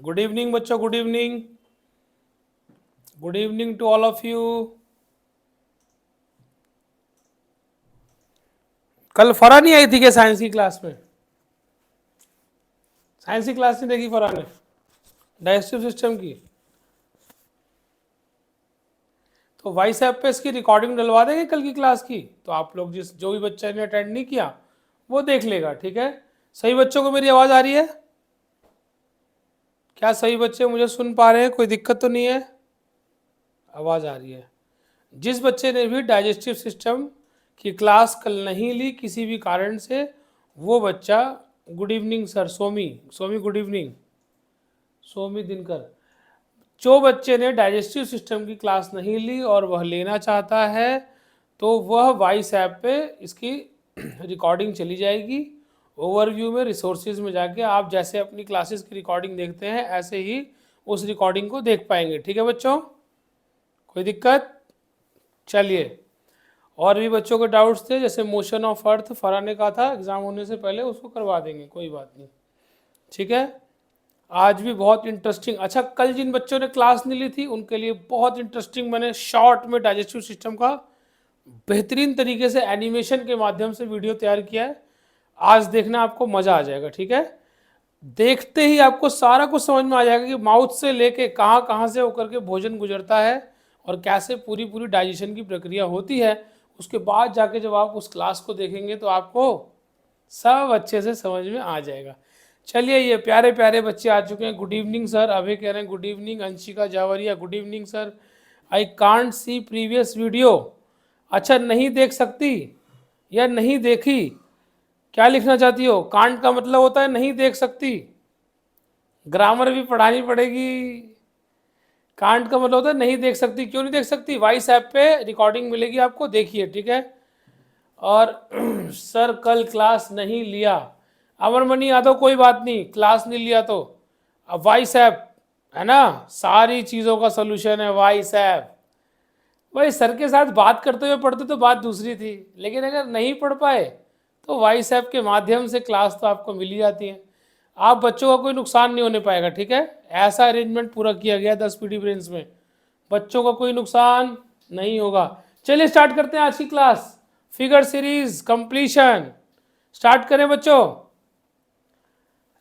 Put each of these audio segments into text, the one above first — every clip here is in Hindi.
गुड इवनिंग बच्चों, good evening, good evening to all of you. कल फरा नहीं आई थी क्या साइंस की क्लास में? साइंस की क्लास नहीं देखी फरा ने, डाइजेस्टिव सिस्टम की? तो वॉइस ऐप पे इसकी रिकॉर्डिंग डलवा देंगे कल की क्लास की, तो आप लोग जो भी बच्चा ने अटेंड नहीं किया वो देख लेगा। ठीक है, सही बच्चों को मेरी आवाज़ आ रही है? क्या सही बच्चे मुझे सुन पा रहे हैं? कोई दिक्कत तो नहीं है? आवाज़ आ रही है। जिस बच्चे ने भी डाइजेस्टिव सिस्टम की क्लास कल नहीं ली किसी भी कारण से, वो बच्चा, good evening sir, Somi, Somi good evening, Somi Dinkar, जो बच्चे ने डाइजेस्टिव सिस्टम की क्लास नहीं ली और वह लेना चाहता है तो वह वॉइस ऐप पे इसकी रिकॉर्डिंग चली जाएगी। ओवरव्यू में रिसोर्सेज में जाके आप जैसे अपनी क्लासेस की रिकॉर्डिंग देखते हैं ऐसे ही उस रिकॉर्डिंग को देख पाएंगे। ठीक है बच्चों, कोई दिक्कत? चलिए, और भी बच्चों के डाउट्स थे, जैसे मोशन ऑफ अर्थ फरा ने कहा था एग्जाम होने से पहले उसको करवा देंगे, कोई बात नहीं। ठीक है, आज भी बहुत इंटरेस्टिंग। अच्छा, कल जिन बच्चों ने क्लास नहीं ली थी उनके लिए बहुत इंटरेस्टिंग मैंने शॉर्ट में डाइजेस्टिव सिस्टम का बेहतरीन तरीके से एनिमेशन के माध्यम से वीडियो तैयार किया है। आज देखना, आपको मज़ा आ जाएगा। ठीक है, देखते ही आपको सारा कुछ समझ में आ जाएगा कि माउथ से लेके कहाँ कहाँ से होकर के भोजन गुजरता है और कैसे पूरी पूरी डाइजेशन की प्रक्रिया होती है। उसके बाद जाके जब आप उस क्लास को देखेंगे तो आपको सब अच्छे से समझ में आ जाएगा। चलिए, ये प्यारे प्यारे बच्चे आ चुके हैं। गुड इवनिंग सर, अभय कह रहे हैं good evening, Anshika Javeria good evening sir. I can't see previous video. अच्छा, नहीं देख सकती या नहीं देखी, क्या लिखना चाहती हो? कांट का मतलब होता है नहीं देख सकती, ग्रामर भी पढ़ानी पड़ेगी। कांट का मतलब होता है नहीं देख सकती। क्यों नहीं देख सकती? वॉइस ऐप पे रिकॉर्डिंग मिलेगी आपको, देखिए। ठीक है, और सर कल क्लास नहीं लिया, अमरमणि यादव कोई बात नहीं, क्लास नहीं लिया तो अब वॉइस ऐप है ना, सारी चीज़ों का सोल्यूशन है वॉइस ऐप। भाई सर के साथ बात करते हुए पढ़ते तो बात दूसरी थी, लेकिन अगर नहीं पढ़ पाए तो वॉइस ऐप के माध्यम से क्लास तो आपको मिल ही जाती है। आप बच्चों का कोई नुकसान नहीं होने पाएगा। ठीक है, ऐसा अरेंजमेंट पूरा किया गया 10 पीडी ब्रेन्स में, बच्चों का कोई नुकसान नहीं होगा। चलिए स्टार्ट करते हैं आज की class. Figure series completion start करें बच्चों,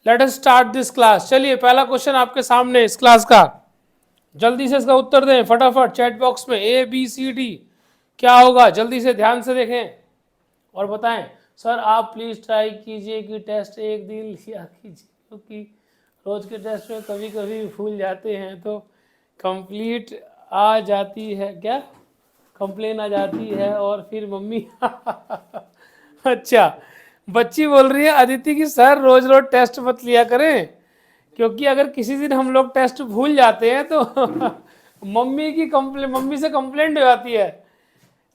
let us start this class. चलिए, पहला क्वेश्चन आपके सामने इस क्लास का, जल्दी से इसका उत्तर दें फटाफट चैट बॉक्स में। ABCD क्या होगा? जल्दी से ध्यान से देखें और बताएं। सर आप प्लीज़ ट्राई कीजिए कि टेस्ट एक दिन लिया कीजिए, क्योंकि रोज़ के टेस्ट में कभी कभी भूल जाते हैं तो कंप्लीट आ जाती है, क्या कंप्लेन आ जाती है और फिर मम्मी अच्छा, बच्ची बोल रही है अदिति की सर रोज रोज टेस्ट मत लिया करें, क्योंकि अगर किसी दिन हम लोग टेस्ट भूल जाते हैं तो मम्मी से कंप्लेंट हो जाती है।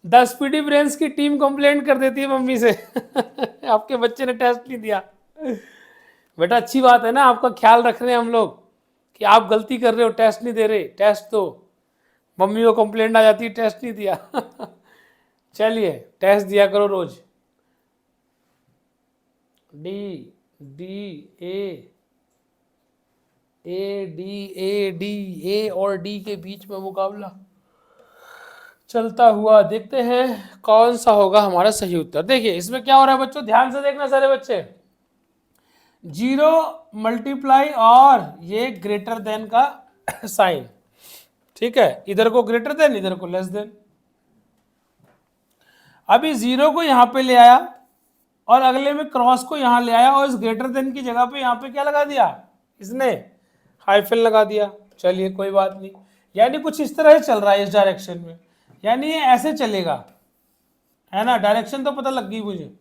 10 पीडी ब्रेन्स की टीम कंप्लेंट कर देती है मम्मी से आपके बच्चे ने टेस्ट नहीं दिया। बेटा अच्छी बात है ना, आपका ख्याल रख रहे हैं हम लोग कि आप गलती कर रहे हो, टेस्ट नहीं दे रहे, टेस्ट दो। मम्मी को कंप्लेंट आ जाती है टेस्ट नहीं दिया चलिए, टेस्ट दिया करो रोज। ए और डी के बीच में मुकाबला चलता हुआ, देखते हैं कौन सा होगा हमारा सही उत्तर। देखिए इसमें क्या हो रहा है बच्चों, ध्यान से देखना सारे बच्चे। 0 मल्टीप्लाई और ये ग्रेटर देन का साइन, ठीक है, इधर को ग्रेटर देन इधर को लेस देन। अभी 0 को यहां पे ले आया और अगले में क्रॉस को यहां ले आया और इस ग्रेटर देन की जगह पे यहां पे क्या लगा दिया, इसने हाइफन लगा दिया। चलिए कोई बात नहीं, यानी कुछ इस तरह से चल रहा है इस डायरेक्शन में, यानी ये ऐसे चलेगा, है ना, डायरेक्शन तो पता लग गई मुझे,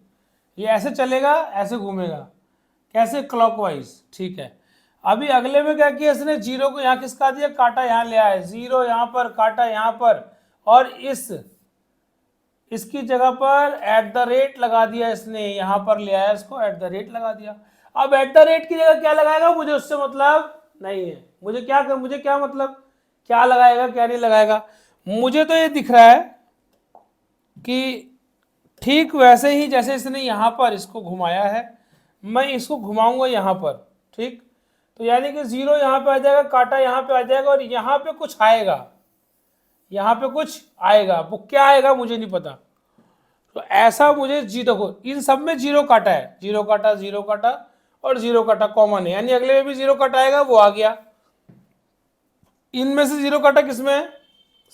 ये ऐसे चलेगा ऐसे घूमेगा, कैसे, क्लॉकवाइज। ठीक है, अभी अगले में क्या किया इसने, 0 को यहाँ किसका दिया, काटा यहाँ ले आया, 0 यहाँ पर, काटा यहाँ पर, और इसकी जगह पर @ लगा दिया इसने, यहां पर ले आया इसको @ लगा दिया। अब @ की जगह क्या लगाएगा मुझे उससे मतलब नहीं है, मुझे क्या मतलब, क्या लगाएगा क्या नहीं लगाएगा। मुझे तो ये दिख रहा है कि ठीक वैसे ही जैसे इसने यहां पर इसको घुमाया है, मैं इसको घुमाऊंगा यहां पर, ठीक, तो यानी कि 0 यहाँ पे आ जाएगा, काटा यहाँ पे आ जाएगा और यहाँ पे कुछ आएगा, यहाँ पे कुछ आएगा, वो क्या आएगा मुझे नहीं पता। तो ऐसा मुझे जी देखो इन सब में 0 काटा है, 0 काटा, 0 काटा और 0 काटा कॉमन है, यानी अगले में भी 0 काटा आएगा, वो आ गया। इनमें से 0 काटा किसमें है,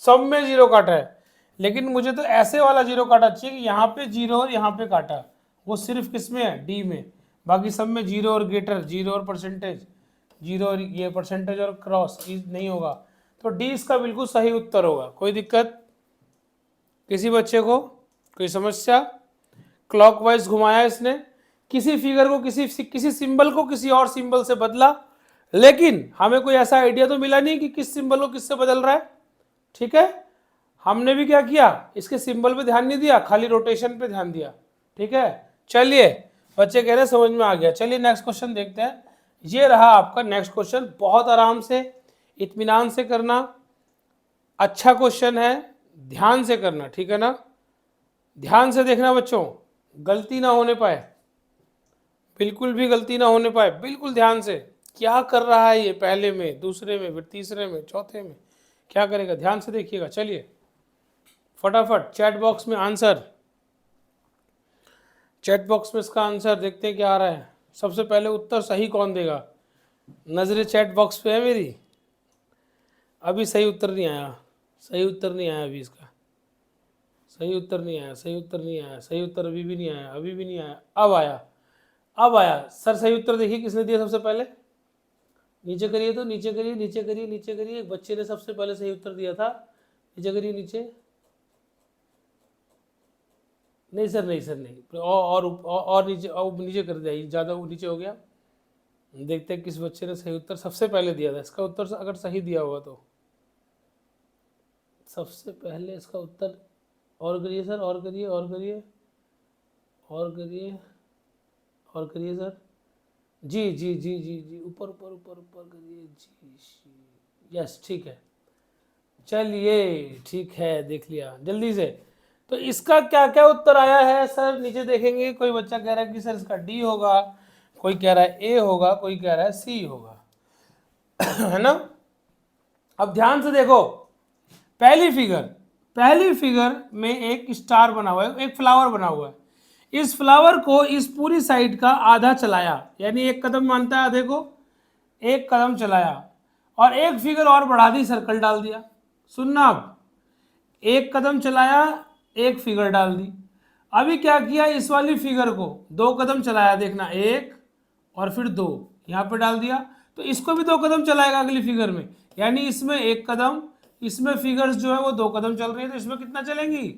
सब में 0 काटा है, लेकिन मुझे तो ऐसे वाला 0 काटा चाहिए कि यहाँ पे 0 और यहाँ पे काटा, वो सिर्फ किसमें है, डी में। बाकी सब में 0 और ग्रेटर, 0 और परसेंटेज, 0 और ये परसेंटेज और क्रॉस नहीं होगा। तो डी इसका बिल्कुल सही उत्तर होगा। कोई दिक्कत किसी बच्चे को, कोई समस्या? क्लॉकवाइज घुमाया इसने, किसी फिगर को किसी सिंबल को किसी और सिंबल से बदला, लेकिन हमें कोई ऐसा आइडिया तो मिला नहीं कि किस सिंबल को किससे बदल रहा है। ठीक है, हमने भी क्या किया, इसके सिंबल पे ध्यान नहीं दिया, खाली रोटेशन पे ध्यान दिया। ठीक है, चलिए बच्चे कह रहे समझ में आ गया। चलिए नेक्स्ट क्वेश्चन देखते हैं। ये रहा आपका नेक्स्ट क्वेश्चन, बहुत आराम से इत्मीनान से करना, अच्छा क्वेश्चन है, ध्यान से करना, ठीक है ना, ध्यान से देखना बच्चों, गलती ना होने पाए, बिल्कुल भी गलती ना होने पाए, बिल्कुल ध्यान से। क्या कर रहा है ये, पहले में, दूसरे में, फिर तीसरे में, चौथे में, क्या करेगा, ध्यान से देखिएगा। चलिए फटाफट चैट बॉक्स में आंसर, चैट बॉक्स में इसका आंसर देखते हैं क्या आ रहा है। सबसे पहले उत्तर सही कौन देगा, नजरें चैट बॉक्स पे है मेरी। अभी सही उत्तर नहीं आया, सही उत्तर नहीं आया अभी इसका, सही उत्तर नहीं आया, सही उत्तर नहीं आया, सही उत्तर अभी भी नहीं आया, अभी भी नहीं आया, अब आया, अब आया। सर सही उत्तर देखिए किसने दिया सबसे पहले, नीचे करिए, तो नीचे करिए, नीचे करिए, नीचे करिए, एक बच्चे ने सबसे पहले सही उत्तर दिया था, नीचे करिए, नीचे। नहीं सर, नहीं सर, नहीं, और नीचे, और नीचे कर दिया, ज़्यादा नीचे हो गया। देखते हैं किस बच्चे ने सही उत्तर सबसे पहले दिया था। इसका उत्तर अगर सही दिया होगा तो सबसे पहले इसका उत्तर, और करिए सर, और करिए, और करिए, और करिए, और करिए सर, जी जी जी जी जी, ऊपर ऊपर ऊपर ऊपर करिए, जी, यस, ठीक है। चलिए ठीक है, देख लिया जल्दी से। तो इसका क्या क्या उत्तर आया है सर, नीचे देखेंगे। कोई बच्चा कह रहा है कि सर इसका डी होगा, कोई कह रहा है ए होगा, कोई कह रहा है सी होगा, है ना। अब ध्यान से देखो, पहली फिगर में एक स्टार बना हुआ है, एक फ्लावर बना हुआ है। इस फ्लावर को इस पूरी साइड का आधा चलाया, यानी एक कदम मानता है आधे को, एक कदम चलाया और एक फिगर और बढ़ा दी, सर्कल डाल दिया। सुनना, अब एक कदम चलाया, एक फिगर डाल दी। अभी क्या किया, इस वाली फिगर को 2 कदम चलाया, देखना, एक और फिर 2 यहाँ पे डाल दिया, तो इसको भी 2 कदम चलाएगा अगली फिगर में, यानी इसमें 1 कदम, इसमें फिगर्स जो है वो 2 कदम चल रही है, तो इसमें कितना चलेंगी,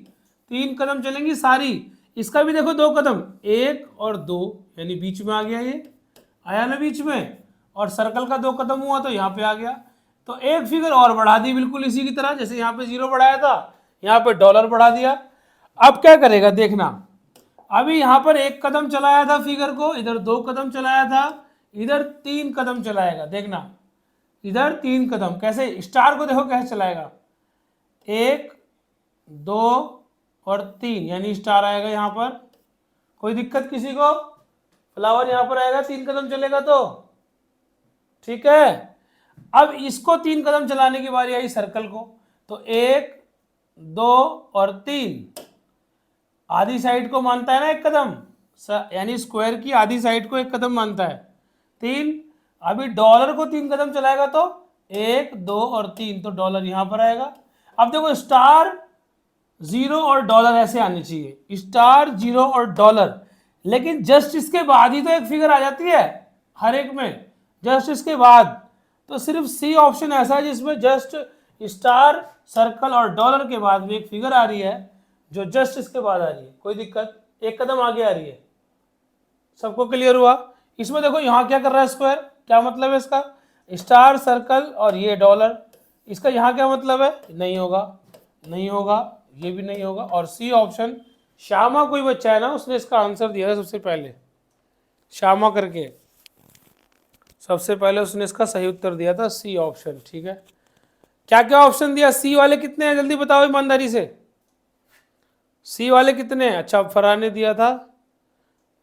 3 कदम चलेंगी सारी। इसका भी देखो 2 कदम, 1 और 2, यानी बीच में आ गया, ये आया ना बीच में, और सर्कल का 2 कदम हुआ तो यहाँ पे आ गया। तो एक फिगर और बढ़ा दी, बिल्कुल इसी की तरह, जैसे यहाँ पे 0 बढ़ाया था, यहाँ पे डॉलर बढ़ा दिया। अब क्या करेगा देखना, अभी यहाँ पर 1 कदम चलाया था फिगर को, इधर 2 कदम चलाया था, इधर 3 कदम चलाएगा, देखना, इधर 3 कदम। कैसे, स्टार को देखो कैसे चलाएगा, 1 2 और 3, यानी स्टार आएगा यहाँ पर। कोई दिक्कत किसी को, फ्लावर यहाँ पर आएगा, 3 कदम चलेगा तो, ठीक है। अब इसको 3 कदम चलाने की बारी आई सर्कल को, तो 1 2 और 3, आधी साइड को मानता है ना 1 कदम, यानी स्क्वायर की आधी साइड को 1 कदम मानता है, 3। अभी डॉलर को 3 कदम चलाएगा तो 1 2 और 3, तो डॉलर यहां पर आएगा। अब देखो, स्टार 0 और डॉलर ऐसे आने चाहिए, स्टार 0 और डॉलर, लेकिन जस्ट इसके बाद ही तो एक फिगर आ जाती है हर एक में, जस्ट इसके बाद। तो सिर्फ सी ऑप्शन ऐसा है जिसमें जस्ट स्टार, सर्कल और डॉलर के बाद में एक फिगर आ रही है जो जस्ट इसके बाद आ रही है। कोई दिक्कत, 1 कदम आगे आ रही है। सबको क्लियर हुआ। इसमें देखो यहाँ क्या कर रहा है स्क्वायर, क्या मतलब है इसका, स्टार, सर्कल और ये डॉलर, इसका यहाँ क्या मतलब है, नहीं होगा, नहीं होगा, ये भी नहीं होगा। और सी ऑप्शन, श्यामा कोई बच्चा है ना, उसने इसका आंसर दिया था सबसे पहले, श्यामा करके, सबसे पहले उसने इसका सही उत्तर दिया था सी ऑप्शन। ठीक है, क्या क्या ऑप्शन दिया, सी वाले कितने हैं जल्दी बताओ ईमानदारी से, सी वाले कितने हैं। अच्छा, फरहान ने दिया था,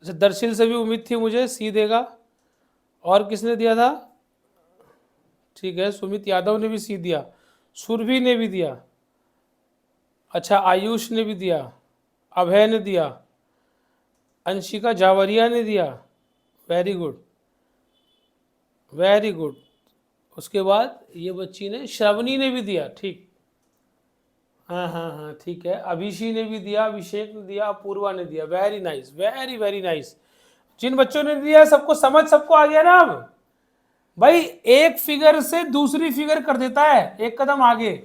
अच्छा दर्शिल से भी उम्मीद थी मुझे सी देगा, और किसने दिया था, ठीक है, सुमित यादव ने भी सी दिया, सुरभि ने भी दिया, अच्छा आयुष ने भी दिया, अभय ने दिया, अंशिका जावरिया ने दिया, वेरी गुड वेरी गुड। उसके बाद ये बच्ची ने, श्रवणी ने भी दिया, ठीक, हाँ हाँ हाँ ठीक है, अभिषी ने भी दिया, अभिषेक ने दिया, अपूर्वा ने दिया, very nice, very very nice. जिन बच्चों ने दिया सबको समझ, सबको आ गया ना। अब भाई एक फिगर से दूसरी फिगर कर देता है एक कदम आगे,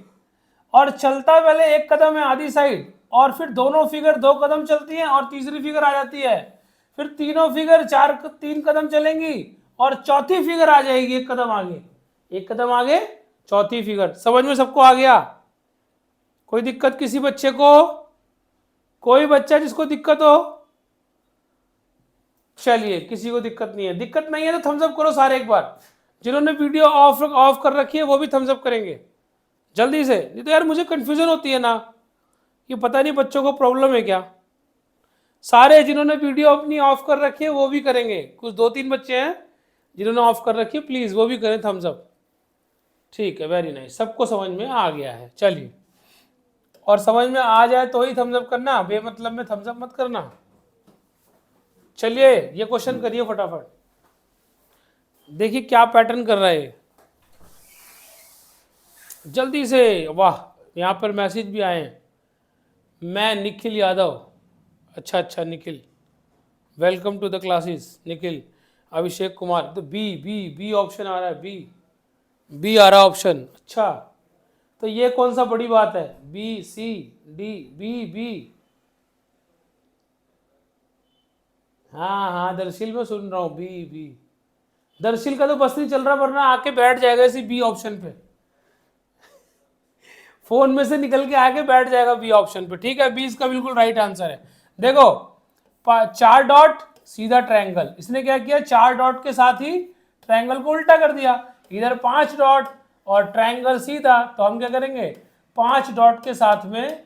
और चलता पहले एक कदम है आधी साइड, और फिर दोनों फिगर 2 कदम चलती हैं और तीसरी फिगर आ जाती है, फिर तीनों फिगर 3 कदम चलेंगी और चौथी फिगर आ जाएगी एक कदम आगे, एक कदम आगे चौथी फिगर। समझ में सबको आ गया? कोई दिक्कत किसी बच्चे को? कोई बच्चा जिसको दिक्कत हो? चलिए, किसी को दिक्कत नहीं है। दिक्कत नहीं है तो थम्स अप करो सारे एक बार। जिन्होंने वीडियो ऑफ कर रखी है वो भी थम्स अप करेंगे जल्दी से। नहीं तो यार मुझे कंफ्यूजन होती है ना कि पता नहीं बच्चों को प्रॉब्लम है क्या। सारे जिन्होंने वीडियो अपनी ऑफ कर रखी है वो भी करेंगे। कुछ 2-3 बच्चे हैं जिन्होंने ऑफ कर रखी है, प्लीज वो भी करें थम्स अप। ठीक है, वेरी नाइस, सबको समझ में आ गया है। चलिए, और समझ में आ जाए तो ही थम्स अप करना, बेमतलब में थम्स अप मत करना। चलिए ये क्वेश्चन करिए फटाफट, देखिए क्या पैटर्न कर रहा है जल्दी से। वाह, यहाँ पर मैसेज भी आए हैं। मैं निखिल यादव, अच्छा अच्छा Nikhil, welcome to the classes Nikhil. Abhishek Kumar, तो बी बी बी ऑप्शन आ रहा है, बी बी आ रहा ऑप्शन। अच्छा, तो ये कौन सा बड़ी बात है? B C D B B, हाँ हाँ दरअसल मैं सुन रहा हूँ बी बी। दरअसल का तो बस नहीं चल रहा, वरना आके बैठ जाएगा इसी बी ऑप्शन पे, फोन में से निकल के आके बैठ जाएगा बी ऑप्शन पे। ठीक है, बी इसका बिल्कुल राइट आंसर है। देखो 4 डॉट सीधा ट्रायंगल, इसने क्या किया, 4 डॉट के साथ ही ट्रायंगल को उल्टा कर दिया। इधर 5 डॉट और ट्रायंगल सीधा, तो हम क्या करेंगे, 5 डॉट के साथ में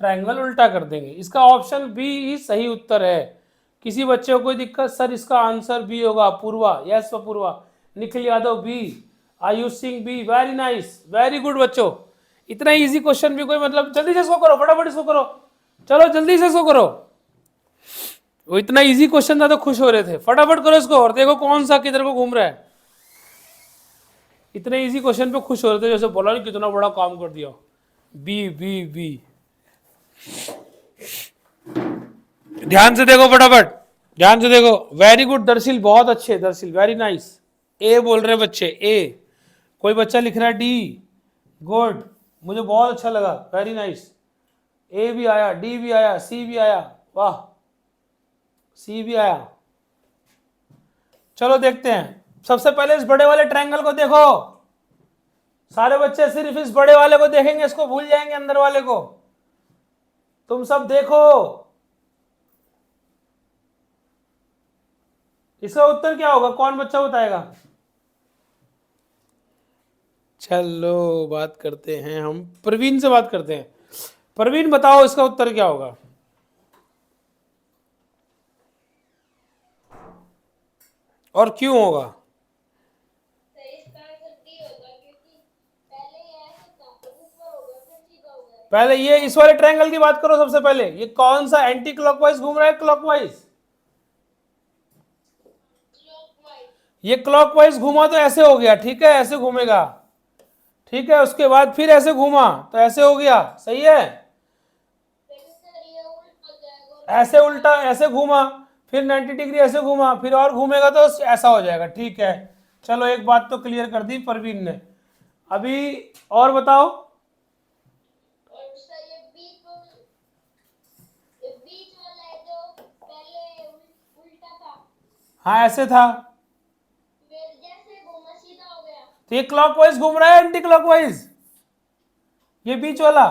ट्रायंगल उल्टा कर देंगे। इसका ऑप्शन बी ही सही उत्तर है। किसी बच्चे को कोई दिक्कत? सर इसका आंसर बी होगा। Purva, yes Purva. Nikhil Yadav B, Ayush Singh B, very nice, very good बच्चों। इतना इजी क्वेश्चन भी कोई मतलब, जल्दी से इसको करो, फटाफट इसको करो, चलो जल्दी से इसको करो। वो इतना इजी क्वेश्चन था तो खुश हो रहे थे, फटाफट करो इसको। और देखो कौन सा किधर को घूम रहा है। इतने इजी क्वेश्चन पे खुश हो रहे थे, जैसे बोला नहीं कितना बड़ा काम कर दिया। बी बी बी, ध्यान से देखो, फटाफट ध्यान से देखो। वेरी गुड दर्शिल, बहुत अच्छे दर्शिल, वेरी नाइस। ए बोल रहे बच्चे, ए। कोई बच्चा लिख रहा है डी, गुड, मुझे बहुत अच्छा लगा, वेरी नाइस। ए भी आया, डी भी आया, सी भी आया, वाह, सी भी आया। चलो देखते हैं, सबसे पहले इस बड़े वाले ट्रायंगल को देखो। सारे बच्चे सिर्फ इस बड़े वाले को देखेंगे, इसको भूल जाएंगे अंदर वाले को। तुम सब देखो, इसका उत्तर क्या होगा, कौन बच्चा बताएगा? चलो बात करते हैं, हम प्रवीण से बात करते हैं। प्रवीण बताओ इसका उत्तर क्या होगा? और क्यों होगा? पहले ये इस वाले ट्रायंगल की बात करो सबसे पहले। ये कौन सा एंटी क्लॉकवाइज घूम रहा है, क्लॉकवाइज? ये क्लॉकवाइज घूमा तो ऐसे हो गया, ठीक है, ऐसे घूमेगा, ठीक है। उसके बाद फिर ऐसे घूमा तो ऐसे हो गया, सही है। ऐसे उल्टा, ऐसे घूमा, फिर 90 डिग्री ऐसे घूमा, फिर और घूमेगा तो ऐसा हो जाएगा, ठीक है। चलो एक बात तो क्लियर कर दी परवीन ने। अभी और बताओ। हाँ ऐसे था, तो ये क्लॉकवाइज घूम रहा है एंटी क्लॉकवाइज, ये बीच वाला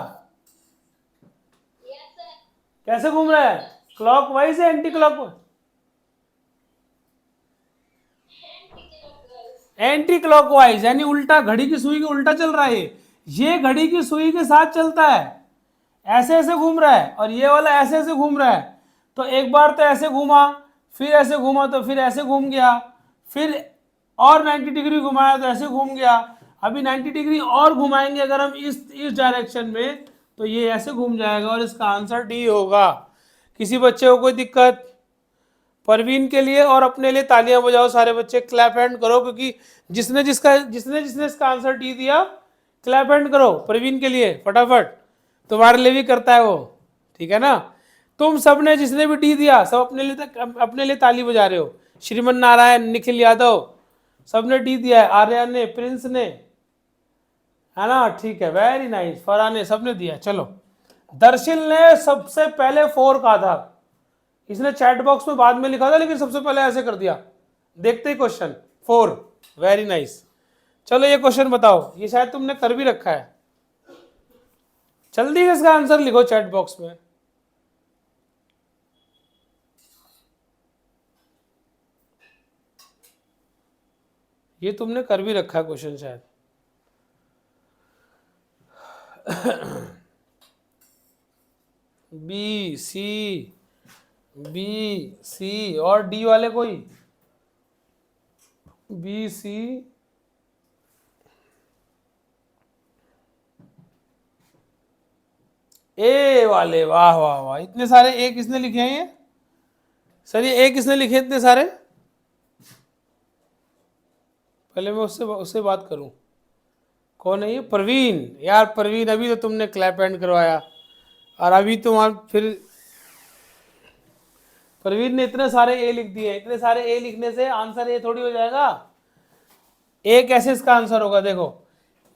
कैसे घूम रहा है, क्लॉकवाइज या एंटी क्लॉकवाइज? एंटी क्लॉकवाइज, यानी उल्टा, घड़ी की सुई के उल्टा चल रहा है। ये घड़ी की सुई के साथ चलता है, ऐसे ऐसे घूम रहा है, और ये वाला ऐसे ऐसे घूम रहा है। तो एक बार तो ऐसे घूमा, फिर ऐसे घूमा, तो फिर ऐसे घूम गया, फिर और 90 डिग्री घुमाया तो ऐसे घूम गया। अभी 90 डिग्री और घुमाएंगे अगर हम इस डायरेक्शन में, तो ये ऐसे घूम जाएगा और इसका आंसर डी होगा। किसी बच्चे को कोई दिक्कत? परवीन के लिए और अपने लिए तालियां बजाओ सारे बच्चे, क्लैप हैंड करो, क्योंकि जिसने जिसने इसका आंसर डी दिया, क्लैप हैंड करो परवीन के लिए फटाफट, तुम्हारे लिए भी करता है वो, ठीक है ना। तुम सबने जिसने भी डी दिया सब अपने लिए ताली बजा रहे हो। श्रीमन नारायण, निखिल यादव, सबने डी दिया है, आर्या ने, प्रिंस ने, है ना, ठीक है, वेरी नाइस, फरहान ने, सबने दिया। चलो, दर्शिल ने सबसे पहले 4 कहा था, इसने चैट बॉक्स में बाद में लिखा था लेकिन सबसे पहले ऐसे कर दिया। देखते ही क्वेश्चन 4, वेरी नाइस। चलो ये क्वेश्चन बताओ, ये शायद तुमने कर भी रखा है, जल्दी इसका आंसर लिखो चैट बॉक्स में। ये तुमने कर भी रखा है क्वेश्चन शायद। बी सी और डी वाले कोई? बी सी, ए वाले, वाह वाह वाह, इतने सारे ए किसने लिखे हैं ये? सर ये ए किसने लिखे इतने सारे? पहले मैं उससे बात करूं, कौन है ये? प्रवीण। यार प्रवीण, अभी तो तुमने क्लैप हैंड करवाया और अभी तुम फिर प्रवीण ने इतने सारे ए लिख दिए। इतने सारे ए लिखने से आंसर ए थोड़ी हो जाएगा। ए कैसे इसका आंसर होगा? देखो,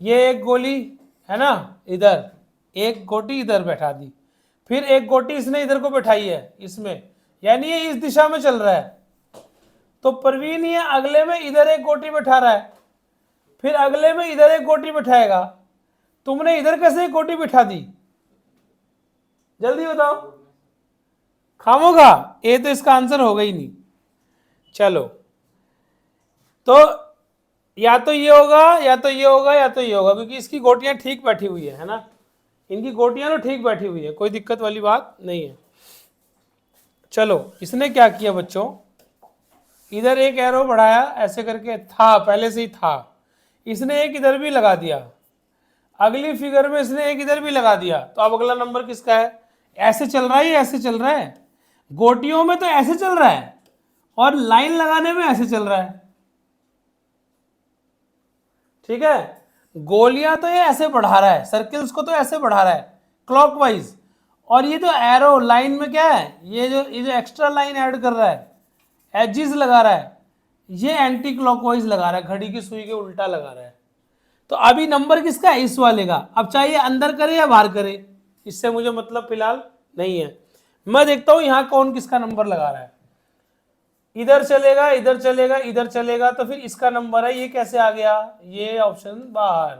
ये एक गोली है ना इधर, एक गोटी इधर बैठा दी, फिर एक गोटी इसने इधर को बैठाई है इसमें, यानी ये इस दिशा में चल रहा है। तो प्रवीण ये अगले में इधर एक गोटी बैठा रहा है, फिर अगले में इधर एक गोटी बैठाएगा। तुमने इधर कैसे एक गोटी बैठा दी? जल्दी बताओ। खामोगा, ए तो इसका आंसर होगा ही नहीं। चलो, तो या तो ये होगा या तो ये होगा या तो ये होगा, क्योंकि इसकी गोटियां ठीक बैठी हुई है ना, इनकी गोटियां तो ठीक बैठी हुई है, कोई दिक्कत वाली बात नहीं है। चलो, इसने क्या किया बच्चों, इधर एक एरो बढ़ाया ऐसे करके, था पहले से ही था, इसने एक इधर भी लगा दिया, अगली फिगर में इसने एक इधर भी लगा दिया, तो अब अगला नंबर किसका है? ऐसे चल रहा है या ऐसे चल रहा है? गोटियों में तो ऐसे चल रहा है और लाइन लगाने में ऐसे चल रहा है, ठीक है। गोलियां तो ये ऐसे बढ़ा रहा है, सर्किल्स को तो ऐसे बढ़ा रहा है क्लॉकवाइज, और ये जो एरो लाइन में क्या है, ये जो एक्स्ट्रा लाइन ऐड कर रहा है, एजिस लगा रहा है, ये एंटी क्लॉकवाइज लगा रहा है, घड़ी की सुई के उल्टा लगा रहा है। तो अभी नंबर किसका है? इस वाले का। अब चाहे अंदर करे या बाहर करे, इससे मुझे मतलब फिलहाल नहीं है। मैं देखता हूं यहां कौन किसका नंबर लगा रहा है। इधर चलेगा, इधर चलेगा, इधर चलेगा, तो फिर इसका नंबर है। ये कैसे आ गया? ये ऑप्शन बाहर।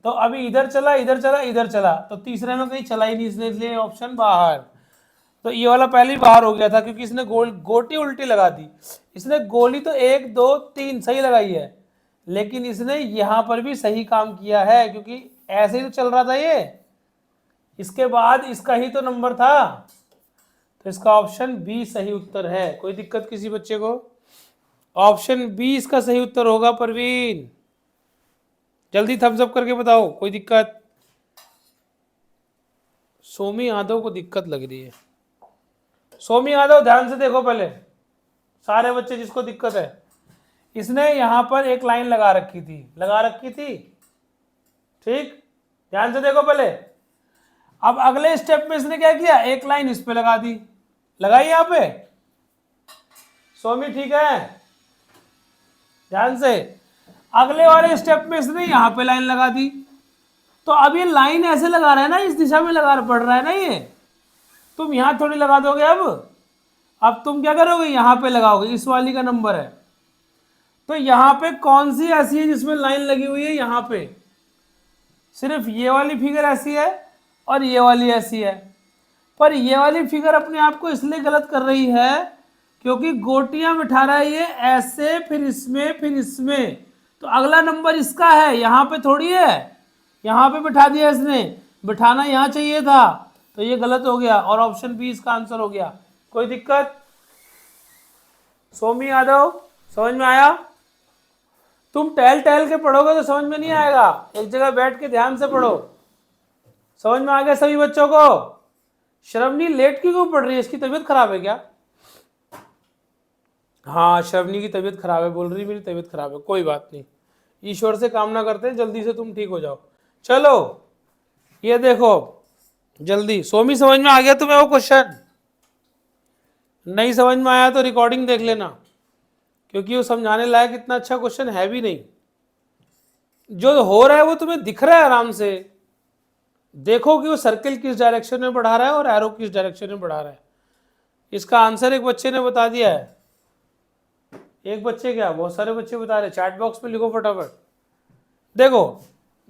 तो अभी इधर चला, इधर चला, इधर चला, तो तीसरे में कहीं चला ही नहीं, इसलिए ऑप्शन बाहर। तो ये वाला पहले ही बाहर हो गया था, क्योंकि इसने गोटी उल्टी लगा दी। इसने गोली तो 1 2 3 सही लगाई है, लेकिन इसने यहां पर भी सही काम किया है, क्योंकि ऐसे ही तो चल रहा था ये, इसके बाद इसका ही तो नंबर था। तो इसका ऑप्शन बी सही उत्तर है। कोई दिक्कत किसी बच्चे को? ऑप्शन बी इसका सही उत्तर होगा परवीन। जल्दी थम्स अप करके बताओ, कोई दिक्कत? सोमी यादव को दिक्कत लग रही है। सोमी यादव ध्यान से देखो पहले, सारे बच्चे जिसको दिक्कत है, इसने यहां पर एक लाइन लगा रखी थी, ठीक, ध्यान से देखो पहले। अब अगले स्टेप में इसने क्या किया? एक लाइन इस पे लगा दी, लगाई यहां पे। सोमी ठीक है? ध्यान से, अगले वाले स्टेप में इसने यहां पे लाइन लगा दी। तो अब ये लाइन ऐसे लगा रहा है ना, इस दिशा में लगा पड़ रहा है ना ये, तुम यहां थोड़ी लगा दोगे। अब तुम क्या करोगे? यहां पे लगाओगे, इस वाली का नंबर है। तो यहां पे कौन सी ऐसी है जिसमें लाइन लगी हुई है? यहां पे सिर्फ ये वाली फिगर ऐसी है और ये वाली ऐसी है, पर ये वाली फिगर अपने आप को इसलिए गलत कर रही है क्योंकि गोटियां बिठा रहा है ये ऐसे, फिर इसमें, फिर इसमें। तो अगला नंबर इसका है, यहां पे थोड़ी है, यहां पे बिठा दिया इसने, बिठाना यहां चाहिए था, तो ये गलत हो गया और ऑप्शन बी इसका आंसर हो गया। कोई दिक्कत? सोमी यादव समझ में आया? तुम टहल टहल के पढ़ोगे तो समझ में नहीं आएगा, एक जगह बैठ के ध्यान से पढ़ो। समझ में आ गया सभी बच्चों को? श्रवणी लेट क्यों पढ़ रही है, इसकी तबीयत खराब है क्या? हाँ, श्रवणी की तबीयत खराब है, बोल रही मेरी तबीयत खराब है, कोई बात नहीं, ईश्वर से कामना करते हैं जल्दी से तुम ठीक हो जाओ। चलो ये देखो जल्दी, सोमी समझ में आ गया तुम्हें वो क्वेश्चन? नहीं समझ में आया तो रिकॉर्डिंग देख लेना, क्योंकि वो समझाने लायक इतना अच्छा क्वेश्चन है भी नहीं। जो हो रहा है वो तुम्हें दिख रहा है, आराम से देखो कि वो सर्किल किस डायरेक्शन में बढ़ा रहा है और एरो किस डायरेक्शन में बढ़ा रहा है। इसका आंसर एक बच्चे ने बता दिया है, एक बच्चे क्या, बहुत सारे बच्चे बता रहे, चैट बॉक्स में लिखो फटाफट। देखो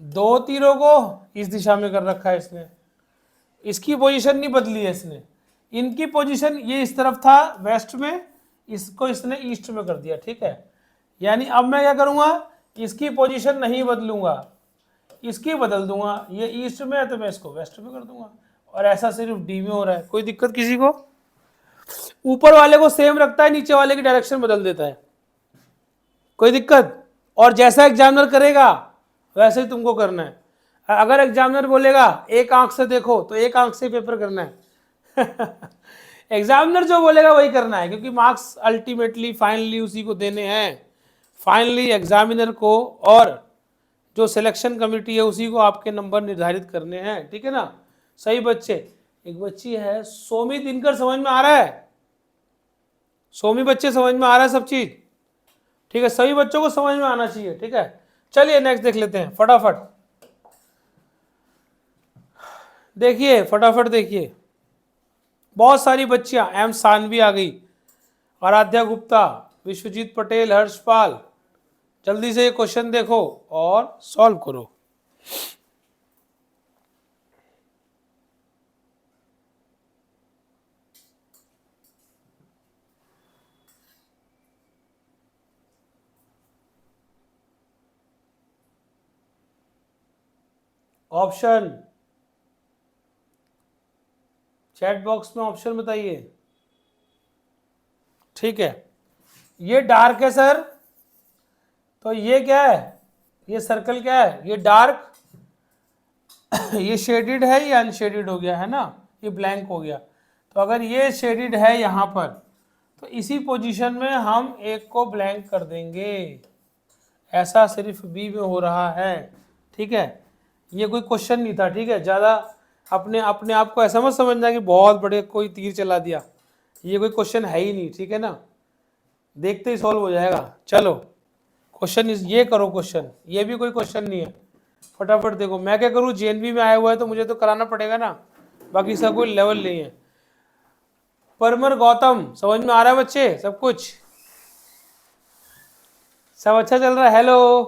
दो तीरों को इस दिशा में कर रखा है इसने, इसकी पोजीशन नहीं बदली है इसने, इनकी पोजीशन ये इस तरफ था वेस्ट में, इसको इसने ईस्ट में कर दिया, ठीक है। यानी अब मैं क्या करूंगा, इसकी पोजीशन नहीं बदलूंगा, इसकी बदल दूंगा, ये ईस्ट में है तो मैं इसको वेस्ट में कर दूंगा, और ऐसा सिर्फ डी में हो रहा है। कोई दिक्कत किसी को? ऊपर वाले को सेम रखता है, नीचे वाले की डायरेक्शन बदल देता है, कोई दिक्कत? और जैसा एग्जामिनर करेगा वैसे ही तुमको करना है। अगर एग्जामिनर बोलेगा एक आंख से देखो तो एक आंख से पेपर करना है। एग्जामिनर जो बोलेगा वही करना है, क्योंकि मार्क्स अल्टीमेटली फाइनली उसी को देने हैं, फाइनली एग्जामिनर को, और जो सिलेक्शन कमेटी है उसी को आपके नंबर निर्धारित करने हैं, ठीक है ना। सही बच्चे, एक बच्ची है सोमी दिनकर, समझ में आ रहा है? सोमी बच्चे समझ में आ रहा है सब चीज? ठीक है, सभी बच्चों को समझ में आना चाहिए, ठीक है। चलिए नेक्स्ट देख लेते हैं फटाफट, देखिए फटाफट देखिए, बहुत सारी बच्चियां, एम सानवी आ गई, आराध्या गुप्ता, विश्वजीत पटेल, हर्षपाल, जल्दी से ये क्वेश्चन देखो और सॉल्व करो। ऑप्शन चैट बॉक्स में ऑप्शन बताइए, ठीक है। ये डार्क है सर, तो ये क्या है, ये सर्कल क्या है, ये डार्क, ये शेडिड है, ये अनशेडिड हो गया है ना, ये ब्लैंक हो गया। तो अगर ये शेडिड है यहाँ पर, तो इसी पोजीशन में हम एक को ब्लैंक कर देंगे, ऐसा सिर्फ बी में हो रहा है, ठीक है। ये कोई क्वेश्चन नहीं था, ठीक है, ज़्यादा अपने अपने आप को ऐसा मत समझना कि बहुत बड़े कोई तीर चला दिया, ये कोई क्वेश्चन है ही नहीं, ठीक है ना, देखते ही सॉल्व हो जाएगा। चलो क्वेश्चन ये करो, क्वेश्चन ये भी कोई क्वेश्चन नहीं है, फटाफट देखो। मैं क्या करूँ, जेएनवी में आया हुआ है तो मुझे तो कराना पड़ेगा ना, बाकी सब कोई लेवल नहीं है। परमर गौतम, समझ में आ रहा है बच्चे सब कुछ? सब अच्छा चल रहा है? हेलो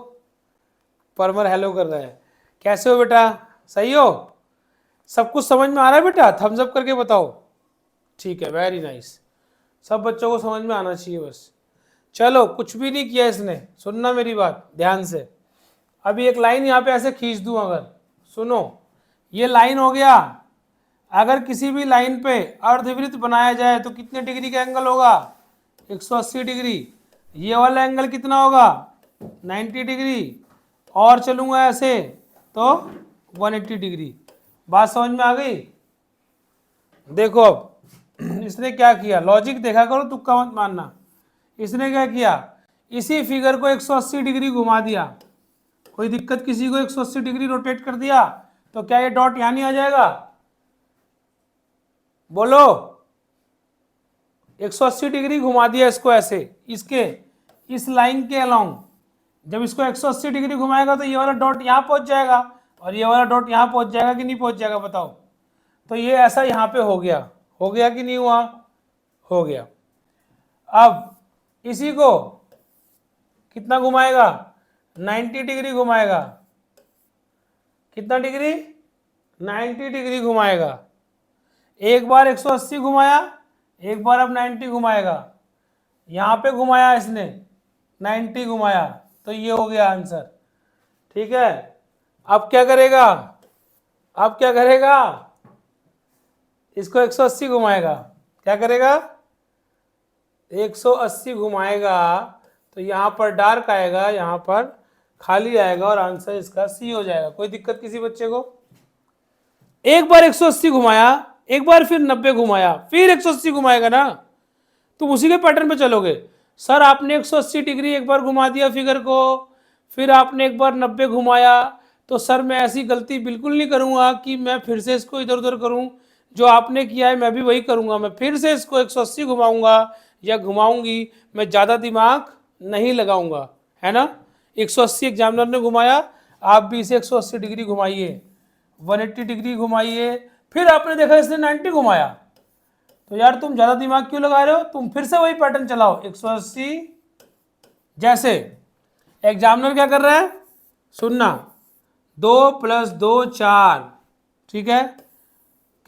परमर, हेलो कर रहा है, कैसे हो बेटा, सही हो? सब कुछ समझ में आ रहा है बेटा? थम्स अप करके बताओ। ठीक है, वेरी नाइस, सब बच्चों को समझ में आना चाहिए बस। चलो कुछ भी नहीं किया इसने, सुनना मेरी बात ध्यान से। अभी एक लाइन यहाँ पे ऐसे खींच दूं, अगर सुनो, ये लाइन हो गया, अगर किसी भी लाइन पे अर्धवृत्त बनाया जाए तो कितने डिग्री का एंगल होगा? 180 डिग्री। ये वाला एंगल कितना होगा? 90 डिग्री। और चलूंगा ऐसे तो 180 डिग्री। बात समझ में आ गई? देखो अब इसने क्या किया, लॉजिक देखा करो, तुक्का मत मानना। इसने क्या किया, इसी फिगर को 180 डिग्री घुमा दिया, कोई दिक्कत किसी को? 180 डिग्री रोटेट कर दिया तो क्या ये डॉट यहां नहीं आ जाएगा? बोलो, 180 डिग्री घुमा दिया इसको ऐसे, इसके इस लाइन के अलोंग। जब इसको 180 डिग्री घुमाएगा तो ये वाला डॉट यहां पहुंच जाएगा और ये वाला डॉट यहां पहुंच जाएगा कि नहीं पहुंच जाएगा बताओ? तो ये ऐसा यहां पे हो गया कि नहीं हुआ? हो गया। अब इसी को कितना घुमाएगा? 90 डिग्री घुमाएगा। कितना डिग्री? 90 डिग्री घुमाएगा। एक बार 180 घुमाया, एक बार अब 90 घुमाएगा। यहां पे घुमाया इसने, 90 घुमाया, तो ये हो गया आंसर, ठीक है। अब क्या करेगा? अब क्या करेगा? इसको 180 घुमाएगा। क्या करेगा? 180 घुमाएगा तो यहाँ पर डार्क आएगा, यहाँ पर खाली आएगा और आंसर इसका सी हो जाएगा। कोई दिक्कत किसी बच्चे को? एक बार 180 घुमाया, एक बार फिर 90 घुमाया, फिर 180 घुमाएगा ना, तुम उसी के पैटर्न पे चलोगे। सर आपने 180 डिग्री एक बार घुमा दिया फिगर को, फिर आपने एक बार 90 घुमाया, तो सर मैं ऐसी गलती बिल्कुल नहीं करूंगा कि मैं फिर से इसको इधर उधर करूं। जो आपने किया है मैं भी वही करूंगा, मैं फिर से इसको 180 घुमाऊंगा या घुमाऊंगी, मैं ज़्यादा दिमाग नहीं लगाऊंगा, है ना। 180 एग्जामिनर ने घुमाया, आप भी इसे 180 डिग्री घुमाइए, 180 डिग्री घुमाइए, फिर आपने देखा इसने 90 घुमाया, तो यार तुम ज़्यादा दिमाग क्यों लगा रहे हो, तुम फिर से वही पैटर्न चलाओ 180। जैसे एग्जामिनर क्या कर रहा है, सुनना, 2 + 2 4, ठीक है,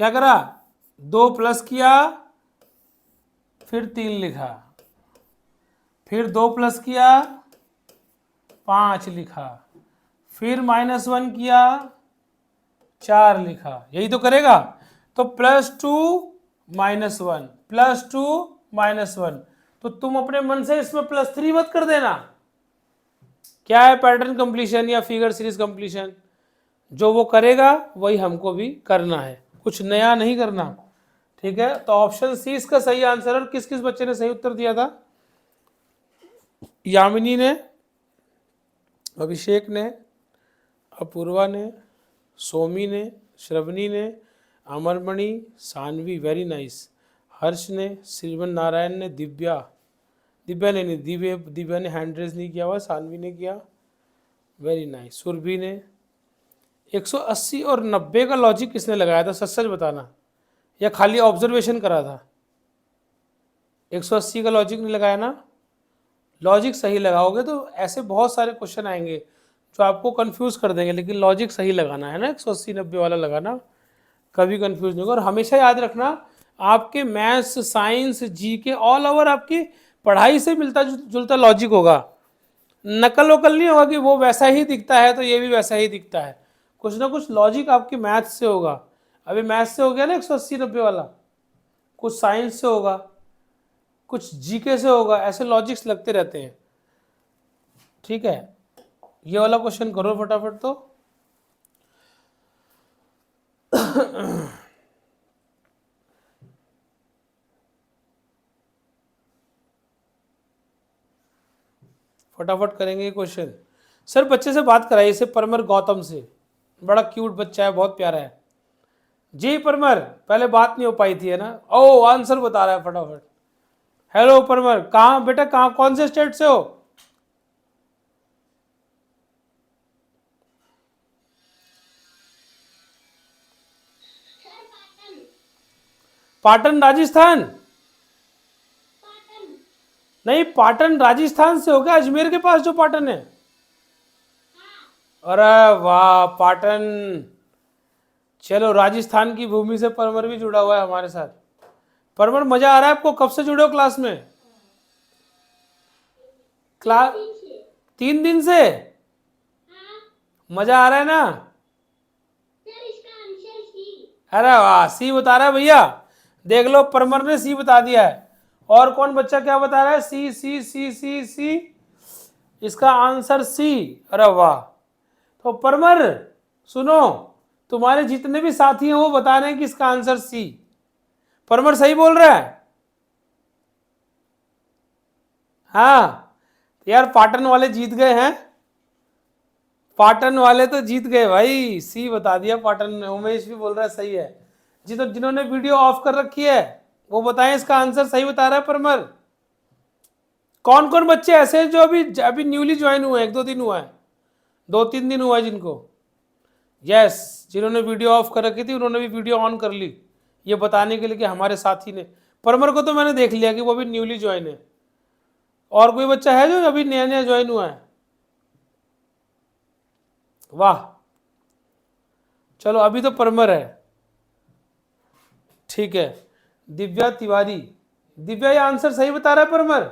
क्या करा, 2 प्लस किया, फिर 3 लिखा, फिर 2 प्लस किया, 5 लिखा, फिर -1 किया, 4 लिखा, यही तो करेगा। तो +2 -1 +2 -1, तो तुम अपने मन से इसमें +3 मत कर देना। क्या है, पैटर्न कंप्लीशन या फिगर सीरीज कंप्लीशन। जो वो करेगा वही हमको भी करना है, कुछ नया नहीं करना, ठीक है। तो ऑप्शन सी इसका सही आंसर है। और किस किस बच्चे ने सही उत्तर दिया था? यामिनी ने, अभिषेक ने, अपूर्वा ने, सोमी ने, श्रवणी ने, अमरमणि, सानवी, वेरी नाइस, हर्ष ने, श्रीवन नारायण ने, दिव्या ने नहीं, दिव्या ने हैंड रेज नहीं किया हुआ, सानवी ने किया, वेरी नाइस, सुरभि ने। 180 और 90 का लॉजिक किसने लगाया था, सच सच बताना, या खाली ऑब्जर्वेशन करा था? 180 का लॉजिक नहीं लगाया ना। लॉजिक सही लगाओगे तो ऐसे बहुत सारे क्वेश्चन आएंगे जो आपको कंफ्यूज कर देंगे, लेकिन लॉजिक सही लगाना है ना, 180-90 वाला लगाना, कभी कंफ्यूज नहीं होगा। और हमेशा याद रखना, आपके maths, science, GK all over आपकी पढ़ाई से मिलता जुलता लॉजिक होगा। नकल वकल नहीं होगा कि वो वैसा ही दिखता है तो ये भी वैसा ही दिखता है, कुछ ना कुछ लॉजिक आपके मैथ्स से होगा। अभी मैथ्स से हो गया ना 180-90 वाला, कुछ साइंस से होगा, कुछ जीके से होगा, ऐसे लॉजिक्स लगते रहते हैं, ठीक है। ये वाला क्वेश्चन करो फटाफट। तो फटाफट करेंगे क्वेश्चन। सर बच्चे से बात कराइए, इसे परमर गौतम से, बड़ा क्यूट बच्चा है, बहुत प्यारा है जी। परमर, पहले बात नहीं हो पाई थी, है ना। ओ आंसर बता रहा है फटाफट। हेलो परमर, कहाँ बेटा, कहाँ, कौन से स्टेट से हो? पाटन राजस्थान? नहीं, पाटन राजस्थान से हो क्या, अजमेर के पास जो पाटन है? अरे वाह पाटन, चलो राजस्थान की भूमि से परमर भी जुड़ा हुआ है हमारे साथ। परमर मजा आ रहा है आपको, कब से जुड़े हो क्लास में? क्लास 3 दिन से? मजा आ रहा है ना? अरे वाह, सी बता रहा है भैया, देख लो परमर ने सी बता दिया है। और कौन बच्चा क्या बता रहा है? सी सी सी सी सी, इसका आंसर सी। अरे वाह, तो परमर सुनो, तुम्हारे जितने भी साथी हैं वो बता रहे हैं कि इसका आंसर सी। परमर सही बोल रहा है? हाँ यार, पाटन वाले जीत गए हैं, पाटन वाले तो जीत गए भाई, सी बता दिया पाटन ने। उमेश भी बोल रहा है सही है जी। तो जिन्होंने वीडियो ऑफ कर रखी है वो बताएं इसका आंसर सही बता रहा है परमर। कौन कौन बच्चे ऐसे हैं जो अभी अभी न्यूली ज्वाइन हुए, 1-2 दिन हुआ है, 2-3 दिन हुआ है जिनको? यस, जिन्होंने वीडियो ऑफ कर रखी थी उन्होंने भी वीडियो ऑन कर ली, ये बताने के लिए कि हमारे साथी ने। परमर को तो मैंने देख लिया कि वो अभी न्यूली ज्वाइन है। और कोई बच्चा है जो अभी नया नया ज्वाइन हुआ है? वाह, चलो अभी तो परमर है, ठीक है। दिव्या तिवारी, दिव्या ये आंसर सही बता रहा है परमर,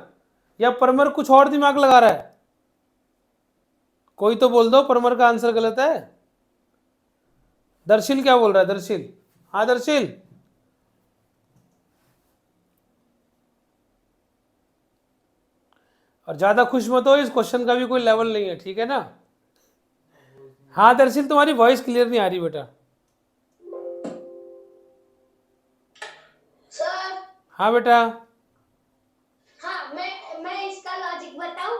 या परमर कुछ और दिमाग लगा रहा है? कोई तो बोल दो परमर का आंसर गलत है। दर्शिल क्या बोल रहा है? दर्शिल, हाँ दर्शिल, और ज्यादा खुश मत हो, इस क्वेश्चन का भी कोई लेवल नहीं है, ठीक है ना। हाँ दरअसल तुम्हारी वॉइस क्लियर नहीं आ रही बेटा। सर। हाँ बेटा। हाँ, मैं इसका लॉजिक बताऊं?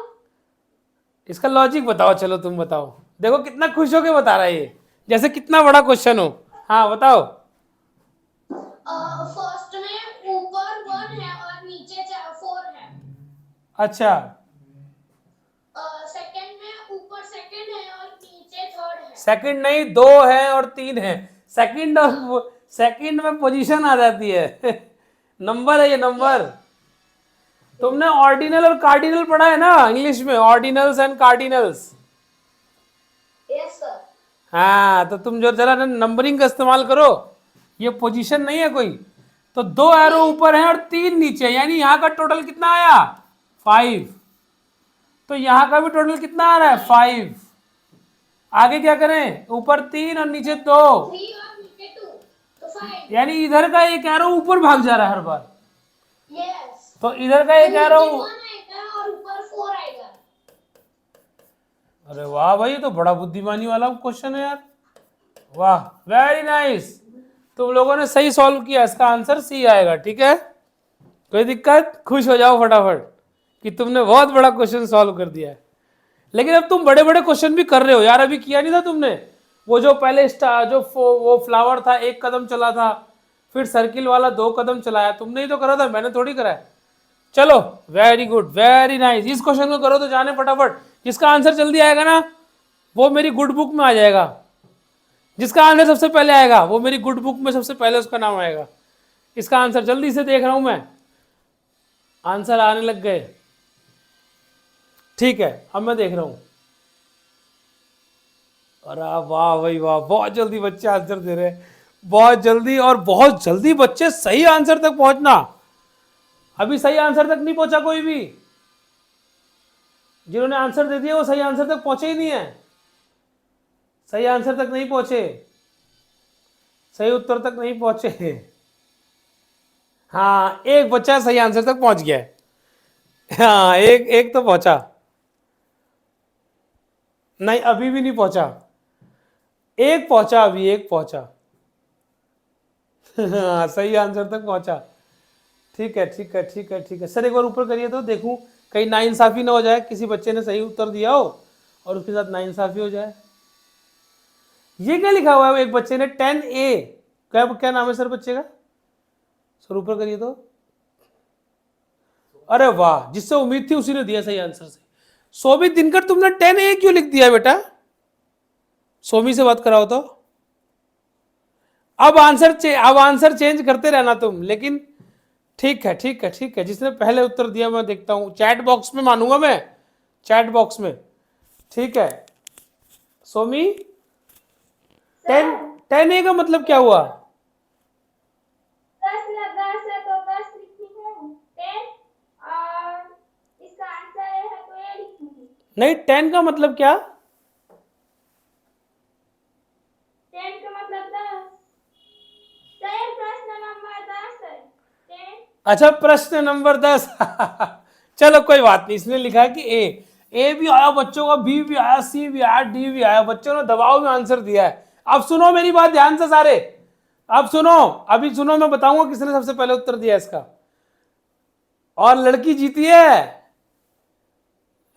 इसका लॉजिक बताओ, चलो तुम बताओ। देखो कितना खुश होके बता रहा है ये, जैसे कितना बड़ा क्वेश्चन हो। हाँ बताओ। फर्स्ट में ऊपर 1 है और नीचे 4 है। अच्छा। सेकंड में ऊपर सेकंड है और नीचे 3rd है। सेकंड नहीं, 2 है और 3 है। सेकंड और सेकंड में पोजीशन आ जाती है नंबर है ये, नंबर। तुमने ऑर्डिनल और कार्डिनल पढ़ा है ना इंग्लिश में, ordinals and cardinals. Yes sir. हाँ तो तुम जो जरा नंबरिंग का इस्तेमाल करो, ये पोजीशन नहीं है कोई। तो 2 एरो ऊपर है और 3 नीचे, यानी यहाँ का टोटल कितना आया 5। तो यहाँ का भी टोटल कितना आ रहा है 5। आगे क्या करें, ऊपर 3 और नीचे 2, 3 और नीचे 2 तो 5। यानी इधर का एक एरो ऊपर भाग जा रहा है हर बार। यस। तो इधर का एक एरो, 1 आएगा और ऊपर 4 आएगा। अरे वाह भाई, ये तो बड़ा बुद्धिमानी वाला क्वेश्चन है यार। वाह, वेरी नाइस। तुम लोगों ने सही सॉल्व किया, इसका आंसर सी आएगा, ठीक है। कोई दिक्कत, खुश हो जाओ फटाफट कि तुमने बहुत बड़ा क्वेश्चन सॉल्व कर दिया है। लेकिन अब तुम बड़े बड़े क्वेश्चन भी कर रहे हो यार, अभी किया नहीं था तुमने। वो जो पहले जो वो फ्लावर था 1 कदम चला था, फिर सर्किल वाला 2 कदम चलाया, तुमने ही तो करा था, मैंने थोड़ी करा है। चलो वेरी गुड, वेरी नाइस। इस क्वेश्चन को करो तो जाने फटाफट। जिसका आंसर जल्दी आएगा ना वो मेरी गुड बुक में आ जाएगा। जिसका आंसर सबसे पहले आएगा वो मेरी गुड बुक में सबसे पहले उसका नाम आएगा। इसका आंसर जल्दी से देख रहा हूं मैं, आंसर आने लग गए। ठीक है, अब मैं देख रहा हूं। अरे वाह भाई वाह, बहुत जल्दी बच्चे आंसर दे रहे हैं, बहुत जल्दी। और बहुत जल्दी बच्चे सही आंसर तक पहुंचना। अभी सही आंसर तक नहीं पहुंचा कोई भी। जिन्होंने आंसर दे दिया वो सही आंसर तक पहुंचे ही नहीं है, सही आंसर तक नहीं पहुंचे, सही उत्तर तक नहीं पहुंचे। हाँ एक बच्चा सही आंसर तक पहुंच गया है। हाँ एक एक तो पहुंचा, नहीं अभी भी नहीं पहुंचा, एक पहुंचा, अभी एक पहुंचा। हाँ सही आंसर तक पहुंचा। ठीक है ठीक है ठीक है ठीक है सर, एक बार ऊपर करिए तो देखूं कहीं नाइंसाफी ना हो जाए, किसी बच्चे ने सही उत्तर दिया हो और उसके साथ नाइंसाफी हो जाए। ये क्या लिखा हुआ है, एक बच्चे ने 10A, क्या क्या नाम है सर बच्चे का, सर ऊपर करिए तो। अरे वाह, जिससे उम्मीद थी उसी ने दिया सही आंसर से। सोमी दिनकर, तुमने 10A क्यों लिख दिया बेटा, सोमी से बात कराओ तो। अब आंसर चेंज करते रहना तुम, लेकिन ठीक है ठीक है ठीक है। जिसने पहले उत्तर दिया मैं देखता हूं चैट बॉक्स में, मानूंगा मैं चैट बॉक्स में। ठीक है सोमी, 10A का मतलब क्या हुआ? 10 है तो 10 लिखनी है 10 और इसका आंसर है तो ये लिखनी है। नहीं, 10 का मतलब क्या? 10 का मतलब 10। सर प्रश्न नंबर 10 है 10। अच्छा प्रश्न नंबर 10 चलो कोई बात नहीं, इसने लिखा है कि ए भी आया बच्चों का, बी भी आया, सी भी आया, डी भी आया, बच्चों ने दबाव में आंसर दिया है। अब सुनो मेरी बात ध्यान से सारे, अब सुनो, अभी सुनो, मैं बताऊंगा किसने सबसे पहले उत्तर दिया इसका। और लड़की जीती है,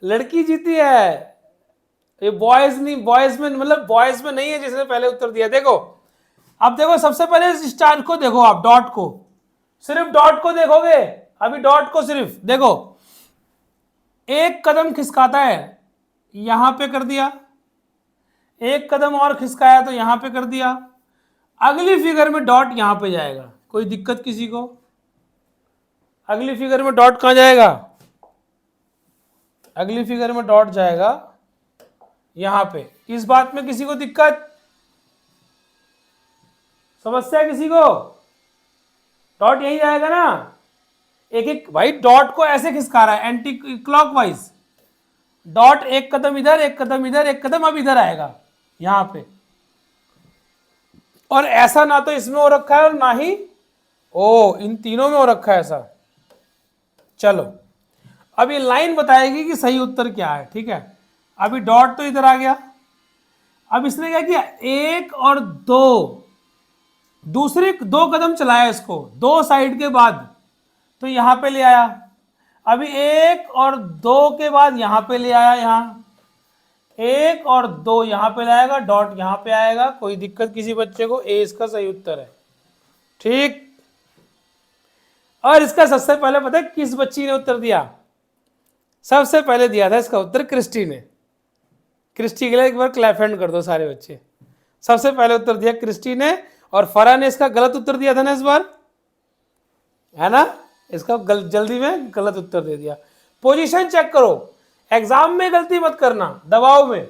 लड़की जीती है। ये बॉयज नहीं, बॉयज में मतलब बॉयज में नहीं है जिसने पहले उत्तर दिया। देखो अब देखो, सबसे पहले स्टार को देखो, आप डॉट को, सिर्फ डॉट को देखोगे, अभी डॉट को सिर्फ देखो। एक कदम खिसकाता है, यहां पे कर दिया, एक कदम और खिसकाया तो यहां पे कर दिया। अगली फिगर में डॉट यहां पे जाएगा, कोई दिक्कत किसी को? अगली फिगर में डॉट कहां जाएगा? अगली फिगर में डॉट जाएगा यहां पे। इस बात में किसी को दिक्कत, समस्या किसी को? डॉट यही जाएगा ना, एक एक भाई डॉट को ऐसे खिसका रहा है एंटी क्लॉकवाइज। डॉट एक कदम इधर, एक कदम इधर, एक कदम अब इधर आएगा यहां पे। और ऐसा ना तो इसमें हो रखा है और ना ही इन तीनों में हो रखा है ऐसा। चलो अब ये लाइन बताएगी कि सही उत्तर क्या है, ठीक है। अभी डॉट तो इधर आ गया। अब इसने क्या किया, 1 और 2, दूसरे 2 कदम चलाया इसको 2 साइड के बाद, तो यहां पे ले आया। अभी 1 और 2 के बाद यहां पे ले आया, यहां 1 और 2 यहां पे लाएगा, डॉट यहां पे आएगा। कोई दिक्कत किसी बच्चे को? ए इसका सही उत्तर है, ठीक। और इसका सबसे पहले पता है किस बच्ची ने उत्तर दिया? सबसे पहले दिया था इसका उत्तर क्रिस्टी ने। क्रिस्टी के लिए एक बार क्लैप हैंड कर दो सारे बच्चे। सबसे पहले उत्तर दिया क्रिस्टी ने, और फरा ने इसका गलत उत्तर दिया था ना इस बार, है ना। इसका जल्दी में गलत उत्तर दे दिया। पोजीशन चेक करो, एग्जाम में गलती मत करना, दबाव में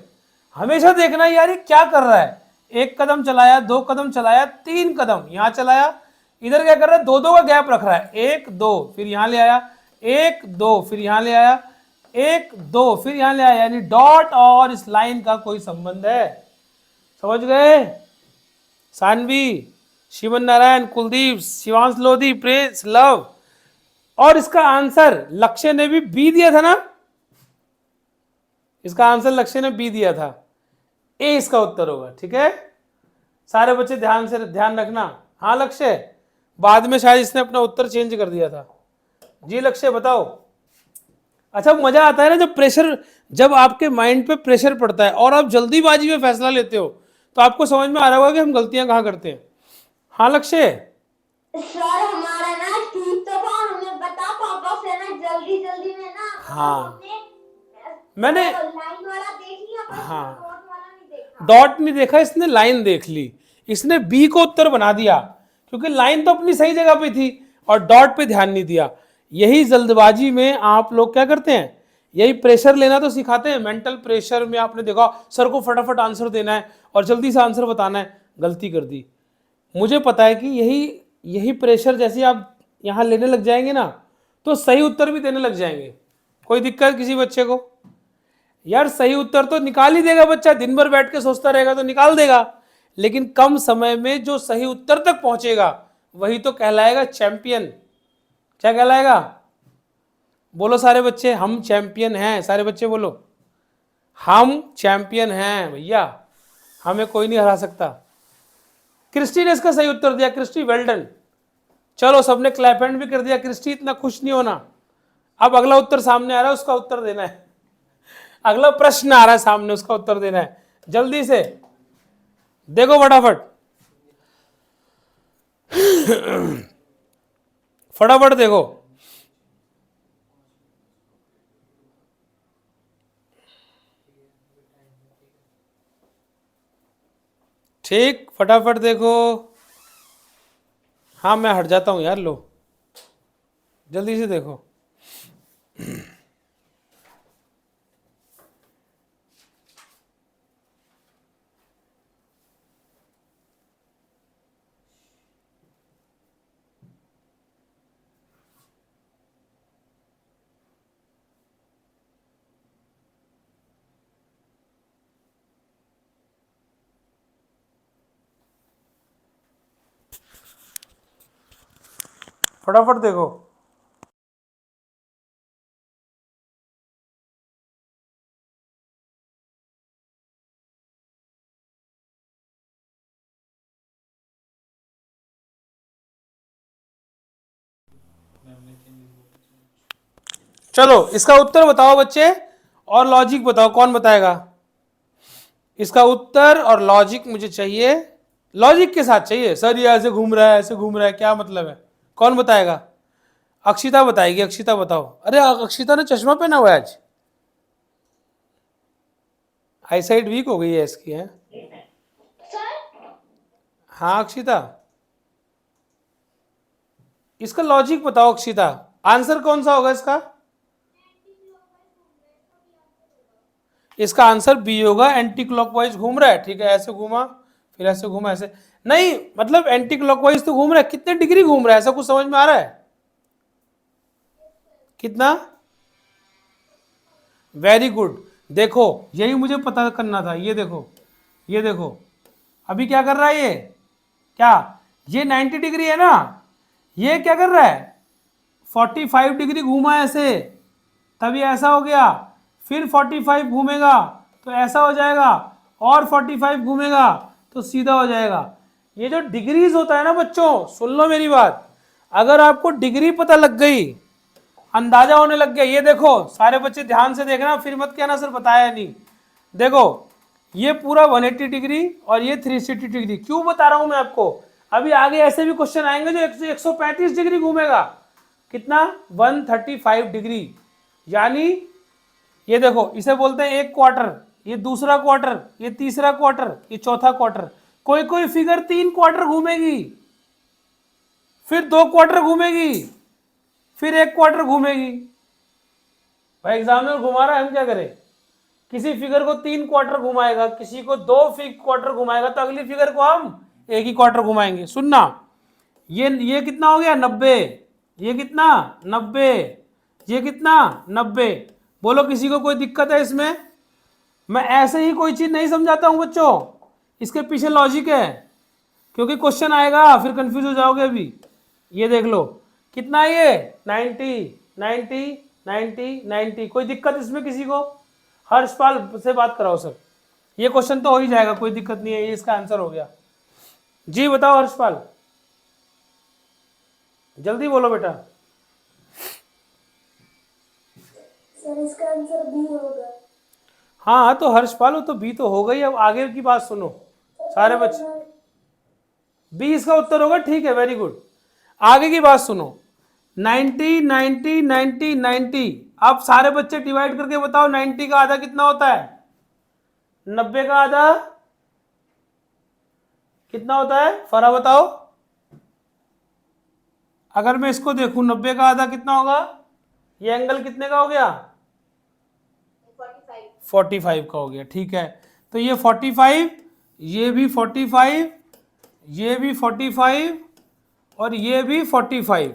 हमेशा देखना यार ये क्या कर रहा है। 1 कदम चलाया, 2 कदम चलाया, 3 कदम यहां चलाया, इधर क्या कर रहा है, 2-2 का गैप रख रहा है। 1 2 फिर यहां ले आया, 1 2 फिर यहां ले आया, 1 2 फिर यहां ले आया। यानी डॉट और इस लाइन का कोई संबंध है, समझ गए? सानवी, शिवन नारायण, कुलदीप, शिवांश लोधी, प्रेस, लव। और इसका आंसर लक्ष्य ने भी बी दिया था ना, इसका आंसर लक्ष्य ने बी दिया था। ए इसका उत्तर होगा, ठीक है। सारे बच्चे ध्यान से ध्यान रखना। हाँ लक्ष्य, बाद में शायद इसने अपना उत्तर चेंज कर दिया था। जी लक्ष्य बताओ। अच्छा मजा आता है ना जब प्रेशर, जब आपके माइंड पे प्रेशर पड़ता है और आप जल्दीबाजी में फैसला लेते हो, तो आपको समझ में आ रहा होगा कि हम गलतियां कहाँ करते हैं। हाँ लक्ष्य। सर हमारा ना ठीक तो था, हमें बता पापा से ना जल्दी जल्दी में ना हाँ मैंने लाइन वाला देख लिया पर हाँ डॉट वाला नहीं देखा। डॉट नहीं देखा, इसने लाइन देख ली। इसने बी को उत्तर बना दिया क्योंकि लाइन तो अपनी सही जगह पे थी और डॉट पे ध्यान नहीं दिया। यही जल्दबाजी में आप लोग क्या करते हैं, यही प्रेशर लेना तो सिखाते हैं। मेंटल प्रेशर में आपने देखा सर को फटाफट आंसर देना है और जल्दी से आंसर बताना है, गलती कर दी। मुझे पता है कि यही प्रेशर जैसे आप यहाँ लेने लग जाएंगे ना, तो सही उत्तर भी देने लग जाएंगे। कोई दिक्कत किसी बच्चे को? यार सही उत्तर तो निकाल ही देगा बच्चा, दिन भर बैठ के सोचता रहेगा तो निकाल देगा, लेकिन कम समय में जो सही उत्तर तक पहुंचेगा वही तो कहलाएगा चैंपियन। क्या कहलाएगा? बोलो सारे बच्चे, हम चैंपियन हैं। सारे बच्चे बोलो, हम चैंपियन हैं भैया, हमें कोई नहीं हरा सकता। क्रिस्टी ने इसका सही उत्तर दिया। Christy well done. चलो सबने क्लैप हैंड भी कर दिया। क्रिस्टी इतना खुश नहीं होना, अब अगला उत्तर सामने आ रहा है, उसका उत्तर देना है। अगला प्रश्न आ रहा है सामने, उसका उत्तर देना है। जल्दी से देखो फटाफट, फटाफट देखो। ठीक, फटाफट देखो। हाँ मैं हट जाता हूं यार, लो जल्दी से देखो। फटाफट देखो। चलो इसका उत्तर बताओ बच्चे, और लॉजिक बताओ। कौन बताएगा इसका उत्तर? और लॉजिक मुझे चाहिए, लॉजिक के साथ चाहिए। सर ये ऐसे घूम रहा है, ऐसे घूम रहा है, क्या मतलब है? कौन बताएगा? अक्षिता बताएगी। अक्षिता बताओ। अरे अक्षिता ने चश्मा पहना हुआ है आज, आई साइड वीक हो गई है इसकी, है? सर हाँ अक्षिता, इसका लॉजिक बताओ अक्षिता। आंसर कौन सा होगा इसका? इसका आंसर बी होगा, एंटी क्लॉकवाइज घूम रहा है। ठीक है, ऐसे घूमा फिर ऐसे घूमा, ऐसे नहीं, मतलब एंटी क्लॉकवाइज तो घूम रहा है। कितने डिग्री घूम रहा है, ऐसा कुछ समझ में आ रहा है? कितना? Very good. देखो यही मुझे पता करना था। ये देखो, ये देखो अभी क्या कर रहा है ये, क्या ये 90 डिग्री है ना, ये क्या कर रहा है 45 डिग्री घूमा है ऐसे, तभी ऐसा हो गया, फिर 45 घूमेगा तो ऐसा हो जाएगा, और 45 घूमेगा तो सीधा हो जाएगा। ये जो डिग्रीज होता है ना बच्चों, सुन लो मेरी बात, अगर आपको डिग्री पता लग गई, अंदाजा होने लग गया, ये देखो सारे बच्चे ध्यान से देखना, फिर मत कहना सर बताया नहीं। देखो ये पूरा 180 डिग्री और ये 360 डिग्री, क्यों बता रहा हूं मैं आपको, अभी आगे ऐसे भी क्वेश्चन आएंगे जो 135 डिग्री घूमेगा, कितना 135 डिग्री, यानी ये देखो इसे बोलते हैं एक क्वार्टर, ये दूसरा क्वार्टर, ये तीसरा क्वार्टर, ये चौथा क्वार्टर, कोई कोई फिगर 3 क्वार्टर घूमेगी, फिर 2 क्वार्टर घूमेगी, फिर 1 क्वार्टर घूमेगी। भाई एग्जामिनर घुमा रहा है, हम क्या करें, किसी फिगर को 3 क्वार्टर घुमाएगा, किसी को 2 क्वार्टर घुमाएगा, तो अगली फिगर को हम 1 ही क्वार्टर घुमाएंगे। सुनना, ये कितना हो गया 90, ये कितना 90, ये कितना 90। बोलो किसी को कोई दिक्कत है इसमें? मैं ऐसे ही कोई चीज नहीं समझाता हूं बच्चों, इसके पीछे लॉजिक है, क्योंकि क्वेश्चन आएगा फिर कंफ्यूज हो जाओगे। अभी ये देख लो कितना, ये 90 90 90 90, कोई दिक्कत इसमें किसी को? हर्षपाल से बात कराओ सर, ये क्वेश्चन तो हो ही जाएगा, कोई दिक्कत नहीं है, ये इसका आंसर हो गया। जी बताओ हर्षपाल, जल्दी बोलो बेटा। सर इसका आंसर बी होगा। हाँ तो हर्षपाल हो तो बी तो हो गई, अब आगे की बात सुनो सारे बच्चे, बी इसका उत्तर होगा, ठीक है वेरी गुड। आगे की बात सुनो, 90 90 90 90, अब सारे बच्चे डिवाइड करके बताओ 90 का आधा कितना होता है, 90 का आधा कितना होता है, फरा बताओ। अगर मैं इसको देखूं 90 का आधा कितना होगा, ये एंगल कितने का हो गया, 45 का हो गया, ठीक है। तो ये 45, ये भी 45, ये भी 45 और ये भी 45।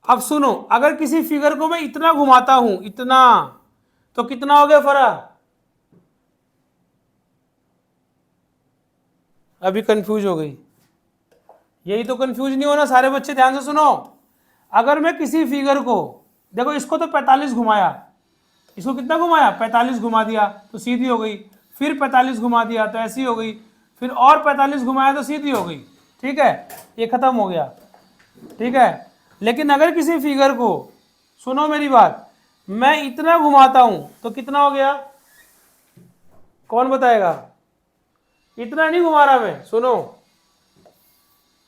अब सुनो, अगर किसी फिगर को मैं इतना घुमाता हूं, इतना, तो कितना हो गया फरा? अभी कंफ्यूज हो गई, यही तो कंफ्यूज नहीं होना, सारे बच्चे ध्यान से सुनो। अगर मैं किसी फिगर को, देखो इसको तो 45 घुमाया, इसको कितना घुमाया 45 घुमा दिया तो सीधी हो गई, फिर 45 घुमा दिया तो ऐसी हो गई, फिर और 45 घुमाया तो सीधी हो गई, ठीक है, ये खत्म हो गया, ठीक है। लेकिन अगर किसी फिगर को, सुनो मेरी बात, मैं इतना घुमाता हूं तो कितना हो गया, कौन बताएगा? इतना नहीं घुमा रहा मैं, सुनो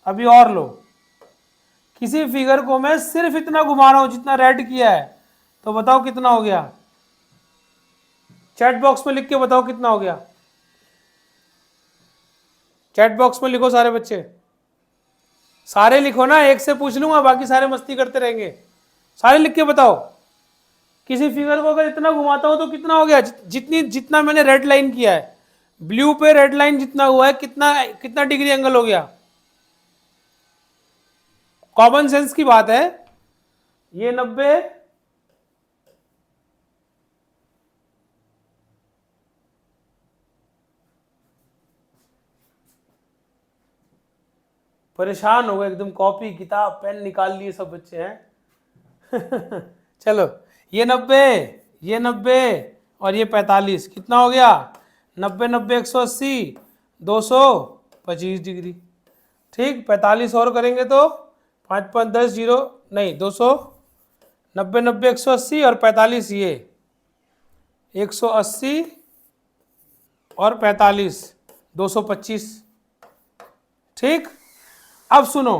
अभी और लो, किसी फिगर को मैं सिर्फ इतना घुमा रहा हूं जितना रेड किया है, तो बताओ कितना हो गया, चैट बॉक्स में लिख के बताओ कितना हो गया, चैट बॉक्स में लिखो सारे बच्चे, सारे लिखो ना, एक से पूछ लूंगा, बाकी सारे मस्ती करते रहेंगे, सारे लिख के बताओ। किसी फिगर को अगर इतना घुमाता हूं तो कितना हो गया, जितना मैंने रेड लाइन किया है, ब्लू पे रेड लाइन जितना हुआ है, कितना कितना डिग्री एंगल हो गया? कॉमन सेंस की बात है, ये 90, परेशान हो गए एकदम, कॉपी किताब पेन निकाल लिए सब बच्चे हैं चलो ये 90, ये 90 और ये 45, कितना हो गया 90 90 180 225 डिग्री, ठीक। 45 और करेंगे तो 5 5 10 0 नहीं 200, 90 90 180 और 45 ये 180 और 45 225, ठीक। अब सुनो,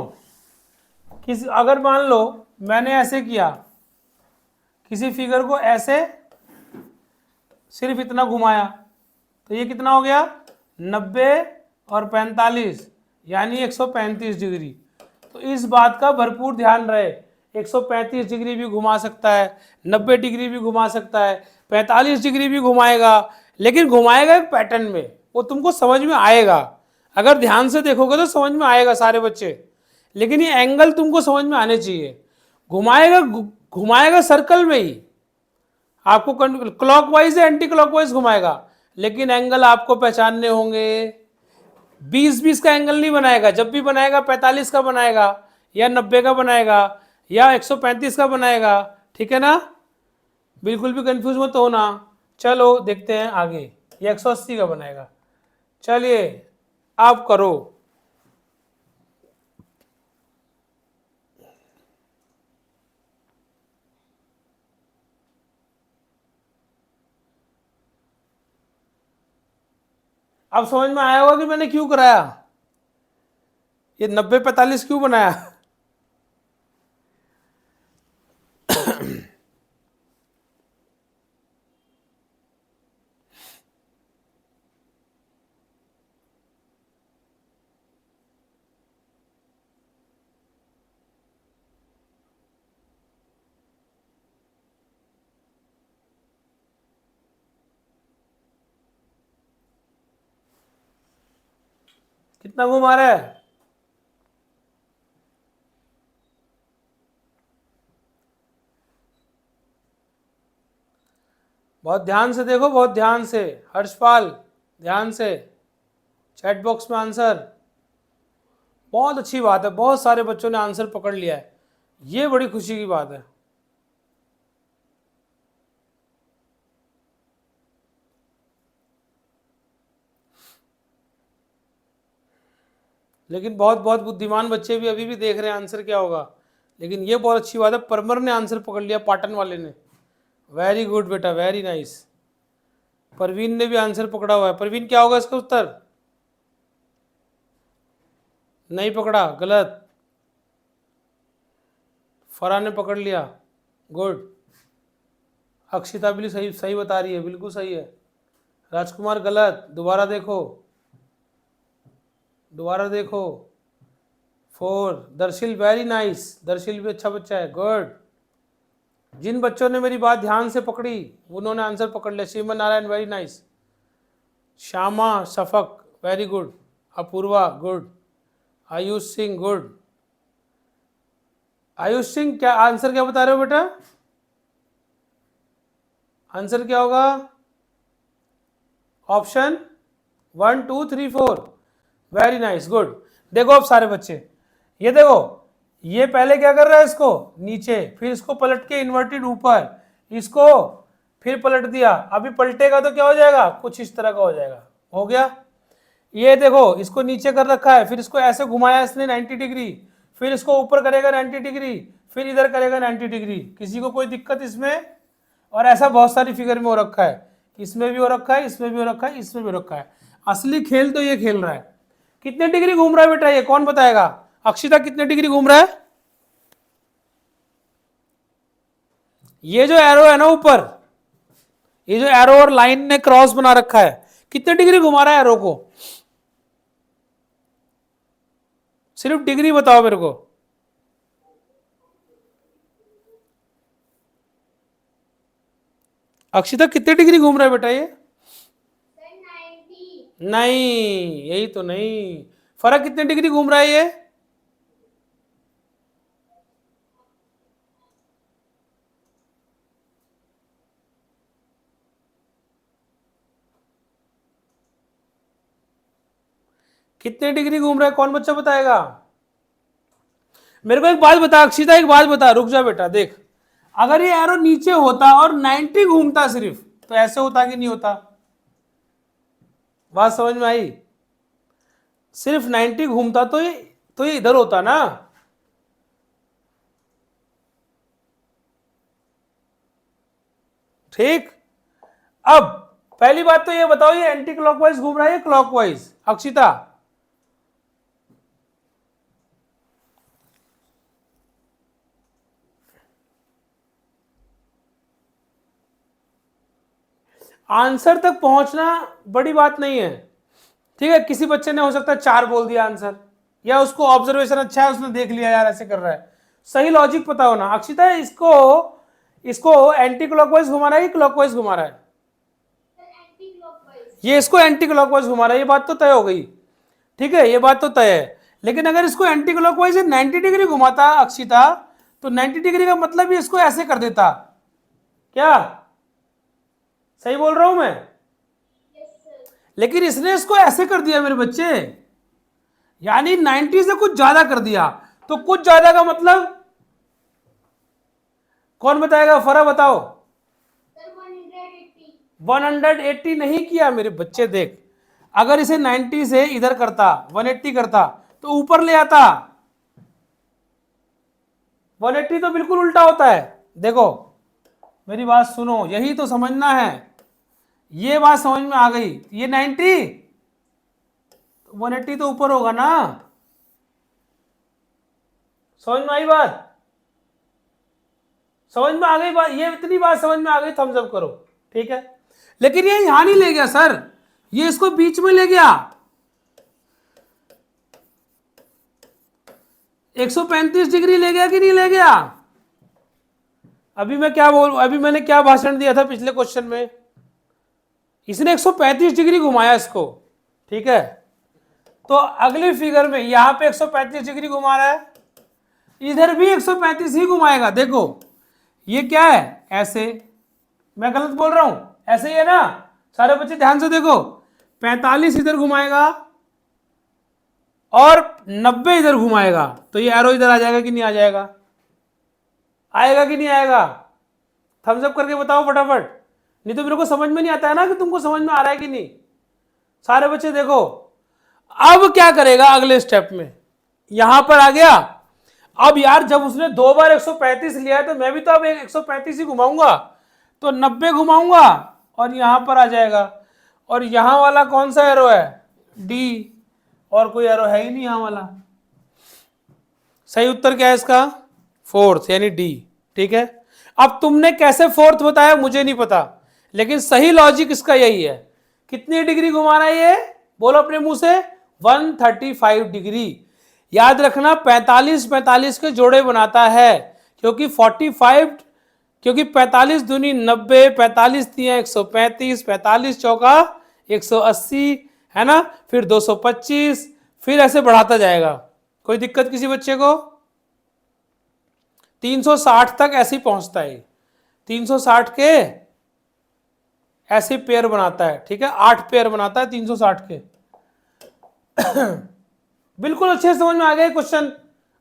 किसी अगर मान लो मैंने ऐसे किया, किसी फिगर को ऐसे सिर्फ इतना घुमाया, तो ये कितना हो गया 90 और 45 यानी 135 डिग्री। तो इस बात का भरपूर ध्यान रहे, 135 डिग्री भी घुमा सकता है, 90 डिग्री भी घुमा सकता है, 45 डिग्री भी घुमाएगा, लेकिन घुमाएगा एक पैटर्न में, वो तुमको समझ में आएगा, अगर ध्यान से देखोगे तो समझ में आएगा सारे बच्चे, लेकिन ये एंगल तुमको समझ में आने चाहिए। घुमाएगा घुमाएगा सर्कल में ही, आपको क्लॉकवाइज या एंटी क्लॉकवाइज घुमाएगा, लेकिन एंगल आपको पहचानने होंगे। 20-20 का एंगल नहीं बनाएगा, जब भी बनाएगा 45 का बनाएगा या 90 का बनाएगा या 135 का बनाएगा, ठीक है ना। बिल्कुल भी कंफ्यूज मत होना। चलो देखते हैं आगे, ये 180 का बनाएगा। चलिए आप करो। अब समझ में आया होगा कि मैंने क्यों कराया, ये 90-45 क्यों बनाया। कितना घुमा रहा है? बहुत ध्यान से देखो, बहुत ध्यान से। हर्षपाल ध्यान से, चैट बॉक्स में आंसर। बहुत अच्छी बात है, बहुत सारे बच्चों ने आंसर पकड़ लिया है, ये बड़ी खुशी की बात है। लेकिन बहुत बहुत बुद्धिमान बच्चे भी अभी भी देख रहे हैं आंसर क्या होगा। लेकिन ये बहुत अच्छी बात है, परमर ने आंसर पकड़ लिया, पाटन वाले ने। वेरी गुड बेटा, वेरी नाइस। परवीन ने भी आंसर पकड़ा हुआ है। परवीन क्या होगा इसका उत्तर? नहीं पकड़ा, गलत। फरहान ने पकड़ लिया, गुड। अक्षिता भी सही सही बता रही है, बिल्कुल सही है। राजकुमार गलत, दोबारा देखो, दोबारा देखो। 4। दर्शिल वेरी नाइस, दर्शिल भी अच्छा बच्चा है, गुड। जिन बच्चों ने मेरी बात ध्यान से पकड़ी उन्होंने आंसर पकड़ लिया। Shriman Narayan very nice. Shyama Shafaq very good. Apoorva good. Ayush Singh good. Ayush Singh क्या आंसर क्या बता रहे हो बेटा? आंसर क्या होगा? ऑप्शन 1 2 3 4। Very nice, good. देखो अब सारे बच्चे, ये देखो, ये पहले क्या कर रहा है, इसको नीचे, फिर इसको पलट के इन्वर्टेड ऊपर, इसको फिर पलट दिया। अभी पलटेगा तो क्या हो जाएगा, कुछ इस तरह का हो जाएगा। हो गया। ये देखो, इसको नीचे कर रखा है, फिर इसको ऐसे घुमाया इसने 90 डिग्री, फिर इसको ऊपर करेगा 90 डिग्री, फिर इधर करेगा 90 डिग्री। किसी को कोई दिक्कत इसमें? और ऐसा बहुत सारी फिगर में हो रखा है, इसमें भी हो रखा है, इसमें भी हो रखा है, इसमें भी हो रखा है। असली खेल तो ये खेल रहा है। कितने डिग्री घूम रहा है बेटा, ये कौन बताएगा? अक्षिता कितने डिग्री घूम रहा है? ये जो एरो है ना ऊपर, ये जो एरो और लाइन ने क्रॉस बना रखा है, कितने डिग्री घुमा रहा है एरो को? सिर्फ डिग्री बताओ मेरे को। अक्षिता कितने डिग्री घूम रहा है बेटा ये? नहीं, यही तो नहीं। फर्क कितने डिग्री घूम रहा है ये? कितने डिग्री घूम रहा है, कौन बच्चा बताएगा? मेरे को एक बात बता अक्षिता, एक बात बता, रुक जा बेटा, देख, अगर ये एरो नीचे होता और 90 घूमता सिर्फ, तो ऐसे होता कि नहीं होता? बात समझ में आई? सिर्फ 90 घूमता तो ये इधर होता ना। ठीक। अब पहली बात तो ये बताओ, ये एंटी क्लॉकवाइज घूम रहा है या क्लॉकवाइज? अक्षिता आंसर तक पहुंचना बड़ी बात नहीं है, ठीक है। किसी बच्चे ने हो सकता है 4 बोल दिया आंसर, या उसको ऑब्जर्वेशन अच्छा है, उसने देख लिया यार ऐसे कर रहा है, सही लॉजिक पता होना। अक्षिता इसको इसको एंटी क्लॉकवाइज घुमा रहा है कि क्लॉकवाइज घुमा रहा है? ये इसको एंटी क्लॉकवाइज घुमा रहा है, ये बात तो तय हो गई, ठीक है, ये बात तो तय है। लेकिन अगर इसको एंटी क्लॉकवाइज 90 डिग्री घुमाता अक्षिता, तो 90 डिग्री का मतलब ही इसको ऐसे कर देता। क्या सही बोल रहा हूं मैं? लेकिन इसने इसको ऐसे कर दिया मेरे बच्चे, यानी 90 से कुछ ज्यादा कर दिया। तो कुछ ज्यादा का मतलब कौन बताएगा? फरा बताओ। 180 नहीं किया मेरे बच्चे, देख अगर इसे 90 से इधर करता 180 करता तो ऊपर ले आता। 180 तो बिल्कुल उल्टा होता है। देखो मेरी बात सुनो, यही तो समझना है, ये बात समझ में आ गई। ये 90 180 तो ऊपर होगा ना, समझ में आई बात? समझ में आ गई बात? ये इतनी बात समझ में आ गई, थम्स अप करो, ठीक है। लेकिन ये यहां नहीं ले गया सर, ये इसको बीच में ले गया। 135 डिग्री ले गया कि नहीं ले गया? अभी मैंने क्या भाषण दिया था पिछले क्वेश्चन में? इसने 135 डिग्री घुमाया इसको, ठीक है। तो अगली फिगर में यहां पे 135 डिग्री घुमा रहा है, इधर भी 135 ही घुमाएगा। देखो ये क्या है, ऐसे, मैं गलत बोल रहा हूं? ऐसे ही है ना? सारे बच्चे ध्यान से देखो, 45 इधर घुमाएगा और 90 इधर घुमाएगा, तो ये एरो इधर आ जाएगा कि नहीं आ जाएगा? आएगा कि नहीं आएगा? थम्स अप करके बताओ फटाफट, नहीं तो मेरे को समझ में नहीं आता है ना कि तुमको समझ में आ रहा है कि नहीं। सारे बच्चे देखो, अब क्या करेगा अगले स्टेप में, यहां पर आ गया। अब यार जब उसने 2 बार 135 लिया है तो मैं भी तो अब 135 ही घुमाऊंगा, तो 90 घुमाऊंगा और यहां पर आ जाएगा। और यहां वाला कौन सा एरो है? डी, और कोई एरो है ही नहीं यहां वाला। सही उत्तर क्या है इसका? फोर्थ, यानी डी, ठीक है। अब तुमने कैसे फोर्थ बताया मुझे नहीं पता, लेकिन सही लॉजिक इसका यही है। कितनी डिग्री घुमाना है ये, बोलो अपने मुंह से? 135 डिग्री। याद रखना 45 45 के जोड़े बनाता है, क्योंकि 45 दूनी 90, 45 तिया 135, 45 चौका 180, है ना, फिर 225, फिर ऐसे बढ़ाता जाएगा। कोई दिक्कत किसी बच्चे को? 360 तक ऐसे ही पहुंचता है, 360 के ऐसे पेयर बनाता है, ठीक है, 8 पेयर बनाता है 360 के। बिल्कुल अच्छे से समझ में आ गया क्वेश्चन,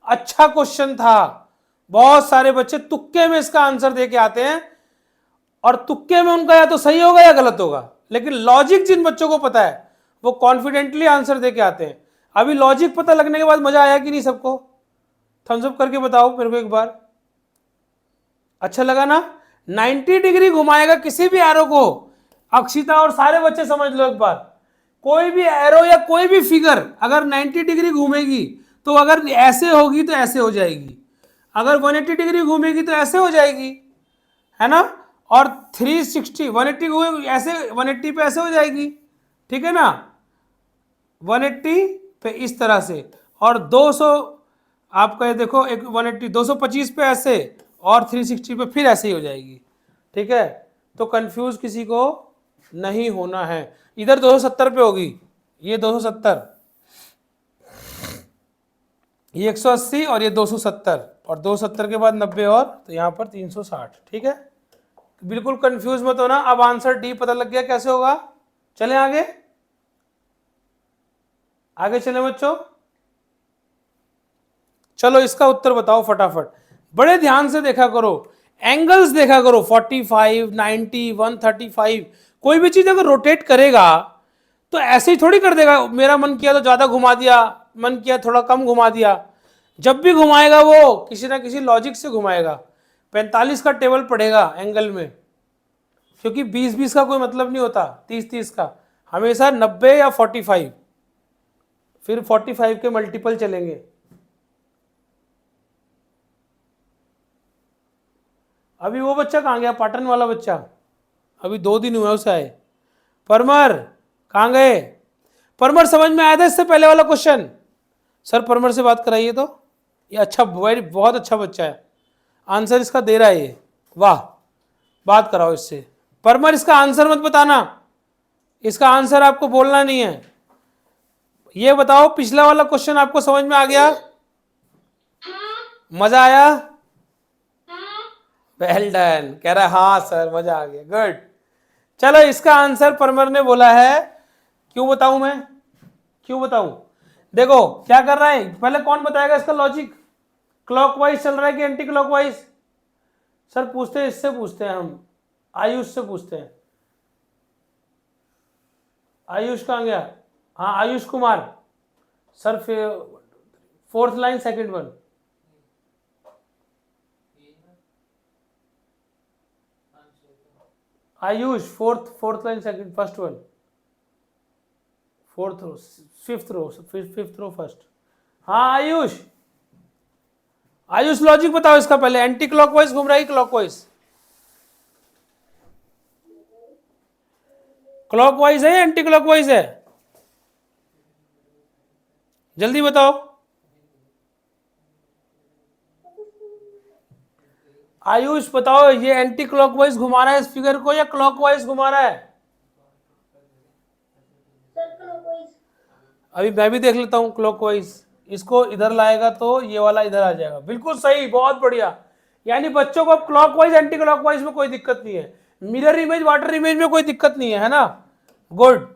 अच्छा क्वेश्चन था। बहुत सारे बच्चे तुक्के में इसका आंसर दे के आते हैं, और तुक्के में उनका या तो सही होगा या गलत होगा, लेकिन लॉजिक जिन बच्चों को पता है वो कॉन्फिडेंटली आंसर दे के आते हैं। अभी लॉजिक पता लगने के बाद मजा आया कि नहीं सबको? थम्स अप करके बताओ मेरे को एक बार, अच्छा लगा ना? 90 डिग्री घुमाएगा किसी भी एरो को। अक्षिता और सारे बच्चे समझ लो एक बार, कोई भी एरो या कोई भी फिगर अगर 90 डिग्री घूमेगी तो अगर ऐसे होगी तो ऐसे हो जाएगी, अगर 180 डिग्री घूमेगी तो ऐसे हो जाएगी, है ना, और 360 180 घूमेगी ऐसे, 180 पे ऐसे हो जाएगी, ठीक है ना, 180 पे इस तरह से, और 200 आपका ये देखो, एक 180 225 पे ऐसे, और 360 पे फिर ऐसे ही हो जाएगी, ठीक है। तो कंफ्यूज किसी को नहीं होना है। इधर 270 पे होगी, ये 270, ये 180 और ये 270, और 270 के बाद 90 और, तो यहां पर 360, ठीक है। बिल्कुल कंफ्यूज मत होना। अब आंसर डी पता लग गया कैसे होगा। चलें आगे, आगे चलें बच्चों। चलो इसका उत्तर बताओ फटाफट, बड़े ध्यान से देखा करो, एंगल्स देखा करो, 45, 90, 135। कोई भी चीज अगर रोटेट करेगा तो ऐसे ही थोड़ी कर देगा, मेरा मन किया तो ज्यादा घुमा दिया, मन किया थोड़ा कम घुमा दिया। जब भी घुमाएगा वो किसी ना किसी लॉजिक से घुमाएगा। 45 का टेबल पड़ेगा एंगल में, क्योंकि 20-20 का कोई मतलब नहीं होता, 30-30 का, हमेशा 90 या 45, फिर 45 के मल्टीपल चलेंगे। अभी वो बच्चा कहाँ गया, पाटन वाला बच्चा? अभी 2 दिन हुए उसे आए। परमर कहाँ गए? परमर समझ में आया था इससे पहले वाला क्वेश्चन? सर परमर से बात कराइए तो। ये अच्छा, बहुत अच्छा बच्चा है, आंसर इसका दे रहा है ये, वाह, बात कराओ इससे। परमर इसका आंसर मत बताना, इसका आंसर आपको बोलना नहीं है। ये बताओ पिछला वाला क्वेश्चन आपको समझ में आ गया? मजा आया? वेल डन, कह रहा है हाँ सर मजा आ गया, गुड। चलो इसका आंसर परमर ने बोला है, क्यों बताऊं मैं, क्यों बताऊं? देखो क्या कर रहा है, पहले कौन बताएगा इसका लॉजिक? क्लॉकवाइज चल रहा है कि एंटी क्लॉकवाइज? सर पूछते हैं, इससे पूछते हैं हम, आयुष से पूछते हैं। आयुष कहाँ गया? हाँ Ayush Kumar sir, fourth line second one. Ayush fourth line second first one, fourth row, fifth row first. हाँ आयुष, आयुष लॉजिक बताओ इसका पहले, एंटी क्लॉकवाइज घूम रहा है क्लॉकवाइज? क्लॉकवाइज है या एंटी क्लॉकवाइज है? जल्दी बताओ। आयुष बताओ, ये एंटी क्लॉकवाइज घुमा रहा है इस फिगर को या क्लॉकवाइज घुमा रहा है? अभी मैं भी देख लेता हूं क्लॉकवाइज। इसको इधर लाएगा तो ये वाला इधर आ जाएगा, बिल्कुल सही, बहुत बढ़िया। यानी बच्चों को क्लॉकवाइज एंटी क्लॉकवाइज में कोई दिक्कत नहीं है, मिरर इमेज वाटर इमेज में कोई दिक्कत नहीं है ना? गुड।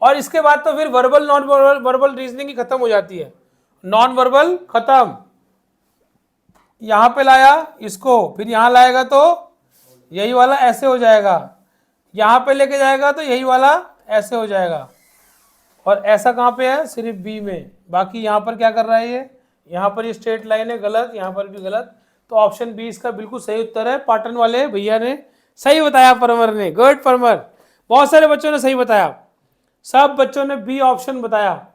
और इसके बाद तो फिर वर्बल नॉन वर्बल रीजनिंग ही खत्म हो जाती है, नॉन वर्बल खत्म। यहां पे लाया इसको, फिर यहां लाएगा तो यही वाला ऐसे हो जाएगा, यहां पे लेके जाएगा तो यही वाला ऐसे हो जाएगा, और ऐसा कहां पे है? सिर्फ बी में। बाकी यहां पर क्या कर रहा है ये? यहां पर ये स्ट्रेट लाइन है, गलत, यहां पर भी गलत। तो ऑप्शन बी इसका बिल्कुल सही उत्तर है। पाटन वाले भैया ने सही बताया, परमर ने, गुड परमर। बहुत सारे बच्चों ने सही बताया, सब बच्चों ने बी ऑप्शन बताया।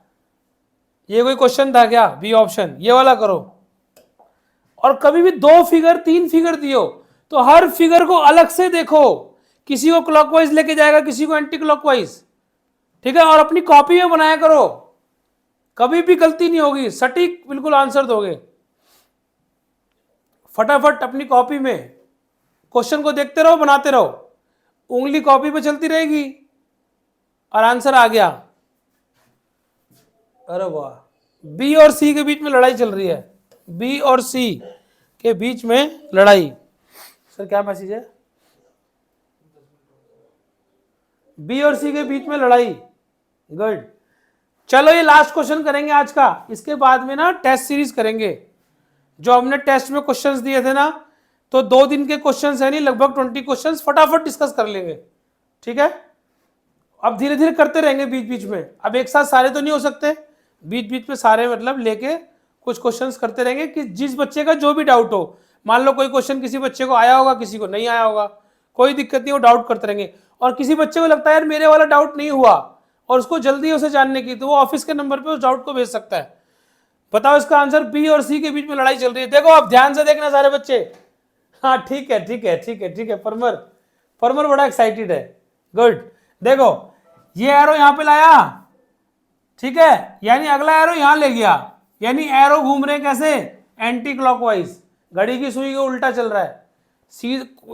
ये कोई क्वेश्चन था क्या? बी ऑप्शन, ये वाला करो। और कभी भी 2 फिगर 3 फिगर दियो तो हर फिगर को अलग से देखो, किसी को क्लॉकवाइज लेके जाएगा, किसी को एंटी क्लॉकवाइज, ठीक है? और अपनी कॉपी में बनाया करो, कभी भी गलती नहीं होगी, सटीक बिल्कुल आंसर दोगे। फटाफट अपनी कॉपी में क्वेश्चन को देखते रहो, बनाते रहो, उंगली कॉपी पे चलती रहेगी और आंसर आ गया। अरे वाह, बी और सी के बीच में लड़ाई चल रही है, बी और सी के बीच में लड़ाई। सर क्या मैसेज है? बी और सी के बीच में लड़ाई, गुड। चलो ये लास्ट क्वेश्चन करेंगे आज का, इसके बाद में ना टेस्ट सीरीज करेंगे। जो हमने टेस्ट में क्वेश्चंस दिए थे ना, तो 2 दिन के क्वेश्चंस है नहीं, लगभग 20 क्वेश्चंस फटाफट डिस्कस कर लेंगे, ठीक है? अब धीरे धीरे करते रहेंगे बीच बीच में, अब एक साथ सारे तो नहीं हो सकते, बीच बीच में सारे मतलब लेके कुछ क्वेश्चंस करते रहेंगे कि जिस बच्चे का जो भी डाउट हो। मान लो कोई क्वेश्चन किसी बच्चे को आया होगा, किसी को नहीं आया होगा, कोई दिक्कत नहीं, वो डाउट करते रहेंगे। और किसी बच्चे को लगता है यार मेरे वाला डाउट नहीं हुआ और उसको जल्दी उसे जानने की, तो वो ऑफिस के नंबर पे उस डाउट को भेज सकता है। बताओ इसका आंसर, बी और सी के बीच में लड़ाई चल रही है। देखो आप ध्यान से देखना सारे बच्चे। हाँ ठीक है ठीक है ठीक है ठीक है, परमर परमर बड़ा एक्साइटेड है, गुड। देखो ये एरो यहां पे लाया, ठीक है, यानी अगला एरो यहां ले गया, यानी एरो घूम रहे कैसे? एंटी क्लॉकवाइज, घड़ी की सुई को उल्टा चल रहा है।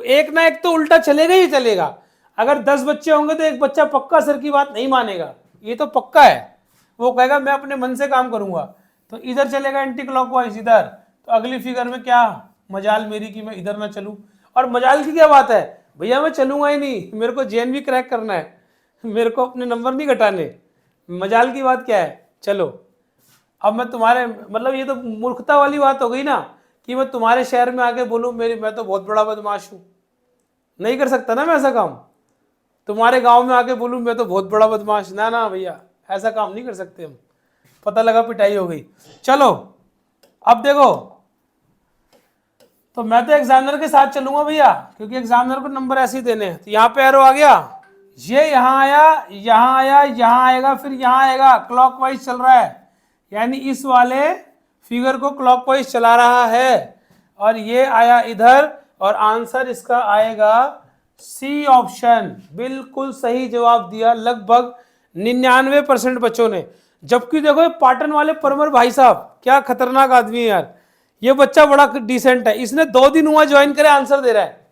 एक ना एक तो उल्टा चलेगा ही चलेगा। अगर 10 बच्चे होंगे तो एक बच्चा पक्का सर की बात नहीं मानेगा, ये तो पक्का है। वो कहेगा मैं अपने मन से काम करूंगा, तो इधर चलेगा एंटी क्लॉकवाइज इधर, तो अगली फिगर में क्या मजाल मेरी कि मैं इधर ना चलूं। और मजाल की क्या बात है भैया, मैं चलूंगा ही नहीं, मेरे को जेएनवी क्रैक करना है, मेरे को अपने नंबर नहीं घटाने, मजाल की बात क्या है। चलो अब मैं तुम्हारे, मतलब ये तो मूर्खता वाली बात हो गई ना, कि मैं तुम्हारे शहर में आके बोलूं मैं तो बहुत बड़ा बदमाश हूं, नहीं कर सकता ना मैं ऐसा काम। तुम्हारे गांव में आके बोलूं मैं तो बहुत बड़ा बदमाश, ना ना भैया ऐसा काम नहीं कर सकते हम, पता लगा पिटाई हो गई। चलो अब देखो, तो मैं तो एग्जामिनर के साथ चलूंगा भैया, क्योंकि एग्जामिनर को नंबर ऐसे ही देने हैं। तो यहाँ पे एरो आ गया, ये यहाँ आया, यहाँ आया, यहाँ आएगा, फिर यहाँ आएगा, क्लॉकवाइज चल रहा है, यानी इस वाले फिगर को क्लॉकवाइज चला रहा है। और ये आया इधर, और आंसर इसका आएगा सी ऑप्शन। बिल्कुल सही जवाब दिया लगभग 99% बच्चों ने। जबकि देखो पाटन वाले परमर भाई साहब क्या खतरनाक आदमी है यार, ये बच्चा बड़ा डिसेंट है, इसने 2 दिन हुआ ज्वाइन करे आंसर दे रहा है,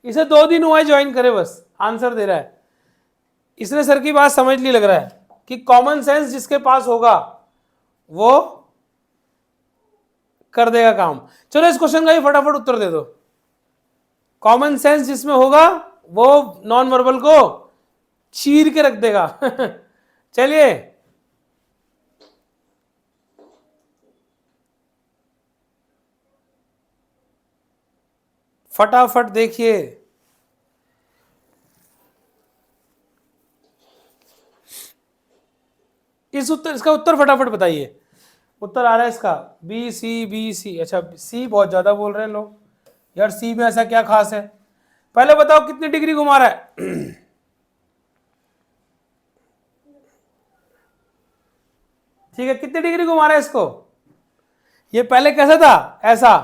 इसे 2 दिन हुआ ज्वाइन करे बस आंसर दे रहा है। इसने सर की बात समझ ली, लग रहा है कि कॉमन सेंस जिसके पास होगा वो कर देगा काम। चलो इस क्वेश्चन का ही फटाफट उत्तर दे दो। कॉमन सेंस जिसमें होगा वो नॉन वर्बल को चीर के रख देगा। चलिए फटाफट देखिए, इसका उत्तर फटाफट बताइए। उत्तर आ रहा है इसका बी सी। अच्छा सी बहुत ज्यादा बोल रहे हैं लोग, यार सी में ऐसा क्या खास है? पहले बताओ कितनी डिग्री घुमा रहा है? ठीक है, कितनी डिग्री घुमा रहा है इसको? ये पहले कैसा था, ऐसा,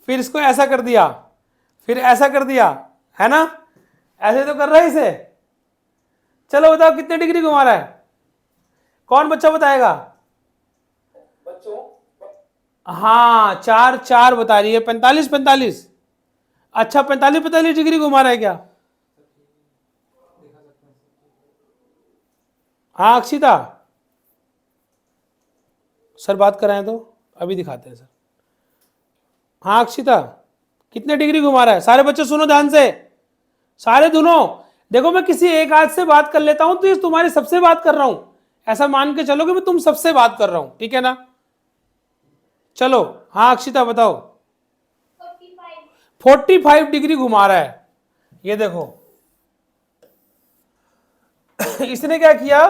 फिर इसको ऐसा कर दिया, फिर ऐसा कर दिया, है ना? ऐसे तो कर रहा है इसे। चलो बताओ कितने डिग्री घुमा रहा है? कौन बच्चा बताएगा? बच्चों हाँ, 4 बता रही है, 45। अच्छा 45 डिग्री घुमा रहा है क्या? हाँ अक्षिता, सर बात कराएं तो अभी दिखाते हैं सर। हाँ अक्षिता, कितने डिग्री घुमा रहा है? सारे बच्चे सुनो ध्यान से, सारे दोनों। देखो मैं किसी एक आध से बात कर लेता हूं तो ये तुम्हारे सबसे बात कर रहा हूं, ऐसा मान के चलो कि मैं तुम सबसे बात कर रहा हूं, ठीक है ना? चलो हाँ अक्षिता बताओ। 45 डिग्री घुमा रहा है, ये देखो। इसने क्या किया,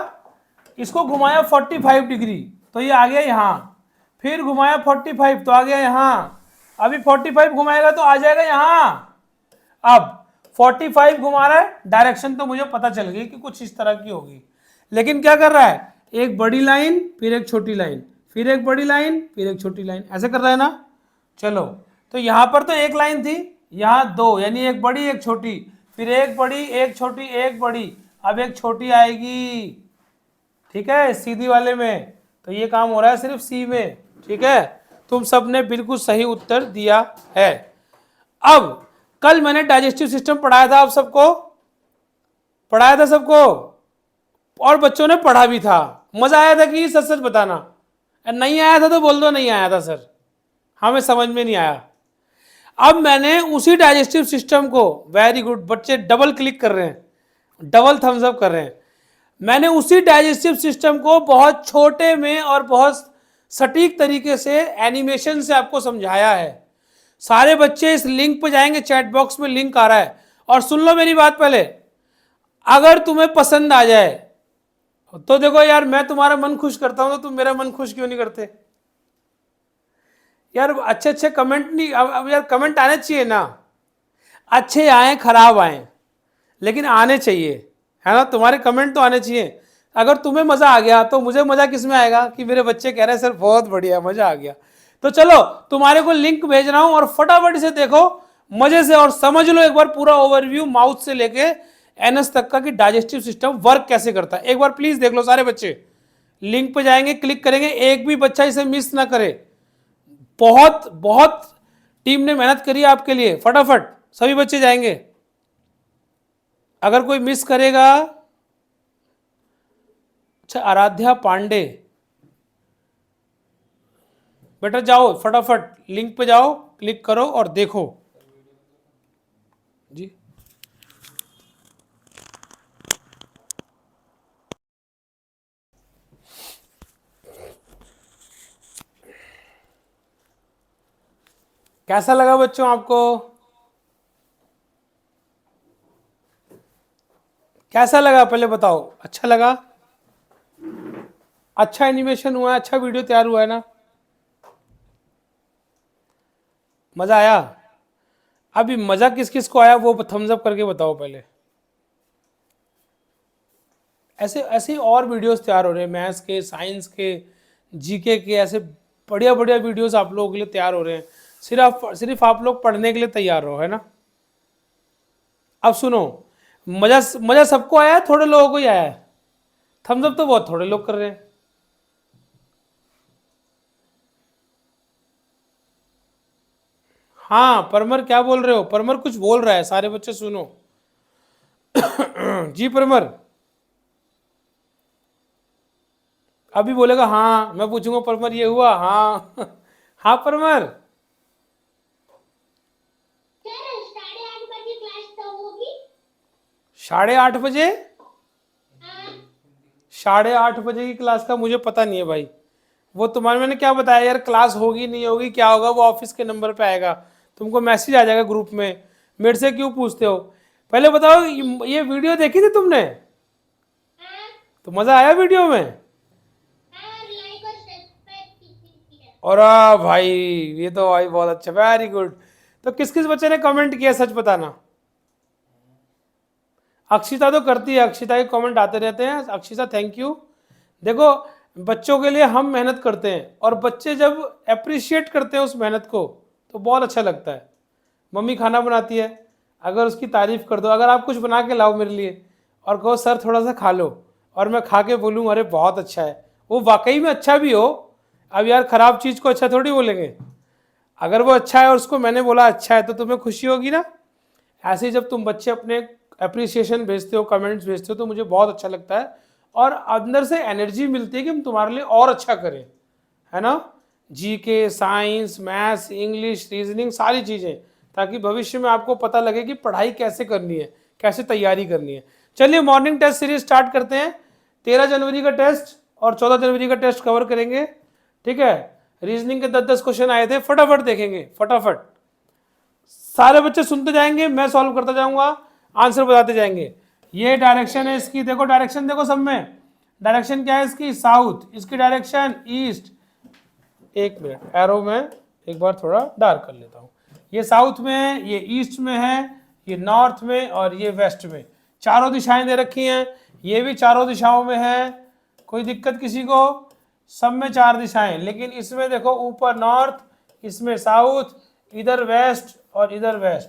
इसको घुमाया 45 डिग्री, तो ये आ गया यहां, फिर घुमाया 45 तो आ गया यहां, अभी 45 घुमाएगा तो आ जाएगा यहां। अब 45 घुमा रहा है, डायरेक्शन तो मुझे पता चल गई कि कुछ इस तरह की होगी, लेकिन क्या कर रहा है, एक बड़ी लाइन फिर एक छोटी लाइन, फिर एक बड़ी लाइन फिर एक छोटी लाइन, ऐसे कर रहा है ना? चलो तो यहां पर तो एक लाइन थी, यहां दो, यानी एक बड़ी एक छोटी, फिर एक बड़ी एक छोटी एक बड़ी, अब एक छोटी आएगी, ठीक है, सीधी वाले में। तो ये काम हो रहा है सिर्फ सी में, ठीक है? तुम सबने बिल्कुल सही उत्तर दिया है। अब कल मैंने डाइजेस्टिव सिस्टम पढ़ाया था, आप सबको पढ़ाया था सबको, और बच्चों ने पढ़ा भी था। मजा आया था कि सच सच बताना, नहीं आया था तो बोल दो नहीं आया था सर, हमें समझ में नहीं आया। अब मैंने उसी डाइजेस्टिव सिस्टम को, वेरी गुड बच्चे डबल क्लिक कर रहे हैं, डबल थम्स अप कर रहे हैं, मैंने उसी डाइजेस्टिव सिस्टम को बहुत छोटे में और बहुत सटीक तरीके से एनिमेशन से आपको समझाया है। सारे बच्चे इस लिंक पर जाएंगे, चैट बॉक्स में लिंक आ रहा है, और सुन लो मेरी बात पहले, अगर तुम्हें पसंद आ जाए तो देखो यार, मैं तुम्हारा मन खुश करता हूं तो तुम मेरा मन खुश क्यों नहीं करते यार? अच्छे अच्छे कमेंट नहीं, अब यार कमेंट आने चाहिए ना, अच्छे आए खराब आए, लेकिन आने चाहिए, है ना? तुम्हारे कमेंट तो आने चाहिए। अगर तुम्हें मजा आ गया तो मुझे मजा किस में आएगा कि मेरे बच्चे कह रहे हैं सर बहुत बढ़िया, मजा आ गया। तो चलो तुम्हारे को लिंक भेज रहा हूं और फटाफट से देखो मजे से, और समझ लो एक बार पूरा ओवरव्यू माउथ से लेके एनएस तक का कि डाइजेस्टिव सिस्टम वर्क कैसे करता है। एक बार प्लीज देख लो सारे बच्चे, लिंक पे जाएंगे, क्लिक करेंगे, एक भी बच्चा इसे मिस ना करे। बहुत बहुत टीम ने मेहनत करी है आपके लिए, फटाफट सभी बच्चे जाएंगे। अगर कोई मिस करेगा, अच्छा आराध्या पांडे, बेटा जाओ फटाफट लिंक पे जाओ, क्लिक करो और देखो जी। कैसा लगा बच्चों आपको? कैसा लगा पहले बताओ? अच्छा लगा? अच्छा एनिमेशन हुआ है, अच्छा वीडियो तैयार हुआ है ना? मजा आया? अभी मजा किस किस को आया वो थम्स अप करके बताओ पहले। ऐसे ऐसे और वीडियोस तैयार हो रहे हैं, मैथ्स के, साइंस के, जीके के, ऐसे बढ़िया बढ़िया वीडियोस आप लोगों के लिए तैयार हो रहे हैं। सिर्फ आप लोग पढ़ने के लिए तैयार रहो, है ना? अब सुनो, मजा मजा सबको आया है, थोड़े लोगों को ही आया है? थम्स अप तो बहुत थोड़े लोग कर रहे हैं। हाँ परमर क्या बोल रहे हो? परमर कुछ बोल रहा है, सारे बच्चे सुनो। जी परमर अभी बोलेगा हाँ, मैं पूछूंगा परमर ये हुआ, हाँ। हाँ परमर, सर 8:30 बजे क्लास कब होगी? 8:30 बजे? हाँ 8:30 बजे की क्लास का मुझे पता नहीं है भाई, वो तुम्हारे, मैंने क्या बताया यार, क्लास होगी नहीं होगी क्या होगा, वो ऑफिस के नंबर पे आएगा, तुमको मैसेज आ जाएगा ग्रुप में। मेरे से क्यों पूछते हो? पहले बताओ ये वीडियो देखी थी तुमने? हाँ तो मजा आया वीडियो में? और भाई ये तो भाई बहुत अच्छा, वेरी गुड। तो किस किस बच्चे ने कमेंट किया सच बताना? अक्षिता तो करती है, अक्षिता के कमेंट आते रहते हैं। Akshita thank you. देखो बच्चों के लिए हम मेहनत करते हैं और बच्चे जब अप्रिशिएट करते हैं उस मेहनत को तो बहुत अच्छा लगता है। मम्मी खाना बनाती है, अगर उसकी तारीफ कर दो, अगर आप कुछ बना के लाओ मेरे लिए और कहो सर थोड़ा सा खा लो, और मैं खा के बोलूँ अरे बहुत अच्छा है, वो वाकई में अच्छा भी हो। अब यार खराब चीज़ को अच्छा थोड़ी बोलेंगे, अगर वो अच्छा है और उसको मैंने बोला अच्छा है तो तुम्हें खुशी होगी ना। ऐसे ही जब तुम बच्चे अपने अप्रिसिएशन भेजते हो, कमेंट्स भेजते हो, तो मुझे बहुत अच्छा लगता है और अंदर से एनर्जी मिलती है कि हम तुम्हारे लिए और अच्छा करें, है ना। GK, science, maths, English, reasoning, सारी चीज़ें, ताकि भविष्य में आपको पता लगे कि पढ़ाई कैसे करनी है, कैसे तैयारी करनी है। चलिए मॉर्निंग टेस्ट सीरीज स्टार्ट करते हैं। 13 जनवरी का टेस्ट और 14 जनवरी का टेस्ट कवर करेंगे, ठीक है। रीजनिंग के 10-10 क्वेश्चन आए थे, फटाफट देखेंगे, फटाफट सारे बच्चे सुनते जाएंगे, मैं सॉल्व करता जाऊंगा, आंसर बताते जाएंगे। ये डायरेक्शन है इसकी, देखो डायरेक्शन देखो सब में, डायरेक्शन क्या है इसकी, साउथ, इसकी डायरेक्शन ईस्ट। एक मिनट, एरो में एक बार थोड़ा डार्क कर लेता हूँ। ये साउथ में है, ये ईस्ट में है, ये नॉर्थ में और ये वेस्ट में, चारों दिशाएं दे रखी हैं। ये भी चारों दिशाओं में है, कोई दिक्कत किसी को? सब में 4 दिशाएं, लेकिन इसमें देखो ऊपर नॉर्थ, इसमें साउथ, इधर वेस्ट और इधर वेस्ट।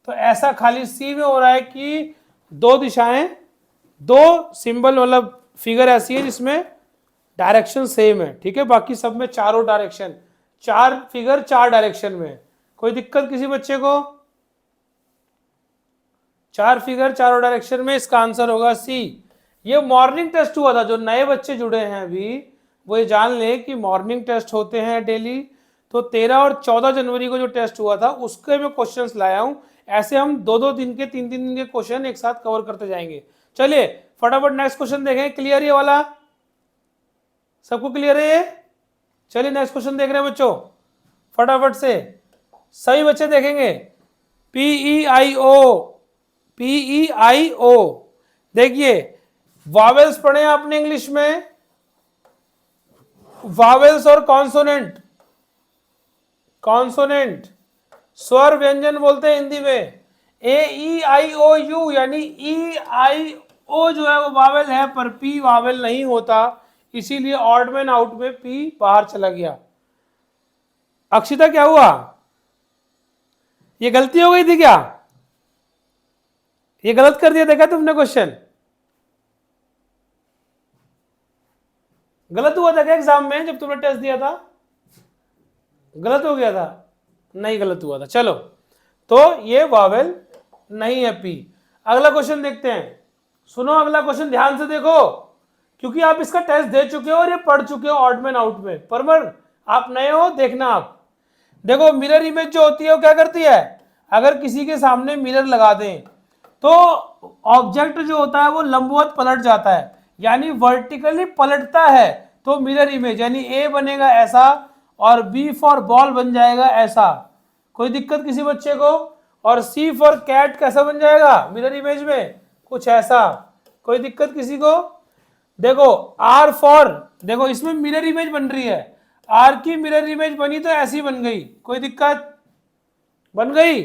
तो ऐसा खाली सी में हो रहा है कि 2 दिशाएं, 2 सिंबल मतलब फिगर ऐसी है जिसमें डायरेक्शन सेम है, ठीक है। बाकी सब में चारों डायरेक्शन, 4 फिगर 4 डायरेक्शन में है। कोई दिक्कत किसी बच्चे को? 4 फिगर चारों डायरेक्शन में, इसका आंसर होगा सी। ये मॉर्निंग टेस्ट हुआ था, जो नए बच्चे जुड़े हैं अभी वो ये जान लें कि मॉर्निंग टेस्ट होते हैं डेली। तो 13 और 14 जनवरी को जो टेस्ट हुआ था उसके मैं क्वेश्चंस लाया हूं। ऐसे हम 2-2 दिन के, 3-3 दिन के क्वेश्चन एक साथ कवर करते जाएंगे। चलिए फटाफट नेक्स्ट क्वेश्चन देखें। क्लियर ये वाला? सबको क्लियर है ये? चलिए नेक्स्ट क्वेश्चन देख रहे हैं बच्चों, फटाफट से सभी बच्चे देखेंगे। PEIO, PEIO, देखिए वावेल्स पढ़े आपने इंग्लिश में, वावेल्स और कॉन्सोनेंट, कॉन्सोनेंट स्वर व्यंजन बोलते हैं हिंदी में। AEIOU यानी EIO जो है वो वावेल है, पर P वावेल नहीं होता, इसीलिए ऑड में आउट में P बाहर चला गया। अक्षिता क्या हुआ? ये गलती हो गई थी क्या? ये गलत कर दिया, देखा तुमने क्वेश्चन? गलत हुआ था क्या एग्जाम में जब तुमने टेस्ट दिया था? गलत हो गया था? नहीं गलत हुआ था। चलो तो ये वावेल नहीं है पी। अगला क्वेश्चन देखते हैं, सुनो अगला क्वेश्चन ध्यान से देखो, क्योंकि आप इसका टेस्ट दे चुके हो और ये पढ़ चुके हो ऑड में आउट में। पर आप नए हो, देखना आप देखो मिरर इमेज जो होती है वो क्या करती है, अगर किसी के सामने मिरर लगा दें तो ऑब्जेक्ट जो होता है वो लंबवत पलट जाता है, यानी वर्टिकली पलटता है। तो मिरर इमेज यानी ए बनेगा ऐसा और बी फॉर बॉल बन जाएगा ऐसा। कोई दिक्कत किसी बच्चे को? और सी फॉर कैट कैसा बन जाएगा मिरर इमेज में? कुछ ऐसा। कोई दिक्कत किसी को? देखो आर फॉर, देखो इसमें मिरर इमेज बन रही है, आर की मिरर इमेज बनी तो ऐसी बन गई। कोई दिक्कत? बन गई।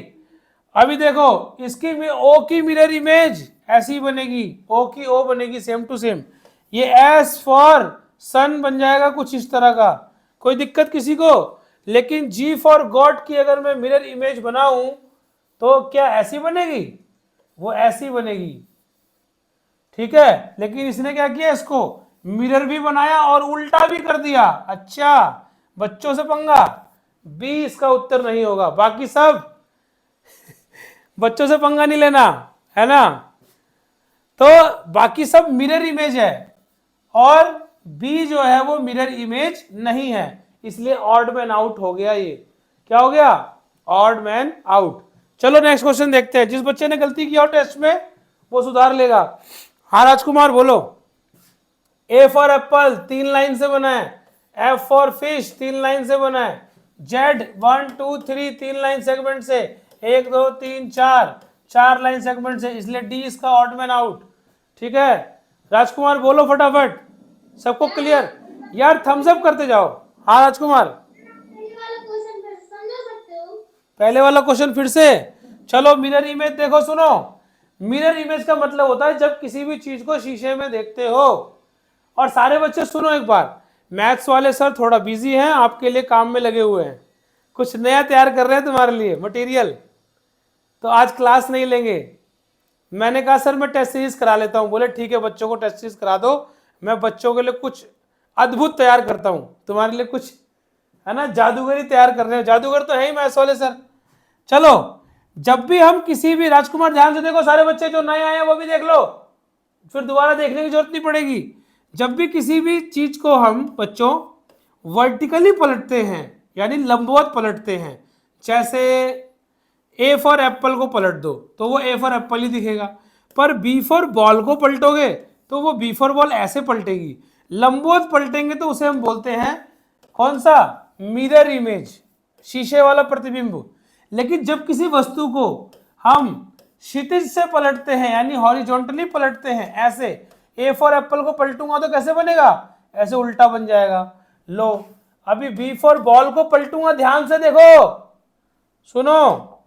अभी देखो इसकी ओ की मिरर इमेज ऐसी बनेगी, ओ की ओ बनेगी सेम टू सेम। ये एस फॉर सन बन जाएगा कुछ इस तरह का। कोई दिक्कत किसी को? लेकिन जी फॉर गॉड की अगर मैं मिरर इमेज बनाऊं तो क्या ऐसी बनेगी? वो ऐसी बनेगी, ठीक है। लेकिन इसने क्या किया, इसको मिरर भी बनाया और उल्टा भी कर दिया। अच्छा बच्चों से पंगा, बी इसका उत्तर नहीं होगा। बाकी सब बच्चों से पंगा नहीं लेना, है ना। तो बाकी सब मिरर इमेज है और बी जो है वो मिरर इमेज नहीं है, इसलिए ऑड मैन आउट हो गया। ये क्या हो गया? Odd man out. चलो नेक्स्ट क्वेश्चन देखते हैं। जिस बच्चे ने गलती किया हो टेस्ट में वो सुधार लेगा। हाँ राजकुमार बोलो। ए फॉर एप्पल 3 लाइन से बना है, एफ फॉर फिश 3 लाइन से बना है, जेड 1 2 3 3 लाइन सेगमेंट से, 1 2 3 4 लाइन सेगमेंट से, इसलिए डी इसका ऑड मैन आउट। ठीक है राजकुमार बोलो फटाफट, सबको क्लियर? यार थम्स अप करते जाओ। हाँ राजकुमार पहले वाला क्वेश्चन फिर से, चलो मिरर इमेज देखो, सुनो। मिरर इमेज का मतलब होता है जब किसी भी चीज को शीशे में देखते हो। और सारे बच्चे सुनो एक बार, मैथ्स वाले सर थोड़ा बिजी हैं, आपके लिए काम में लगे हुए हैं, कुछ नया तैयार कर रहे हैं तुम्हारे लिए मटेरियल, तो आज क्लास नहीं लेंगे। मैंने कहा सर मैं टेस्ट सीरीज करा लेता हूँ, बोले ठीक है बच्चों को टेस्ट सीरीज करा दो, मैं बच्चों के लिए कुछ अद्भुत तैयार करता हूँ, तुम्हारे लिए कुछ है ना जादूगरी तैयार कर रहे हो। जादूगर तो है ही मैथ्स वाले सर। चलो, जब भी हम किसी भी, राजकुमार ध्यान से देखो, सारे बच्चे जो नए आए हैं वो भी देख लो, फिर दोबारा देखने की जरूरत नहीं पड़ेगी। जब भी किसी भी चीज को हम बच्चों वर्टिकली पलटते हैं यानी लंबवत पलटते हैं, जैसे ए फॉर एप्पल को पलट दो तो वो ए फॉर एप्पल ही दिखेगा, पर बी फॉर बॉल को पलटोगे तो वो बी फॉर बॉल ऐसे पलटेगी। लंबवत पलटेंगे तो उसे हम बोलते हैं कौन सा, मिरर इमेज, शीशे वाला प्रतिबिंब। लेकिन जब किसी वस्तु को हम क्षितिज से पलटते हैं यानी हॉरिजॉन्टली पलटते हैं, ऐसे ए फॉर एप्पल को पलटूंगा तो कैसे बनेगा, ऐसे उल्टा बन जाएगा। लो अभी बी फॉर बॉल को पलटूंगा, ध्यान से देखो, सुनो,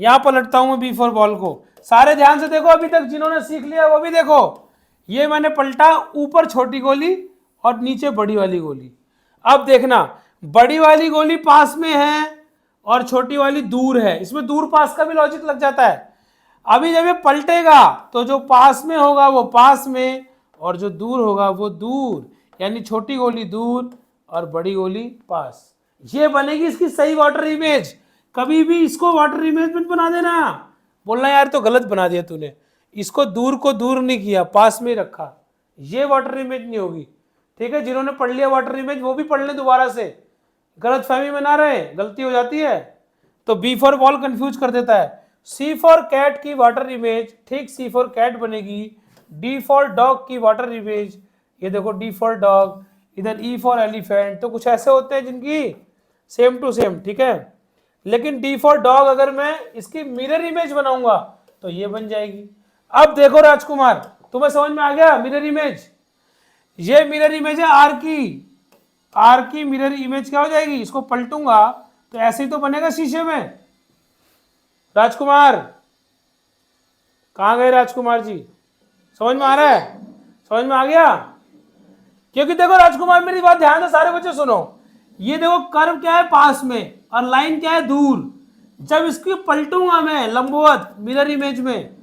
यहां पलटता हूं मैं बी फॉर बॉल को, सारे ध्यान से देखो, अभी तक जिन्होंने सीख लिया वो भी देखो। ये मैंने पलटा, ऊपर छोटी गोली और नीचे बड़ी वाली गोली। अब देखना, बड़ी वाली गोली पास में है और छोटी वाली दूर है, इसमें दूर पास का भी लॉजिक लग जाता है। अभी जब ये पलटेगा तो जो पास में होगा वो पास में और जो दूर होगा वो दूर, यानी छोटी गोली दूर और बड़ी गोली पास। ये बनेगी इसकी सही वाटर इमेज। कभी भी इसको वाटर इमेज मत बना देना, बोलना यार तो गलत बना दिया तूने, इसको दूर को दूर नहीं किया, पास में रखा, ये वाटर इमेज नहीं होगी। ठीक है, जिन्होंने पढ़ लिया वाटर इमेज वो भी पढ़ ले दोबारा से, गलत फहमी में ना रहे, गलती हो जाती है। तो बी फॉर बॉल कंफ्यूज कर देता है। सी फॉर कैट की वाटर इमेज ठीक सी फॉर कैट बनेगी। डी फॉर डॉग की वाटर इमेज, ये देखो डी फॉर डॉग, इधर ई फॉर एलिफेंट, तो कुछ ऐसे होते हैं जिनकी सेम टू सेम, ठीक है। लेकिन डी फॉर डॉग अगर मैं इसकी मिरर इमेज बनाऊंगा तो ये बन जाएगी। अब देखो राजकुमार, तुम्हें समझ में आ गया मिरर इमेज, ये मिरर इमेज है आर की मिरर इमेज क्या हो जाएगी, इसको पलटूंगा तो ऐसे ही तो बनेगा शीशे में। राजकुमार कहां गए राजकुमार जी, समझ में आ रहा है, समझ में आ गया? क्योंकि देखो राजकुमार मेरी बात ध्यान से सारे बच्चे सुनो, ये देखो कर्व क्या है पास में और लाइन क्या है दूर। जब इसकी पलटूंगा मैं लंबवत मिरर इमेज में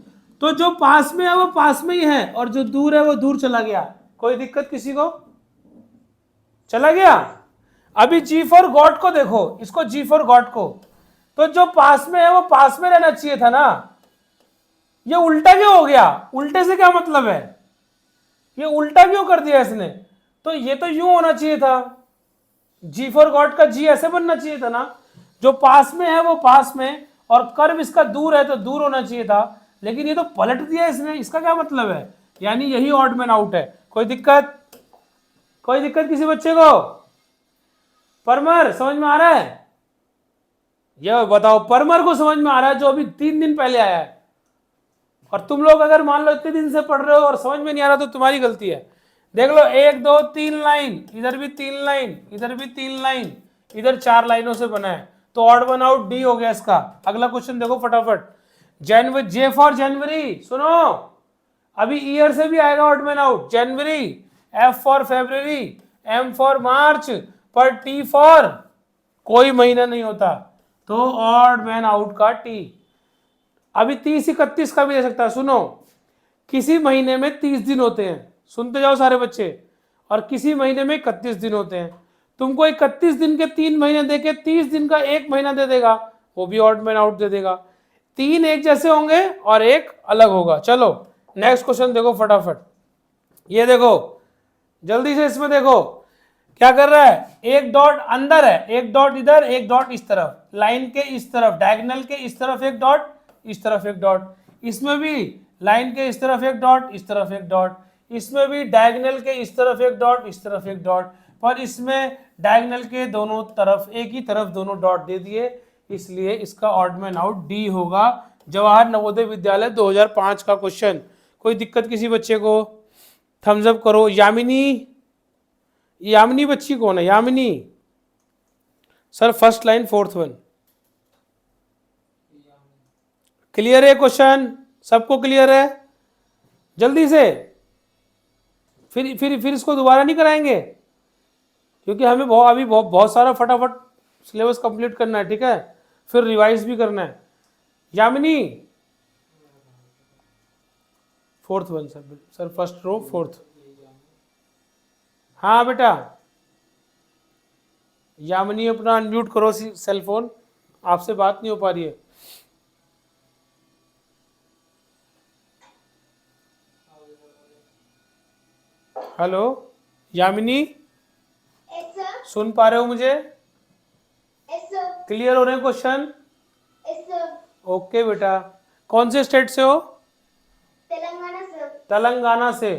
तो जो पास में है वो पास में ही है और जो दूर है वो दूर चला गया। कोई दिक्कत किसी को? चला गया। अभी जी फॉर गॉड को देखो, इसको जी फॉर गॉड को, तो जो पास में है वो पास में रहना चाहिए था ना, ये उल्टा क्यों हो गया? उल्टे से क्या मतलब है, ये उल्टा क्यों कर दिया इसने? तो ये तो यूं होना चाहिए था, जी फॉर गॉड का जी ऐसे बनना चाहिए था ना, जो पास में है वो पास में और कर्व इसका दूर है तो दूर होना चाहिए था, लेकिन ये तो पलट दिया इसने, इसका क्या मतलब है? यानी यही ऑड मैन आउट है। कोई दिक्कत? कोई दिक्कत किसी बच्चे को? परमर समझ में आ रहा है? ये बताओ, परमर को समझ में आ रहा है जो अभी 3 दिन पहले आया है? और तुम लोग अगर मान लो इतने दिन से पढ़ रहे हो और समझ में नहीं आ रहा तो तुम्हारी गलती है। देख लो 1 2 3 लाइन, इधर भी 3 लाइन, इधर भी 3 लाइन, इधर 4 लाइनों से बना है, तो ऑड वन आउट डी हो गया इसका। अगला क्वेश्चन देखो फटाफट। जनवरी, जे फॉर जनवरी, सुनो अभी ईयर से भी आएगा odd man out. January, F for February, M for March, पर टी फॉर कोई महीना नहीं होता, तो ऑड मैन आउट का टी। अभी 30 31 का भी दे सकता है। सुनो, किसी महीने में 30 दिन होते हैं, सुनते जाओ सारे बच्चे, और किसी महीने में 31 दिन होते हैं। तुमको 31 दिन के 3 महीने देके 30 दिन का 1 महीना दे देगा, वो भी ऑड मैन आउट दे देगा। 3 एक जैसे होंगे और 1 अलग होगा। चलो नेक्स्ट क्वेश्चन देखो फटाफट। ये देखो जल्दी से, इसमें देखो क्या कर रहा है, एक डॉट अंदर है, एक डॉट इधर, एक डॉट इस तरफ, लाइन के इस तरफ, डायगोनल के इस तरफ एक डॉट, इस तरफ एक डॉट, इसमें भी लाइन के इस तरफ एक डॉट, इस तरफ एक डॉट, इसमें भी डायगोनल के इस तरफ एक डॉट, इस तरफ एक डॉट, पर इसमें डायगोनल के दोनों तरफ एक ही तरफ दोनों डॉट दे दिए, इसलिए इसका ऑड मैन आउट डी होगा। जवाहर नवोदय विद्यालय 2005 का क्वेश्चन। कोई दिक्कत किसी बच्चे को? थम्स अप करो। यामिनी, यामिनी बच्ची कौन है? Yamini sir first line 4th one. Clear है क्वेश्चन? सबको क्लियर है? जल्दी से, फिर इसको दोबारा नहीं कराएंगे, क्योंकि हमें बहुत सारा फटाफट सिलेबस कंप्लीट करना है, ठीक है, फिर रिवाइज भी करना है। Yamini, fourth one sir, first row fourth. हाँ बेटा, यामिनी अपना अनम्यूट करो सेल फोन, आपसे बात नहीं हो पा रही है। Hello Yamini, Yes, sir. सुन पा रहे हो मुझे? Yes, sir. क्लियर हो रहे हैं क्वेश्चन? Yes, sir. ओके बेटा, कौन से स्टेट से हो? तेलंगाना, sir. तेलंगाना से।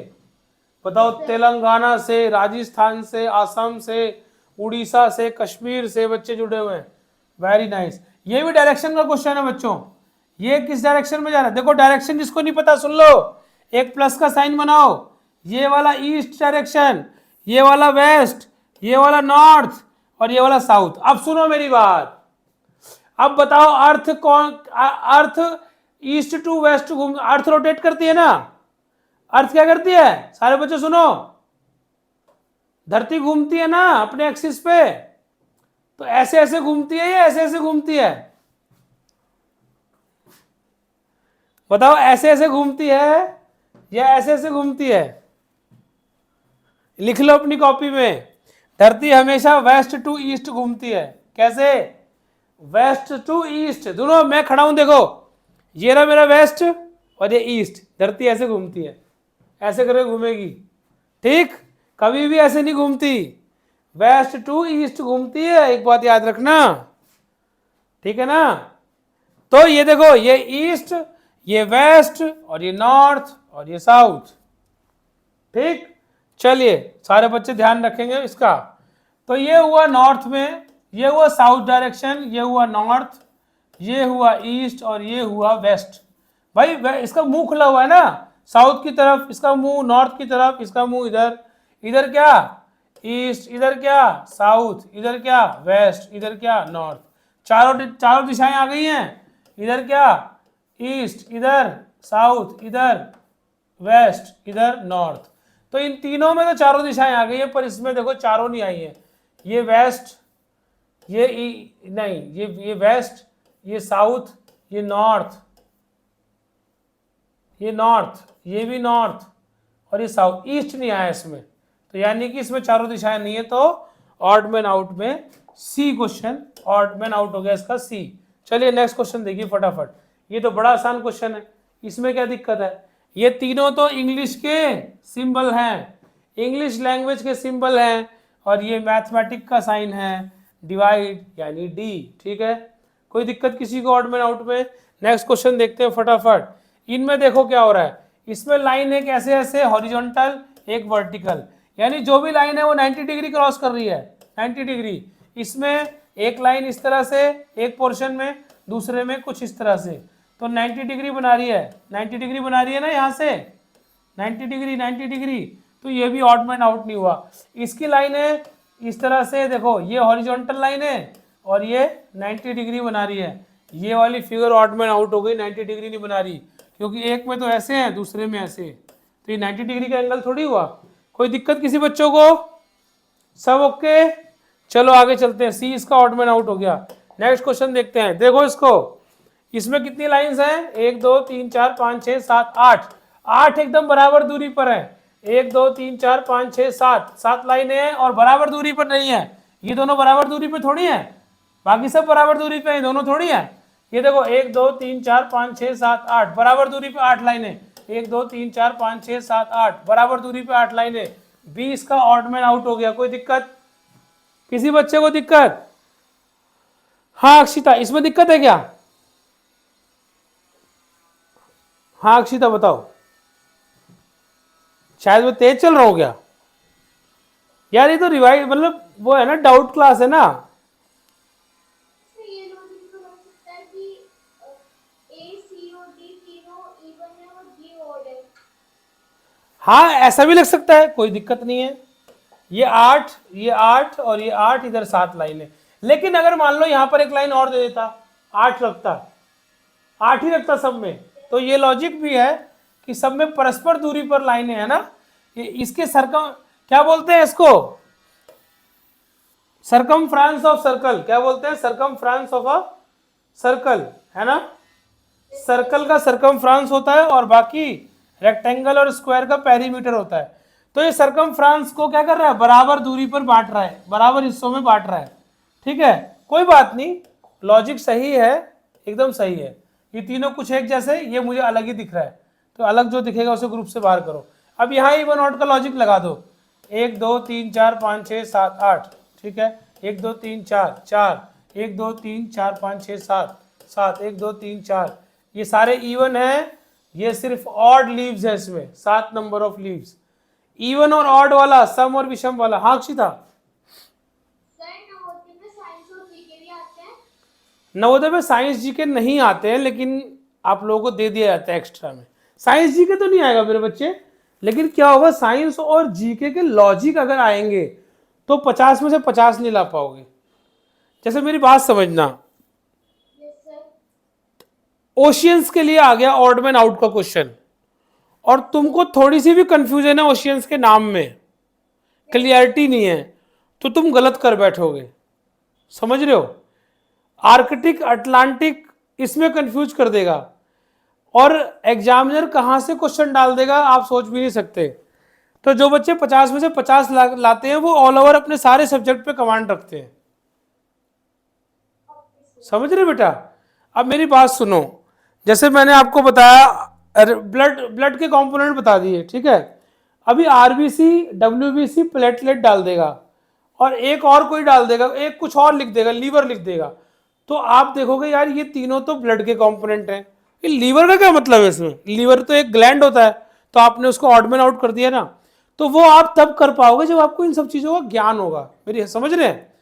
बताओ, तेलंगाना से, राजस्थान से, आसाम से, उड़ीसा से, कश्मीर से बच्चे जुड़े हुए हैं। Very nice. ये भी डायरेक्शन का क्वेश्चन है बच्चों। ये किस डायरेक्शन में जा रहा है? देखो डायरेक्शन जिसको नहीं पता सुन लो, एक प्लस का साइन बनाओ। ये वाला ईस्ट डायरेक्शन, ये वाला वेस्ट, ये वाला नॉर्थ और ये वाला साउथ। अब सुनो मेरी बात, अब बताओ अर्थ ईस्ट टू वेस्ट घूम, अर्थ रोटेट करती है ना? अर्थ क्या करती है? सारे बच्चे सुनो, धरती घूमती है ना अपने एक्सिस पे, तो ऐसे ऐसे घूमती है या ऐसे ऐसे घूमती है? बताओ, ऐसे ऐसे घूमती है या ऐसे ऐसे घूमती है? लिख लो अपनी कॉपी में, धरती हमेशा वेस्ट टू ईस्ट घूमती है। कैसे? वेस्ट टू ईस्ट, दोनों मैं खड़ा हूं, देखो ये रहा मेरा वेस्ट और ये ईस्ट, धरती ऐसे घूमती है, ऐसे करके घूमेगी, ठीक? कभी भी ऐसे नहीं घूमती, वेस्ट टू ईस्ट घूमती है, एक बात याद रखना, ठीक है ना? तो ये देखो, ये ईस्ट, ये वेस्ट और ये नॉर्थ और ये साउथ, ठीक? चलिए सारे बच्चे ध्यान रखेंगे इसका। तो ये हुआ नॉर्थ में, ये हुआ साउथ डायरेक्शन, ये हुआ नॉर्थ, ये हुआ ईस्ट और ये हुआ वेस्ट। भाई इसका मुंह खुला हुआ है ना साउथ की तरफ, इसका मुंह नॉर्थ की तरफ, इसका मुंह इधर, इधर क्या ईस्ट, इधर क्या साउथ, इधर क्या वेस्ट, इधर क्या नॉर्थ। चारों दिशाएं आ गई हैं, इधर क्या ईस्ट, इधर साउथ, इधर वेस्ट, इधर नॉर्थ। तो इन तीनों में तो चारों दिशाएं आ गई है, पर इसमें देखो चारों नहीं आई है। ये वेस्ट, ये नहीं, ये वेस्ट, ये साउथ, ये नॉर्थ, ये नॉर्थ, ये भी नॉर्थ और ये साउथ, ईस्ट नहीं आया इसमें। तो यानी कि इसमें चारों दिशाएं नहीं है, तो ऑड मैन आउट में सी क्वेश्चन, ऑड मैन आउट हो गया इसका सी। चलिए नेक्स्ट क्वेश्चन देखिए फटाफट, ये तो बड़ा आसान क्वेश्चन है, इसमें क्या दिक्कत है? ये तीनों तो इंग्लिश के सिंबल हैं, इंग्लिश लैंग्वेज के सिंबल हैं, और ये मैथमेटिक का साइन है, डिवाइड यानी डी, ठीक है? कोई दिक्कत किसी को ऑड मैन आउट में? नेक्स्ट क्वेश्चन देखते हैं फटाफट। इनमें देखो क्या हो रहा है, इसमें लाइन एक ऐसे ऐसे हॉरिजॉन्टल, एक वर्टिकल, यानी जो भी लाइन है वो 90 डिग्री क्रॉस कर रही है, 90 डिग्री। इसमें एक लाइन इस तरह से एक पोर्शन में, दूसरे में कुछ इस तरह से, तो 90 डिग्री बना रही है, 90 डिग्री बना रही है ना यहाँ से, 90 डिग्री 90 डिग्री। तो ये भी ऑड मैन आउट नहीं हुआ। इसकी लाइन है इस तरह से, देखो ये हॉरिजॉन्टल लाइन है और ये 90 डिग्री बना रही है, ये वाली फिगर ऑड मैन आउट हो गई, 90 डिग्री नहीं बना रही, क्योंकि एक में तो ऐसे है दूसरे में ऐसे, तो ये 90 डिग्री का एंगल थोड़ी हुआ। कोई दिक्कत किसी बच्चों को? सब ओके? चलो आगे चलते हैं, सी इसका ऑड मैन आउट हो गया। नेक्स्ट क्वेश्चन देखते हैं, देखो इसको, इसमें कितनी लाइंस हैं? 1 2 3 4 5 6 7 8, 8 एकदम बराबर दूरी पर है, 1 2 3 4 5 6 7, 7 लाइनें हैं और बराबर दूरी पर नहीं है। ये दोनों बराबर दूरी पे थोड़ी है, बाकी सब बराबर दूरी पे, दोनों थोड़ी है। ये देखो 1 2 3 4 5 6 7 8, बराबर दूरी पे 8 लाइनें, 1 2 3 4 5 6 7 8, बराबर दूरी पे 8 लाइनें। बी इसका ऑड मैन आउट हो गया। कोई दिक्कत किसी बच्चे को? दिक्कत? हाँ अक्षिता, इसमें दिक्कत है क्या? हाँ अक्षिता बताओ, शायद वो तेज चल रहा हो क्या यार? ये तो रिवाइज मतलब वो है ना, डाउट क्लास है ना। ये लॉजिक तो हो सकता है कि ए सी और डी तीनों इवन है और जी ऑड है। हाँ ऐसा भी लग सकता है, कोई दिक्कत नहीं है। ये 8 और ये 8, इधर 7 लाइन है। लेकिन अगर मान लो यहाँ पर एक लाइन और दे देता, 8 रखता, 8 ही रखता सब में। तो ये लॉजिक भी है कि सब में परस्पर दूरी पर लाइनें है ना, ये इसके सरकम क्या बोलते हैं इसको, सरकमफ्रेंस ऑफ सर्कल, क्या बोलते हैं, सरकमफ्रेंस ऑफ अ सर्कल, है ना। सर्कल का सरकमफ्रेंस होता है और बाकी रेक्टेंगल और स्क्वायर का पेरीमीटर होता है। तो ये सरकमफ्रेंस को क्या कर रहा है, बराबर दूरी पर बांट रहा है, बराबर हिस्सों में बांट रहा है, ठीक है। कोई बात नहीं, लॉजिक सही है, एकदम सही है। ये तीनों कुछ एक जैसे, ये मुझे अलग ही दिख रहा है, तो अलग जो दिखेगा उसे ग्रुप से बाहर करो। अब यहाँ इवन ऑड का लॉजिक लगा दो, 1 2 3 4 5 6 7 8, ठीक है। 1 2 3 4 4, 1 2 3 4 5 6 7 7, 1 2 3 4, ये सारे इवन है। ये सिर्फ ऑड लीव्स है, इसमें 7 नंबर ऑफ लीव्स। इवन और ऑड वाला, सम और विषम वाला, हाँ अक्षिता। नवोदय में साइंस जीके नहीं आते हैं, लेकिन आप लोगों को दे दिया जाता है एक्स्ट्रा में। साइंस जीके तो नहीं आएगा मेरे बच्चे, लेकिन क्या होगा, साइंस और जीके के लॉजिक अगर आएंगे तो 50 में से 50 नहीं ला पाओगे। जैसे मेरी बात समझना, ओशियंस के लिए आ गया ऑड मैन आउट का क्वेश्चन, और तुमको थोड़ी सी भी कंफ्यूजन है ओशियंस के नाम में, क्लियरिटी नहीं है, तो तुम गलत कर बैठोगे, समझ रहे हो। आर्कटिक, अटलांटिक, इसमें कंफ्यूज कर देगा, और एग्जामिनर कहां से क्वेश्चन डाल देगा आप सोच भी नहीं सकते। तो जो बच्चे 50 में से 50 लाते हैं वो ऑल ओवर अपने सारे सब्जेक्ट पे कमांड रखते हैं, समझ रहे बेटा। अब मेरी बात सुनो, जैसे मैंने आपको बताया ब्लड के कंपोनेंट बता दिए, ठीक है। अभी आरबीसी, डब्ल्यूबीसी, प्लेटलेट डाल देगा, और एक और कोई डाल देगा, एक कुछ और लिख देगा, लीवर लिख देगा, तो आप देखोगे यार ये तीनों तो ब्लड के कंपोनेंट हैं, ये लीवर का क्या मतलब है इसमें। लीवर तो एक ग्लैंड होता है, तो आपने उसको ऑड मैन आउट कर दिया ना। तो वो आप तब कर पाओगे जब आपको इन सब चीज़ों का ज्ञान होगा, मेरी समझ रहे हैं।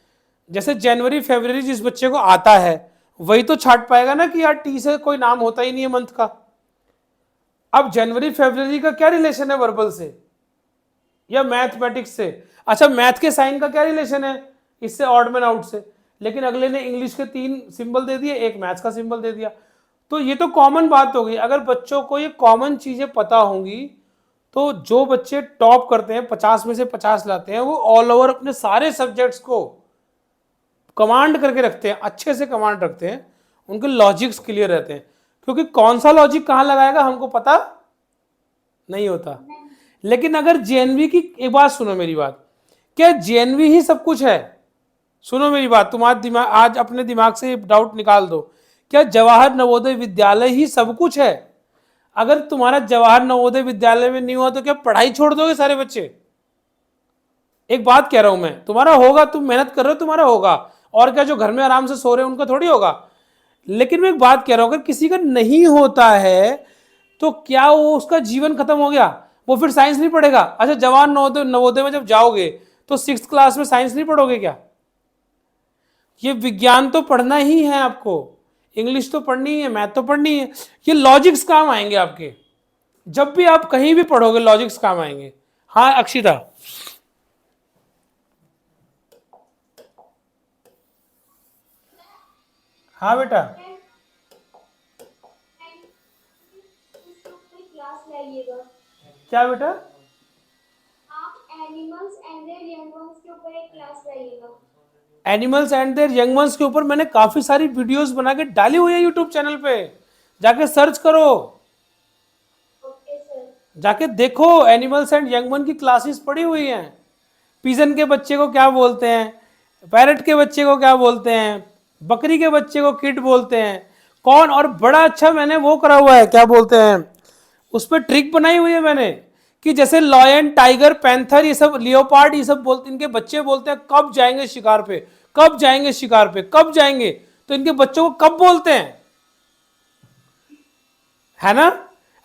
जैसे जनवरी फरवरी जिस बच्चे को आता है वही तो छाट पाएगा ना कि यार टी से कोई नाम होता ही नहीं है मंथ का। अब जनवरी फरवरी का क्या रिलेशन है वर्बल से या मैथमेटिक्स से। अच्छा, मैथ के साइन का क्या रिलेशन है इससे, ऑड मैन आउट से। लेकिन अगले ने इंग्लिश के 3 सिंबल दे दिए, एक मैथ्स का सिंबल दे दिया। तो ये तो कॉमन बात हो गई। अगर बच्चों को ये कॉमन चीजें पता होंगी तो जो बच्चे टॉप करते हैं, 50 में से 50 लाते हैं, वो ऑल ओवर अपने सारे सब्जेक्ट्स को कमांड करके रखते हैं, अच्छे से कमांड रखते हैं, उनके लॉजिक्स क्लियर रहते हैं। क्योंकि कौन सा लॉजिक कहाँ लगाएगा हमको पता नहीं होता। लेकिन अगर जेएनवी की, एक बात सुनो मेरी बात, क्या जेएनवी ही सब कुछ है। सुनो मेरी बात, तुम्हारा दिमाग आज अपने दिमाग से डाउट निकाल दो, क्या जवाहर नवोदय विद्यालय ही सब कुछ है। अगर तुम्हारा जवाहर नवोदय विद्यालय में नहीं हुआ तो क्या पढ़ाई छोड़ दोगे सारे बच्चे। एक बात कह रहा हूं मैं, तुम्हारा होगा, तुम मेहनत कर रहे हो, तुम्हारा होगा, और क्या जो घर में आराम से सो रहे हैं उनका थोड़ी होगा। लेकिन मैं एक बात कह रहा हूं, अगर किसी का नहीं होता है तो क्या वो उसका जीवन खत्म हो गया, वो फिर साइंस नहीं पढ़ेगा। अच्छा, जवाहर नवोदय में जब जाओगे तो 6th क्लास में साइंस नहीं पढ़ोगे क्या। ये विज्ञान तो पढ़ना ही है आपको, इंग्लिश तो पढ़नी है, मैथ तो पढ़नी है। ये लॉजिक्स काम आएंगे आपके, जब भी आप कहीं भी पढ़ोगे लॉजिक्स काम आएंगे। हाँ अक्षिता। हाँ बेटा। क्लास लाइएगा क्या बेटा। आप animals and there young ones के ऊपर एक क्लास लाइएगा। Animals and there young ones के ऊपर मैंने काफी सारी वीडियोस बना के डाली हुई है यूट्यूब चैनल पे, जाके सर्च करो, ओके सर। जाके देखो, एनिमल्स एंड यंग वन की क्लासेस पड़ी हुई हैं। पिजन के बच्चे को क्या बोलते हैं, पैरट के बच्चे को क्या बोलते हैं, बकरी के बच्चे को किड बोलते हैं, कौन, और बड़ा अच्छा मैंने वो करा हुआ है, क्या बोलते हैं, उस पर ट्रिक बनाई हुई है मैंने, कि जैसे लॉयन, टाइगर, पैंथर, ये सब, लियोपार्ड, ये सब बोलते, इनके बच्चे बोलते हैं कब जाएंगे शिकार पे, कब जाएंगे शिकार पे, कब जाएंगे। तो इनके बच्चों को कब बोलते हैं, है ना।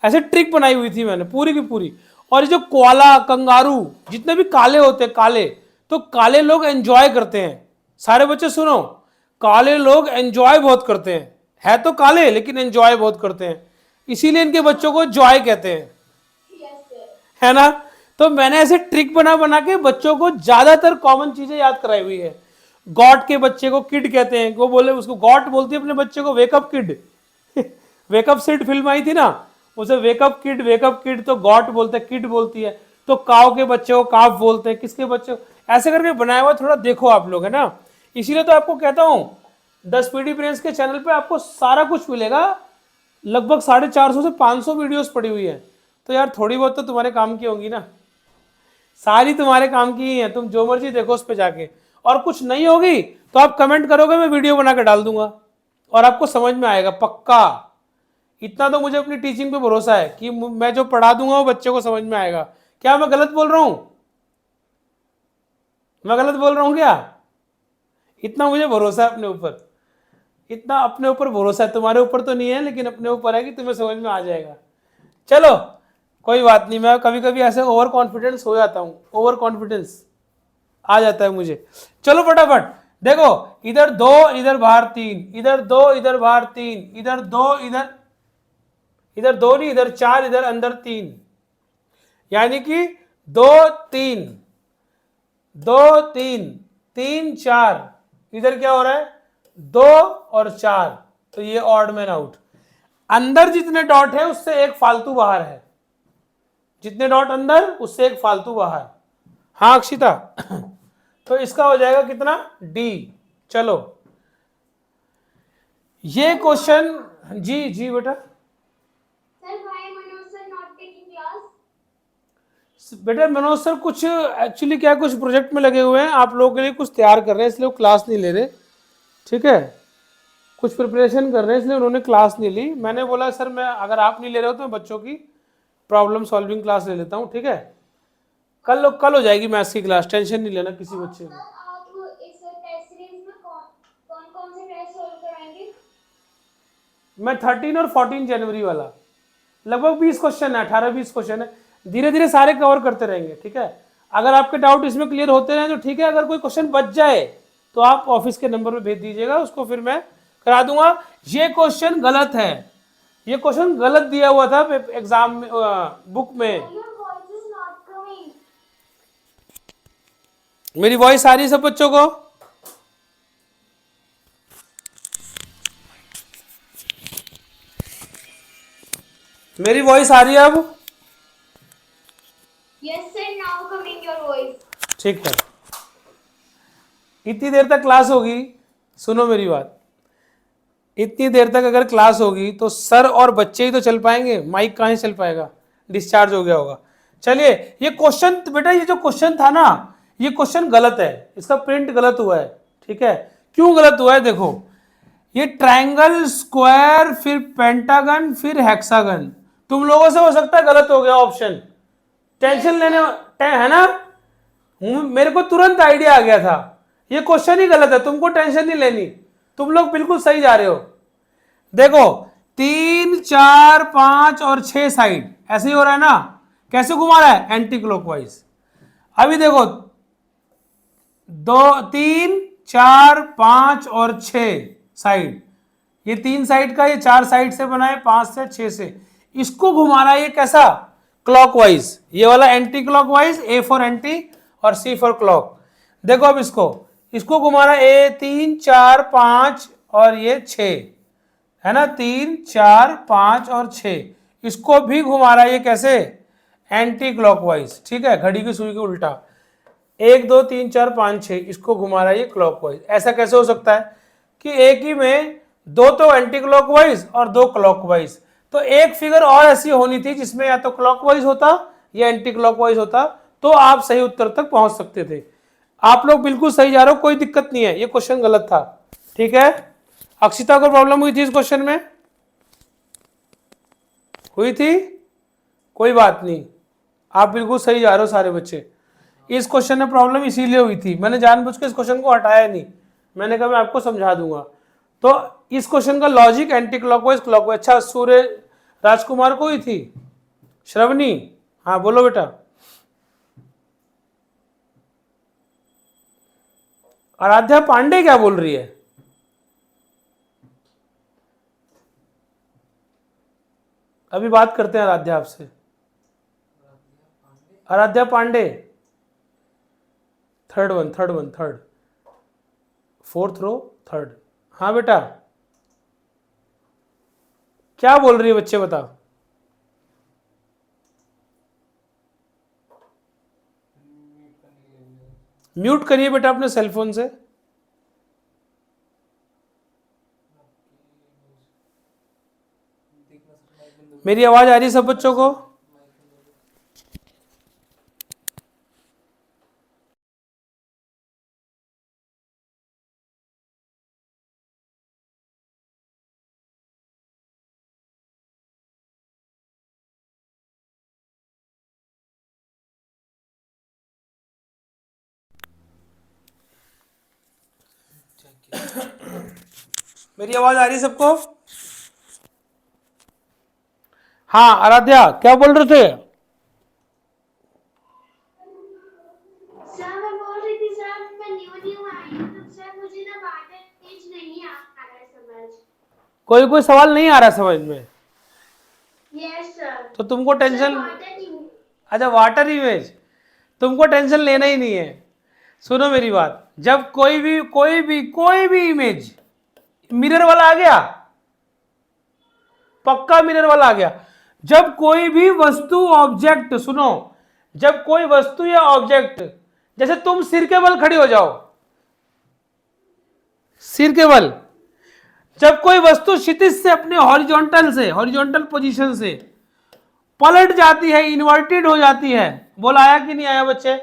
ऐसे ट्रिक बनाई हुई थी मैंने पूरी की पूरी। और ये जो कोआला, कंगारू, जितने भी काले होते हैं, काले, तो काले लोग एंजॉय करते हैं। सारे बच्चे सुनो, काले लोग एंजॉय बहुत करते हैं, है तो काले लेकिन एंजॉय बहुत करते हैं, इसीलिए इनके बच्चों को जॉय कहते हैं, है ना। तो मैंने ऐसे ट्रिक बना बना के बच्चों को ज्यादातर कॉमन चीजें याद कराई हुई है। गॉड के बच्चे को किड कहते हैं, वो बोले, उसको गॉड बोलती है अपने बच्चे को wake up kid wake up Sid film आई थी ना, उसे वेकअप किड तो गॉट बोलते हैं, किड बोलती है, तो काव के बच्चे को काफ बोलते हैं, किसके बच्चे को ऐसे करके बनाया हुआ, थोड़ा देखो आप लोग, है ना। इसीलिए तो आपको कहता हूं 10 पीडी प्रिंस के चैनल पे आपको सारा कुछ मिलेगा, लगभग 450 से 500 वीडियोस पड़ी हुई है। तो यार थोड़ी बहुत तो तुम्हारे काम की होंगी ना, सारी तुम्हारे काम की ही है, तुम जो मर्जी देखो उस पर जाके। और कुछ नहीं होगी तो आप कमेंट करोगे, मैं वीडियो बना के डाल दूंगा और आपको समझ में आएगा पक्का। इतना तो मुझे अपनी टीचिंग पे भरोसा है कि मैं जो पढ़ा दूंगा वो बच्चे को समझ में आएगा। क्या मैं गलत बोल रहा हूं? मैं गलत बोल रहा हूं क्या? इतना मुझे भरोसा है अपने ऊपर, इतना अपने ऊपर भरोसा है। तुम्हारे ऊपर तो नहीं है, लेकिन अपने ऊपर है कि तुम्हें समझ में आ जाएगा। चलो कोई बात नहीं, मैं कभी कभी ऐसे ओवर कॉन्फिडेंस हो जाता हूं, ओवर कॉन्फिडेंस आ जाता है मुझे। चलो फटाफट देखो, इधर 2 इधर बाहर 3, इधर 2 इधर बाहर 3, इधर 2 इधर 2 नहीं, इधर 4 इधर अंदर 3, यानी कि 2 3 2 3 3 4, इधर क्या हो रहा है 2 और 4, तो ये ऑड मैन आउट। अंदर जितने डॉट है उससे एक फालतू बाहर है, जितने डॉट अंदर उससे एक फालतू बाहर। हाँ अक्षिता तो इसका हो जाएगा कितना डी। चलो ये क्वेश्चन, जी जी बेटा। Sir, why Manoj sir not taking class? बेटा मनोज सर कुछ एक्चुअली क्या कुछ प्रोजेक्ट में लगे हुए हैं, आप लोगों के लिए कुछ तैयार कर रहे हैं, इसलिए वो क्लास नहीं ले रहे। ठीक है, कुछ प्रिपरेशन कर रहे हैं इसलिए उन्होंने क्लास नहीं ली। मैंने बोला सर मैं, अगर आप नहीं ले रहे हो तो मैं बच्चों की प्रॉब्लम सॉल्विंग क्लास ले लेता हूँ। ठीक है, कल हो जाएगी मैथ्स की क्लास, टेंशन नहीं लेना किसी बच्चे सर को। आप इस टेस्ट सीरीज में कौन कौन से टेस्ट सॉल्व कराएंगे? मैं 13 और 14 जनवरी वाला, लगभग 20 क्वेश्चन है, 18-20 क्वेश्चन है, धीरे धीरे सारे कवर करते रहेंगे। ठीक है, अगर आपके डाउट इसमें क्लियर होते रहे तो ठीक है, अगर कोई क्वेश्चन बच जाए तो आप ऑफिस के नंबर पे भेज दीजिएगा, उसको फिर मैं करा दूंगा। ये क्वेश्चन गलत है, ये क्वेश्चन गलत दिया हुआ था एग्जाम में, बुक में। Your voice is not coming. मेरी वॉइस आ रही है सब बच्चों को? मेरी वॉइस आ रही है अब? Yes sir, now coming your voice. ठीक है, इतनी देर तक क्लास होगी, सुनो मेरी बात, इतनी देर तक अगर क्लास होगी तो सर और बच्चे ही तो चल पाएंगे, माइक कहाँ से चल पाएगा, डिस्चार्ज हो गया होगा। चलिए ये क्वेश्चन बेटा, ये जो क्वेश्चन था ना, ये क्वेश्चन गलत है, इसका प्रिंट गलत हुआ है। ठीक है, क्यों गलत हुआ है देखो, ये ट्रायंगल, स्क्वायर, फिर पेंटागन, फिर हेक्सागन, तुम लोगों से हो सकता है गलत हो गया ऑप्शन, टेंशन लेने है ना, मेरे को तुरंत आइडिया आ गया था, ये क्वेश्चन ही गलत है, तुमको टेंशन नहीं लेनी, तुम लोग बिल्कुल सही जा रहे हो। देखो 3 4 5 और 6 साइड ऐसे ही हो रहा है ना, कैसे घुमा रहा है एंटी क्लॉकवाइज। अभी देखो 2 3 4 5 और 6 साइड, ये 3 साइड का, ये 4 साइड से बना है, 5 से 6 से, इसको घुमा रहा है ये कैसा क्लॉकवाइज, ये वाला anti clockwise, A for anti और सी फॉर क्लॉक। देखो अब इसको घुमा रहा है ए 3 4 5 और ये 6 है ना, 3 4 5 और 6, इसको भी घुमा रहा है ये कैसे एंटी क्लॉकवाइज। ठीक है, घड़ी की सुई के उल्टा, 1 2 3 4 5 6, इसको घुमा रहा है ये क्लॉकवाइज। ऐसा कैसे हो सकता है कि एक ही में 2 तो एंटी क्लॉकवाइज और 2 क्लॉकवाइज, तो एक फिगर और ऐसी होनी थी जिसमें या तो क्लॉकवाइज होता या एंटी क्लॉकवाइज होता, तो आप सही उत्तर तक पहुंच सकते थे। आप लोग बिल्कुल सही जा रहे हो, कोई दिक्कत नहीं है, ये क्वेश्चन गलत था। ठीक है, अक्षिता को प्रॉब्लम हुई थी इस क्वेश्चन में, हुई थी, कोई बात नहीं, आप बिल्कुल सही जा रहे हो सारे बच्चे। इस क्वेश्चन में प्रॉब्लम इसीलिए हुई थी, मैंने जानबूझ के इस क्वेश्चन को हटाया नहीं, मैंने कहा मैं आपको समझा दूंगा। तो इस क्वेश्चन का लॉजिक एंटी क्लॉकवाइज क्लॉकवाइज। अच्छा सूर्य राजकुमार को हुई थी, श्रवणी, हाँ बोलो बेटा। आराध्या पांडे क्या बोल रही है? अभी बात करते हैं आराध्या आपसे। आराध्या पांडे, थर्ड, 4th रो, थर्ड। हाँ बेटा, क्या बोल रही है बच्चे बताओ। म्यूट करिए बेटा अपने सेलफोन से। मेरी आवाज आ रही है सब बच्चों को? मेरी आवाज आ रही है सबको? हाँ आराध्या क्या बोल रहे थे? सर मैं बोल रही थी सर मैं न्यू आई हूँ तो सर मुझे ना वाटर पेज नहीं आ रहा है समझ। कोई सवाल नहीं आ रहा समझ में? Yes sir. तो तुमको टेंशन, वाटर अच्छा वाटर इमेज, तुमको टेंशन लेना ही नहीं है। सुनो मेरी बात, जब कोई भी इमेज मिरर वाला आ गया, पक्का मिरर वाला आ गया। जब कोई भी वस्तु ऑब्जेक्ट, सुनो, जब कोई वस्तु या ऑब्जेक्ट, जैसे तुम सिर के बल खड़ी हो जाओ, सिर के बल, जब कोई वस्तु क्षितिज से अपने हॉरिजॉन्टल पोजीशन से पलट जाती है, इन्वर्टेड हो जाती है, बोल आया कि नहीं आया बच्चे?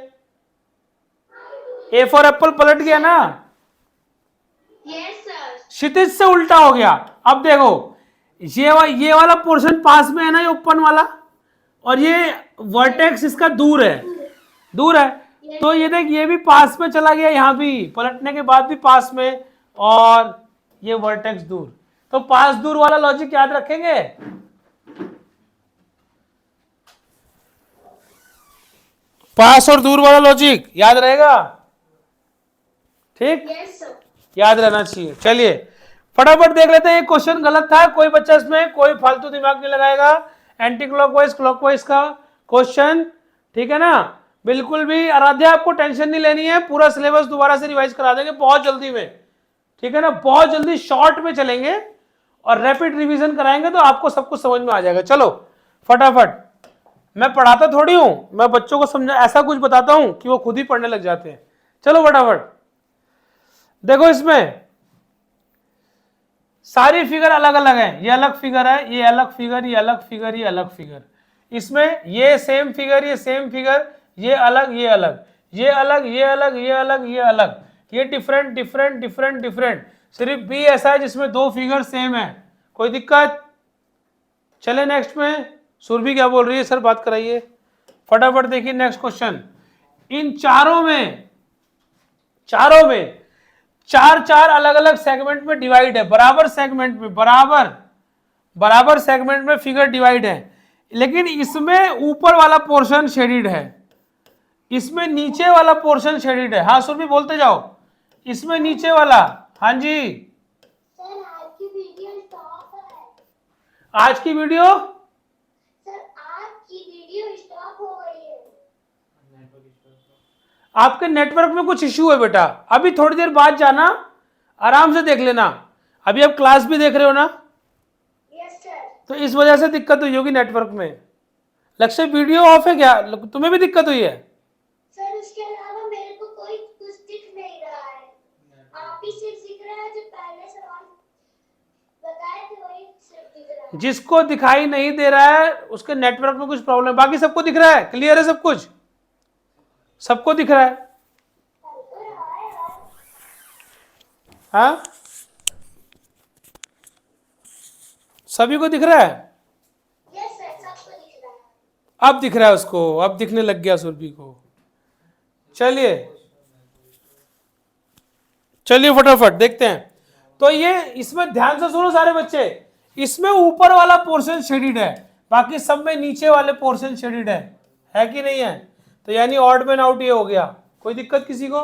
ए फॉर एप्पल पलट गया ना, यस सर। क्षितिज से उल्टा हो गया। अब देखो ये वाला पोर्शन पास में है ना, ये ओपन वाला, और ये वर्टेक्स इसका दूर है, दूर है। तो ये देख ये भी पास में चला गया, यहां भी पलटने के बाद भी पास में, और ये वर्टेक्स दूर। तो पास दूर वाला लॉजिक याद रखेंगे? पास और दूर वाला लॉजिक याद रहेगा? ठीक, यस सर। याद रहना चाहिए। चलिए फटाफट देख लेते हैं। ये क्वेश्चन गलत था, कोई बच्चा इसमें कोई फालतू दिमाग नहीं लगाएगा। एंटी क्लॉकवाइज क्लॉकवाइज का क्वेश्चन, ठीक है ना? बिल्कुल भी आराध्या आपको टेंशन नहीं लेनी है, पूरा सिलेबस दोबारा से रिवाइज करा देंगे बहुत जल्दी में, ठीक है ना? बहुत जल्दी शॉर्ट में चलेंगे और रैपिड रिवीजन कराएंगे तो आपको सब कुछ समझ में आ जाएगा। चलो फटाफट, मैं पढ़ाता थोड़ी हूं, मैं बच्चों को समझा ऐसा कुछ बताता हूं कि वो खुद ही पढ़ने लग जाते हैं। चलो फटाफट देखो, इसमें सारी फिगर अलग अलग है, ये अलग फिगर है, ये अलग फिगर, ये अलग फिगर, ये अलग फिगर। इसमें ये सेम फिगर, ये सेम फिगर, ये अलग, ये अलग, ये अलग, ये अलग, ये अलग, ये अलग, ये डिफरेंट डिफरेंट डिफरेंट डिफरेंट। सिर्फ बी ऐसा है जिसमें दो फिगर सेम है। कोई दिक्कत? चले नेक्स्ट में। सुरभि क्या बोल रही है? सर बात कराइए फटाफट। देखिए नेक्स्ट क्वेश्चन, इन चारों में चार चार अलग अलग सेगमेंट में डिवाइड है, बराबर सेगमेंट में, बराबर सेगमेंट में फिगर डिवाइड है, लेकिन इसमें ऊपर वाला पोर्शन शेडिड है, इसमें नीचे वाला पोर्शन शेडिड है। हाँ सुरभि बोलते जाओ, इसमें नीचे वाला, हाँ जी। सर आज की वीडियो स्टॉप है। आज की वीडियो, सर आज की वीडियो स्टॉप हो गई है। आपके नेटवर्क में कुछ इश्यू है बेटा, अभी थोड़ी देर बाद जाना, आराम से देख लेना। अभी आप क्लास भी देख रहे हो ना, यस सर। तो इस वजह से दिक्कत हुई होगी नेटवर्क में। लक्ष्य वीडियो ऑफ है क्या? तुम्हें भी दिक्कत हुई है? सर उसके अलावा मेरे को कोई कुछ दिख नहीं रहा है, आप ही सिर्फ दिख रहा है, जो पहले सवाल बताए थे वही सिर्फ दिख रहा है। जिसको दिखाई नहीं दे रहा है उसके नेटवर्क में कुछ प्रॉब्लम है, बाकी सबको दिख रहा है, क्लियर है सब कुछ, सबको दिख रहा है। हाँ सभी को दिख रहा है? यस सर सबको दिख रहा है। अब दिख रहा है उसको, अब दिखने लग गया सुरभि को। चलिए चलिए फटाफट देखते हैं। तो ये इसमें ध्यान से सुनो सारे बच्चे, इसमें ऊपर वाला पोर्शन शेडिड है, बाकी सब में नीचे वाले पोर्शन शेडिड है कि नहीं है? तो यानी ऑड मैन आउट ये हो गया। कोई दिक्कत किसी को?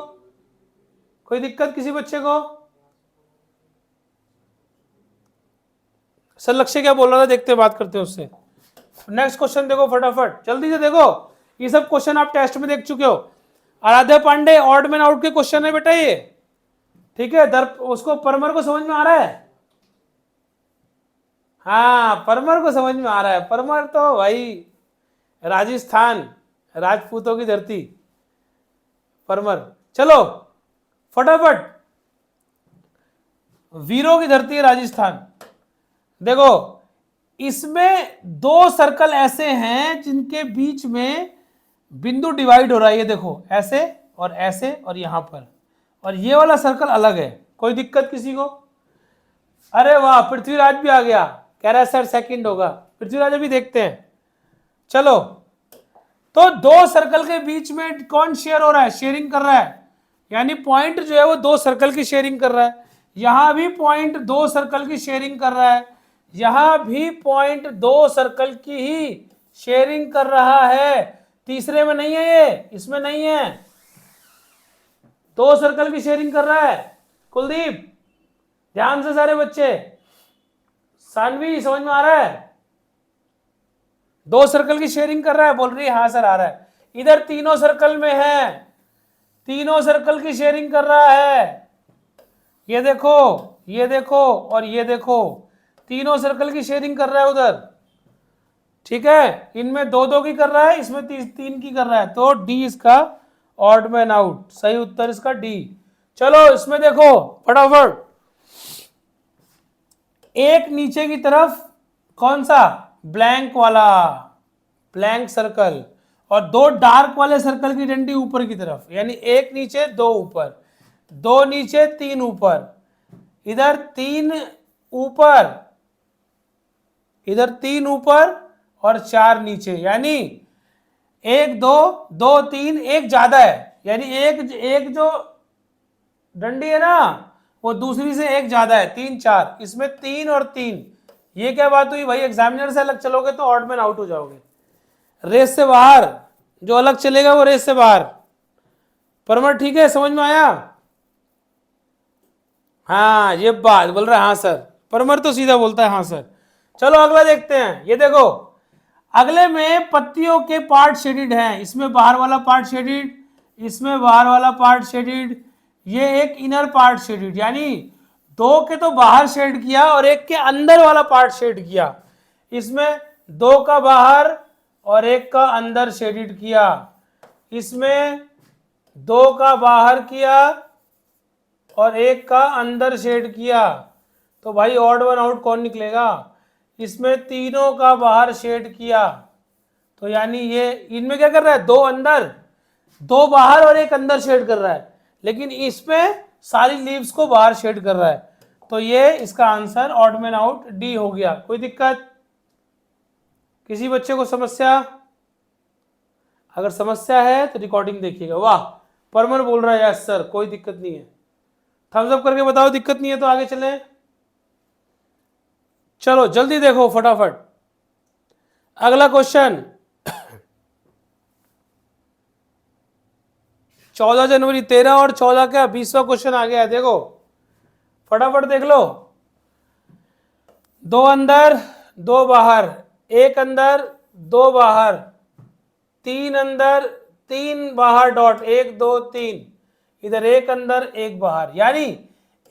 कोई दिक्कत किसी बच्चे को? सर लक्ष्य क्या बोल रहा था, देखते हैं, बात करते हैं उससे। नेक्स्ट क्वेश्चन देखो फटाफट, जल्दी से देखो, ये सब क्वेश्चन आप टेस्ट में देख चुके हो। Aaradhya Pandey, odd man out के क्वेश्चन है बेटा ये, ठीक है? उसको परमर को समझ में आ रहा है? हाँ, परमर को समझ में आ रहा है। परमर तो भाई राजस्थान, राजपूतों की धरती परमर। चलो फटाफट, वीरों की धरती है राजस्थान। देखो इसमें दो सर्कल ऐसे हैं जिनके बीच में बिंदु डिवाइड हो रहा है, ये देखो ऐसे और ऐसे और यहां पर, और ये वाला सर्कल अलग है। कोई दिक्कत किसी को? अरे वाह, पृथ्वीराज भी आ गया, कह रहा है सर सेकंड होगा। पृथ्वीराज अभी देखते हैं। चलो, तो दो सर्कल के बीच में कौन शेयर हो रहा है? शेयरिंग कर रहा है, यानी पॉइंट जो है वो दो सर्कल की शेयरिंग कर रहा है। यहां भी पॉइंट दो सर्कल की शेयरिंग कर रहा है, यहां भी पॉइंट दो सर्कल की ही शेयरिंग कर रहा है। तीसरे में नहीं है, ये इसमें नहीं है, दो सर्कल की शेयरिंग कर रहा है। कुलदीप ध्यान से सारे बच्चे, सानवी समझ में आ रहा है? दो सर्कल की शेयरिंग कर रहा है, बोल रही है हाँ सर आ रहा है। इधर तीनों सर्कल में है, तीनों सर्कल की शेयरिंग कर रहा है। ये देखो, ये देखो और ये देखो, तीनों सर्कल की शेयरिंग कर रहा है उधर। ठीक है, इनमें दो दो की कर रहा है, इसमें तीन की कर रहा है। तो डी इसका ऑड मैन आउट, सही उत्तर इसका डी। चलो इसमें देखो फटाफट, एक नीचे की तरफ कौन सा? ब्लैंक वाला, ब्लैंक सर्कल, और दो डार्क वाले सर्कल की डंडी ऊपर की तरफ, यानी एक नीचे दो ऊपर, दो नीचे तीन ऊपर, इधर तीन ऊपर, इधर तीन ऊपर और चार नीचे, यानी एक दो, दो तीन, एक ज्यादा है, यानी एक जो डंडी है ना वो दूसरी से एक ज्यादा है, तीन चार, इसमें तीन और तीन। ये क्या बात हुई भाई? एग्जामिनर से अलग चलोगे तो ऑड मैन आउट हो जाओगे, रेस से बाहर। जो अलग चलेगा वो रेस से बाहर। परमर ठीक है, समझ में आया? हाँ ये बात बोल रहा है हाँ सर। परमर तो सीधा बोलता है हाँ सर। चलो अगला देखते हैं। ये देखो अगले में पत्तियों के पार्ट शेडिड हैं, इसमें बाहर वाला पार्ट शेडिड, इसमें बाहर वाला पार्ट शेडिड, ये एक इनर पार्ट शेडिड, यानी दो के तो बाहर शेड किया और एक के अंदर वाला पार्ट शेड किया। इसमें दो का बाहर और एक का अंदर शेडिड किया, इसमें दो का बाहर किया और एक का अंदर शेड किया। तो भाई ऑड वन आउट कौन निकलेगा? इसमें तीनों का बाहर शेड किया, तो यानी ये इनमें क्या कर रहा है? दो अंदर, दो बाहर और एक अंदर शेड कर रहा है, लेकिन इसमें सारी लीव्स को बाहर शेड कर रहा है। तो ये इसका answer odd man out D हो गया। कोई दिक्कत किसी बच्चे को? समस्या? अगर समस्या है तो रिकॉर्डिंग देखिएगा। वाह, परमर बोल रहा है यस सर, कोई दिक्कत नहीं है। थम्स अप करके बताओ दिक्कत नहीं है तो आगे चलें। चलो जल्दी देखो फटाफट अगला क्वेश्चन। 14 जनवरी 13 और 14 का 20वां क्वेश्चन आ गया है, देखो फटाफट देख लो। दो अंदर दो बाहर, एक अंदर दो बाहर, तीन अंदर तीन बाहर डॉट, एक दो तीन, इधर एक अंदर एक बाहर, यानी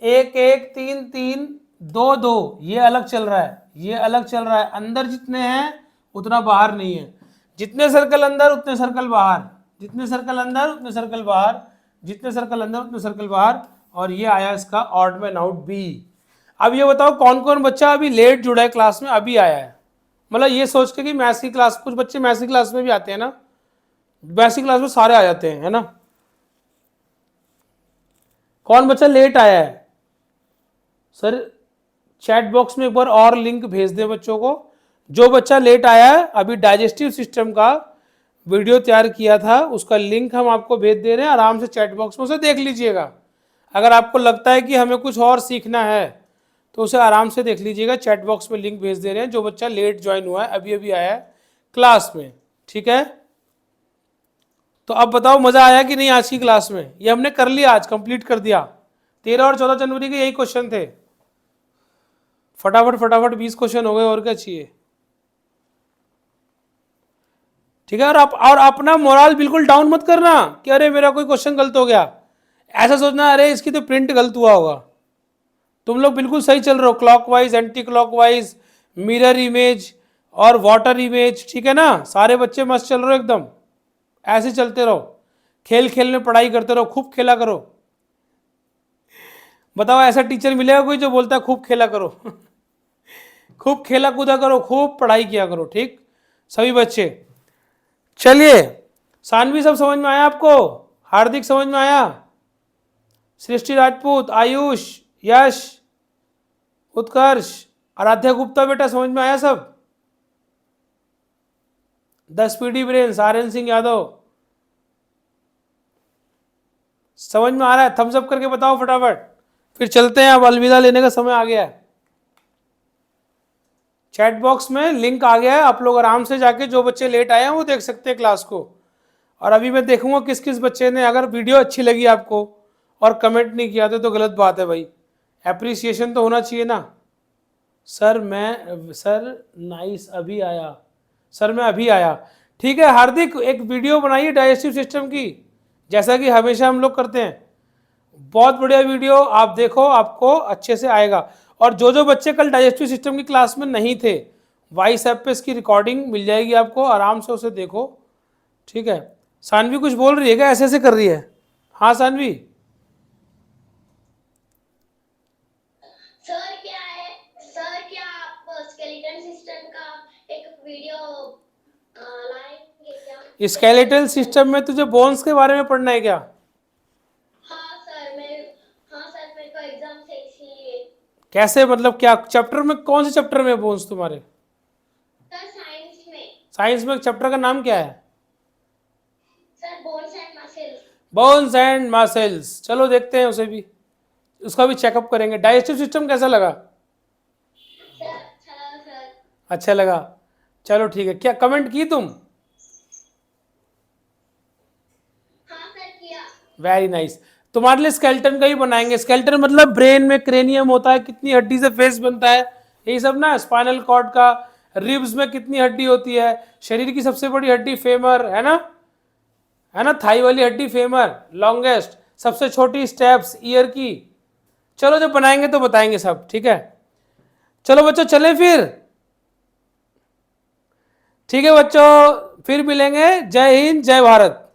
एक एक तीन तीन दो दो, ये अलग चल रहा है, ये अलग चल रहा है। अंदर जितने हैं उतना बाहर नहीं है, जितने सर्कल अंदर उतने सर्कल बाहर, जितने सर्कल अंदर उतने सर्कल बाहर, जितने सर्कल अंदर उतने सर्कल बाहर, और ये आया इसका ऑड मैन आउट बी। अब ये बताओ कौन कौन बच्चा अभी लेट जुड़ा है क्लास में, अभी आया है? मतलब ये सोच के कि मैथ्स की क्लास, कुछ बच्चे मैथ्स की क्लास में भी आते हैं ना, मैथ्स की क्लास में सारे आ जाते हैं, है ना? कौन बच्चा लेट आया है? सर चैट बॉक्स में एक बार और लिंक भेज दे बच्चों को। जो बच्चा लेट आया है, अभी डाइजेस्टिव सिस्टम का वीडियो तैयार किया था, उसका लिंक हम आपको भेज दे रहे हैं, आराम से चैट बॉक्स में उसे देख लीजिएगा। अगर आपको लगता है कि हमें कुछ और सीखना है तो उसे आराम से देख लीजिएगा, चैट बॉक्स में लिंक भेज दे रहे हैं। जो बच्चा लेट ज्वाइन हुआ है, अभी अभी आया है क्लास में, ठीक है? तो अब बताओ मजा आया कि नहीं आज की क्लास में? ये हमने कर लिया, आज कंप्लीट कर दिया। 13 और 14 जनवरी के यही क्वेश्चन थे। फटाफट फटाफट 20 क्वेश्चन हो गए, और क्या चाहिए? ठीक है। और अपना मोरल बिल्कुल डाउन मत करना कि अरे मेरा कोई क्वेश्चन गलत हो गया, ऐसा सोचना अरे इसकी तो प्रिंट गलत हुआ होगा। तुम लोग बिल्कुल सही चल रहे हो, clockwise, anti clockwise, mirror image और वाटर इमेज, ठीक है ना। सारे बच्चे मस्त चल रहे हो एकदम, ऐसे चलते रहो, खेल खेल में पढ़ाई करते रहो, खूब खेला करो। बताओ ऐसा टीचर मिलेगा कोई जो बोलता है खूब खेला करो खूब खेला कूदा करो, खूब पढ़ाई किया करो, ठीक सभी बच्चे। चलिए, सानवी सब समझ में आया आपको? हार्दिक समझ में आया? सृष्टि राजपूत, आयुष, यश, उत्कर्ष, आराध्या गुप्ता बेटा समझ में आया सब? 10 पीडी ब्रेन, आर्यन सिंह यादव समझ में आ रहा है? थम्स अप करके बताओ फटाफट, फिर चलते हैं, अब अलविदा लेने का समय आ गया है। चैट बॉक्स में लिंक आ गया है, आप लोग आराम से जाके जो बच्चे लेट आए हैं वो देख सकते हैं क्लास को। और अभी मैं देखूंगा किस किस बच्चे ने, अगर वीडियो अच्छी लगी आपको और कमेंट नहीं किया तो गलत बात है भाई, एप्रिसिएशन तो होना चाहिए ना। सर नाइस, अभी आया सर, मैं अभी आया। ठीक है हार्दिक, एक वीडियो बनाइए डाइजेस्टिव सिस्टम की, जैसा कि हमेशा हम लोग करते हैं। बहुत बढ़िया वीडियो, आप देखो, आपको अच्छे से आएगा। और जो बच्चे कल डाइजेस्टिव सिस्टम की क्लास में नहीं थे, वॉइस ऐप पे इसकी रिकॉर्डिंग मिल जाएगी आपको, आराम से उसे देखो, ठीक है। सानवी कुछ बोल रही है क्या? ऐसे ऐसे कर रही है। हाँ सानवी, सर क्या है, सर क्या आप स्केलेटन सिस्टम का एक वीडियो लाएंगे क्या? स्केलेटल सिस्टम में तुझे बोन्स के बारे में पढ़ना है क्या? हाँ सर, मेरे को एग्जाम से इसलिए। कैसे, मतलब क्या चैप्टर में, कौन से चैप्टर में बोन्स तुम्हारे? सर साइंस में। साइंस में चैप्टर का नाम क्या है? Sir bones and muscles. Bones and muscles, चलो देखते हैं उसे भी, उसका भी चेकअप करेंगे। डाइजेस्टिव सिस्टम कैसा लगा? सर अच्छा लगा सर। अच्छा लगा, चलो ठीक है। क्या कमेंट की तुम? हाँ सर किया। Very nice. तुम्हारे लिए स्केलेटन का ही बनाएंगे। स्केलेटन मतलब ब्रेन में क्रेनियम होता है, कितनी हड्डी से फेस बनता है, यही सब ना। स्पाइनल कॉर्ड का, रिब्स में कितनी हड्डी होती है, शरीर की सबसे बड़ी हड्डी फेमर है ना, है ना, थाई वाली हड्डी फेमर लॉन्गेस्ट, सबसे छोटी स्टेप्स ईयर की। चलो जब बनाएंगे तो बताएंगे सब, ठीक है। चलो बच्चों चलें फिर, ठीक है बच्चों, फिर मिलेंगे। जय हिंद, जय भारत।